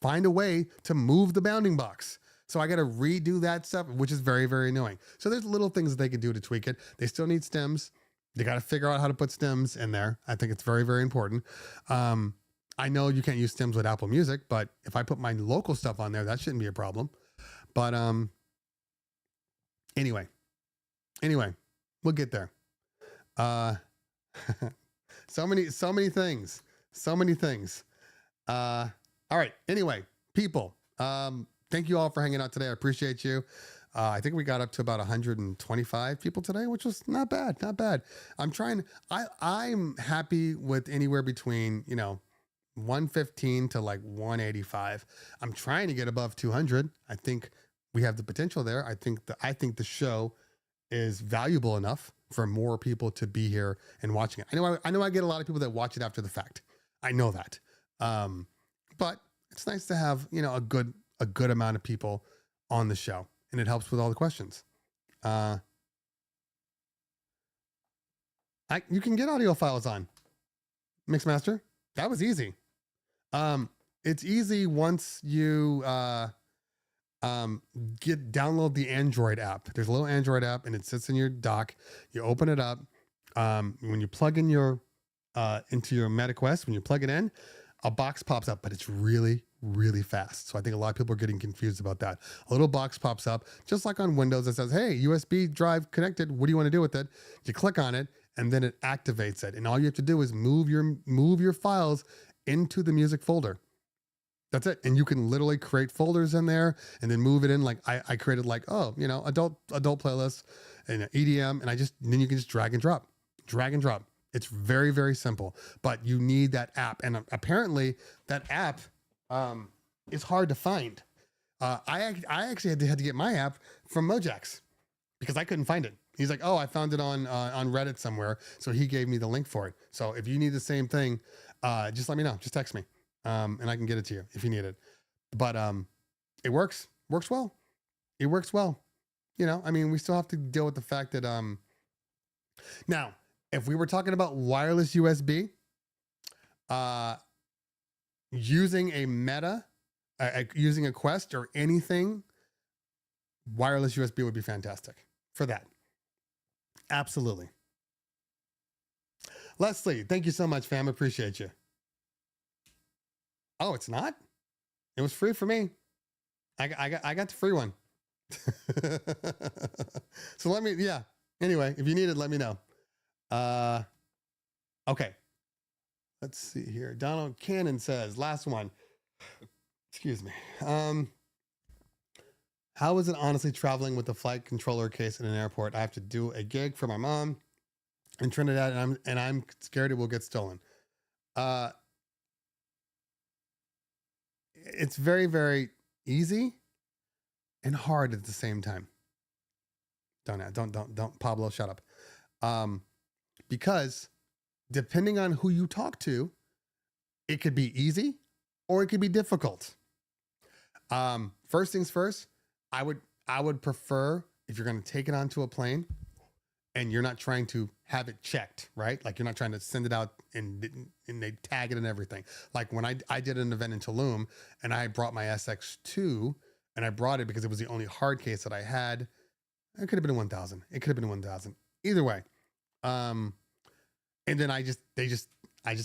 find a way to move the bounding box. So I got to redo that stuff, which is very, very annoying. So there's little things that they can do to tweak it. They still need stems. They got to figure out how to put stems in there. I think it's very, very important. I know you can't use stems with Apple Music, but if I put my local stuff on there, that shouldn't be a problem. But anyway, we'll get there. So many things. All right. Anyway, people, thank you all for hanging out today. I appreciate you. I think we got up to about 125 people today, which was not bad. I'm happy with anywhere between, 115 to like 185. I'm trying to get above 200. I think we have the potential there. I think the show is valuable enough for more people to be here and watching it. I know I get a lot of people that watch it after the fact. I know that. But it's nice to have, a good amount of people on the show, and it helps with all the questions. You can get audio files on Mixmaster. That was easy. It's easy once you download the Android app. There's a little Android app, and it sits in your dock. You open it up. When you plug in your into your MetaQuest, when you plug it in, a box pops up, but it's really, really fast. So I think a lot of people are getting confused about that. A little box pops up, just like on Windows, that says, hey, USB drive connected. What do you want to do with it? You click on it, and then it activates it. And all you have to do is move your files into the music folder. That's it. And you can literally create folders in there and then move it in. Like I created adult playlists and EDM. And then you can just drag and drop. It's very, very simple, but you need that app. And apparently that app is hard to find. I actually had to get my app from Mojax because I couldn't find it. He's like, oh, I found it on Reddit somewhere. So he gave me the link for it. So if you need the same thing, just let me know. Just text me. And I can get it to you if you need it. But it works well. It works well. We still have to deal with the fact that now, if we were talking about wireless USB, using a Meta using a Quest or anything, wireless USB would be fantastic for that. Absolutely. Leslie, thank you so much, fam. Appreciate you. Oh, it's not? It was free for me. I got the free one. So let me, yeah. Anyway, if you need it, let me know. Okay. Let's see here. Donald Cannon says, last one. Excuse me. How is it honestly traveling with the flight controller case in an airport? I have to do a gig for my mom in Trinidad, and I'm scared it will get stolen. It's very, very easy and hard at the same time. Don't, Pablo, shut up. Because depending on who you talk to, it could be easy or it could be difficult. First things first, I would prefer, if you're going to take it onto a plane and you're not trying to have it checked, right? Like you're not trying to send it out and they tag it and everything. Like when I did an event in Tulum and I brought my SX2 and I brought it because it was the only hard case that I had. It could have been 1,000. It could have been 1,000. Either way. And then I just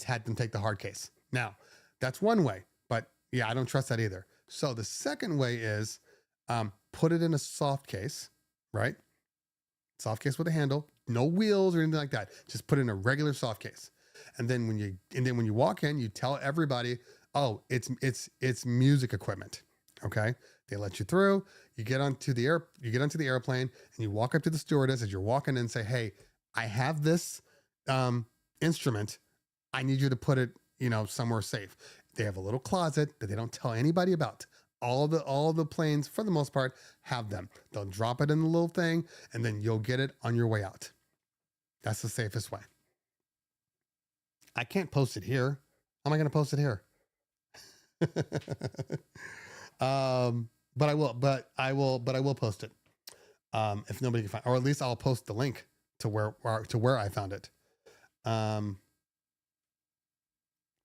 had them take the hard case. Now, that's one way, but yeah, I don't trust that either. So the second way is put it in a soft case, right? Soft case with a handle, no wheels or anything like that. Just put it in a regular soft case. And then when you walk in, you tell everybody, oh, it's music equipment. Okay. They let you through, you get onto the airplane and you walk up to the stewardess as you're walking in and say, hey, I have this instrument. I need you to put it, somewhere safe. They have a little closet that they don't tell anybody about. All the planes, for the most part, have them. They'll drop it in the little thing, and then you'll get it on your way out. That's the safest way. I can't post it here. How am I going to post it here? But I will post it. If nobody can find, or at least I'll post the link to where I found it.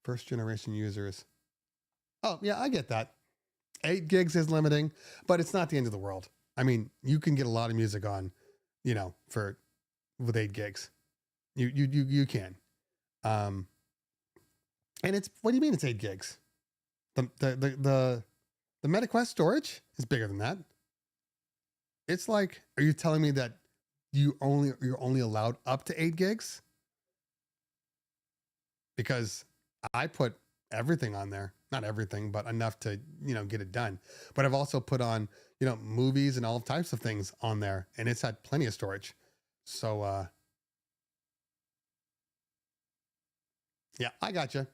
First generation users. Oh yeah, I get that. 8 gigs is limiting, but it's not the end of the world. I mean, you can get a lot of music on, with 8 gigs. You can. And it's, what do you mean it's 8 gigs? The MetaQuest storage is bigger than that. It's like, are you telling me that you're only allowed up to 8 gigs? Because I put everything on there. Not everything, but enough to, get it done. But I've also put on, movies and all types of things on there, and it's had plenty of storage. So, yeah, I gotcha.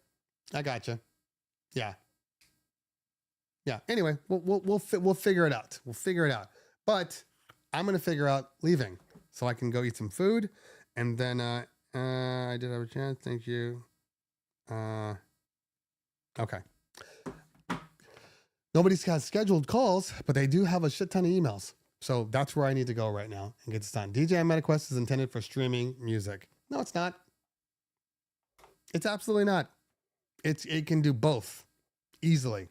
Yeah. Yeah. Anyway, we'll figure it out. We'll figure it out. But I'm going to figure out leaving so I can go eat some food. And then, I did have a chance. Thank you. Okay. Nobody's got scheduled calls, but they do have a shit ton of emails. So that's where I need to go right now and get this done. DJ MetaQuest is intended for streaming music. No, it's not. It's absolutely not. It can do both easily.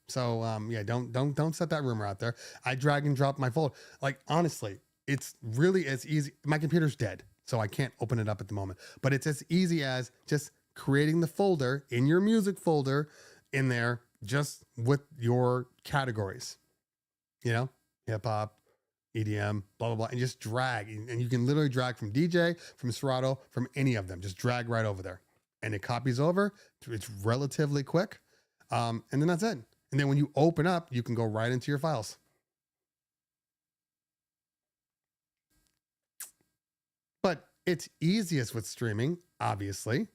So yeah, don't set that rumor out there. I drag and drop my folder. Like honestly, it's really as easy. My computer's dead, so I can't open it up at the moment. But it's as easy as just creating the folder in your music folder in there, just with your categories, hip hop, EDM, blah, blah, blah, and just drag. And you can literally drag from DJ, from Serato, from any of them. Just drag right over there. And it copies over. It's relatively quick. And then that's it. And then when you open up, you can go right into your files. But it's easiest with streaming, obviously.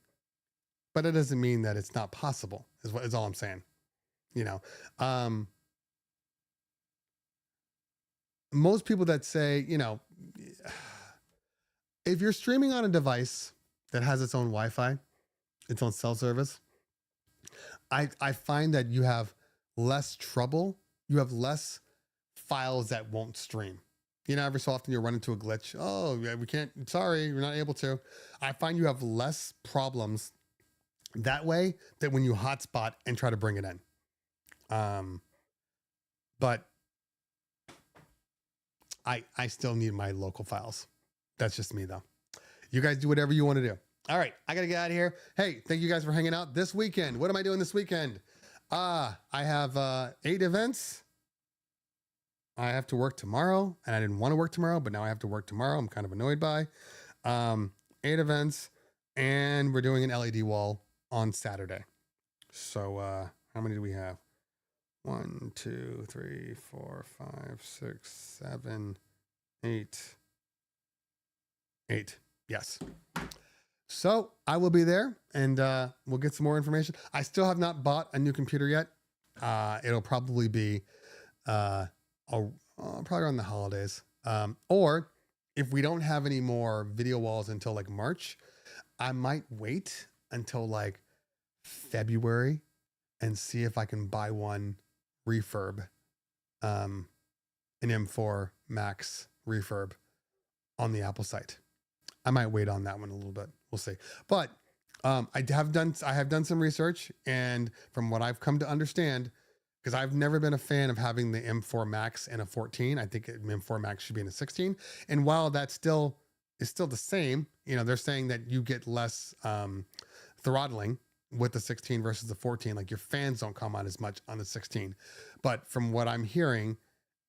But it doesn't mean that it's not possible, is all I'm saying. Most people that say, if you're streaming on a device that has its own Wi-Fi, its own cell service, I find that you have less trouble. You have less files that won't stream. Every so often you'll run into a glitch. Oh, yeah, we can't, sorry, we're not able to. I find you have less problems that way than when you hotspot and try to bring it in. But I still need my local files. That's just me though. You guys do whatever you want to do. All right, I gotta get out of here. Hey, thank you guys for hanging out this weekend. What am I doing this weekend? I have 8 events. I have to work tomorrow, and I didn't want to work tomorrow, but now I have to work tomorrow. I'm kind of annoyed by 8 events, and we're doing an LED wall on Saturday. So how many do we have? 1, 2, 3, 4, 5, 6, 7, 8. 8. Yes. So I will be there, and we'll get some more information. I still have not bought a new computer yet. It'll probably be probably around the holidays. Or if we don't have any more video walls until like March, I might wait until like February and see if I can buy one refurb, an M4 Max refurb on the Apple site. I might wait on that one a little bit. We'll see. But I have done some research, and from what I've come to understand, because I've never been a fan of having the M4 Max in a 14. I think M4 Max should be in a 16. And while that still is still the same, you know, they're saying that you get less throttling with the 16 versus the 14. Like your fans don't come on as much on the 16. But from what I'm hearing,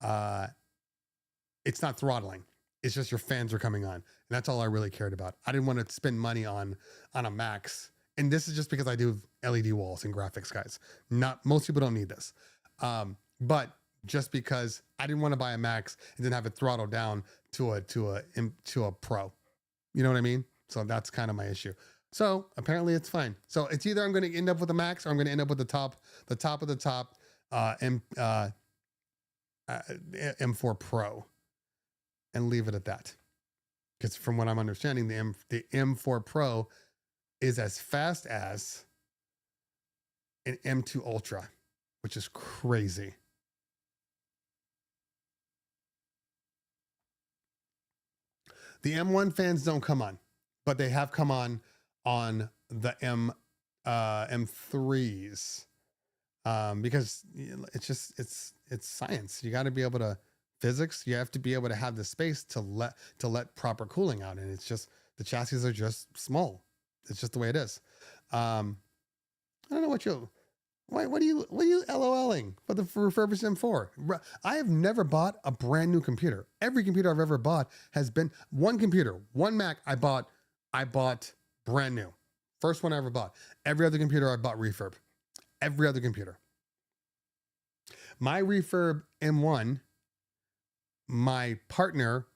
it's not throttling. It's just your fans are coming on. And that's all I really cared about. I didn't want to spend money on a Max. And this is just because I do LED walls and graphics, guys. Not most people don't need this. But just because I didn't want to buy a Max and then have it throttled down to a Pro. You know what I mean? So that's kind of my issue. So apparently it's fine. So it's either I'm going to end up with a Max or I'm going to end up with the top of the top M4 Pro and leave it at that. Because from what I'm understanding, the M4 Pro is as fast as an M2 Ultra, which is crazy. The M1 fans don't come on, but they have come on the M3s because it's science. You got to be able to physics. You have to be able to have the space to let proper cooling out, and it's just the chassis are just small. It's just the way it is. I don't know what you LOLing for the refurbished M4. I have never bought a brand new computer. Every computer I've ever bought has been one computer, one Mac I bought brand new. First one I ever bought. Every other computer I bought refurb. Every other computer. My refurb M1, my partner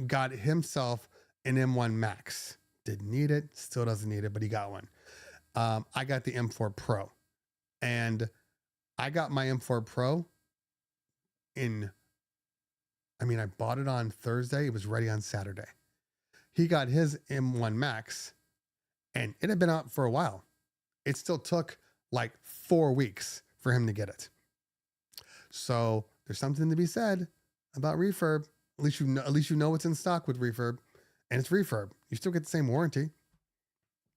got himself an M1 Max. Didn't need it, still doesn't need it, but he got one. I got the M4 Pro. And I got my M4 Pro I bought it on Thursday. It was ready on Saturday. He got his M1 Max, and it had been out for a while. It still took like 4 weeks for him to get it. So there's something to be said about refurb. At least you know what's in stock with refurb, and it's refurb. You still get the same warranty.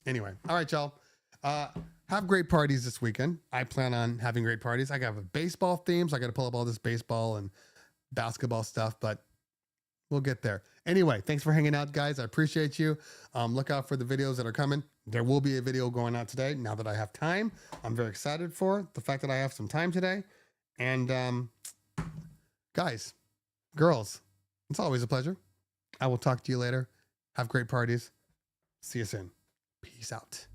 Anyway, all right, y'all. Have great parties this weekend. I plan on having great parties. I got a baseball theme, so I got to pull up all this baseball and basketball stuff, but we'll get there. Anyway, thanks for hanging out, guys. I appreciate you. Look out for the videos that are coming. There will be a video going out today now that I have time. I'm very excited for the fact that I have some time today. And guys, girls, it's always a pleasure. I will talk to you later. Have great parties. See you soon. Peace out.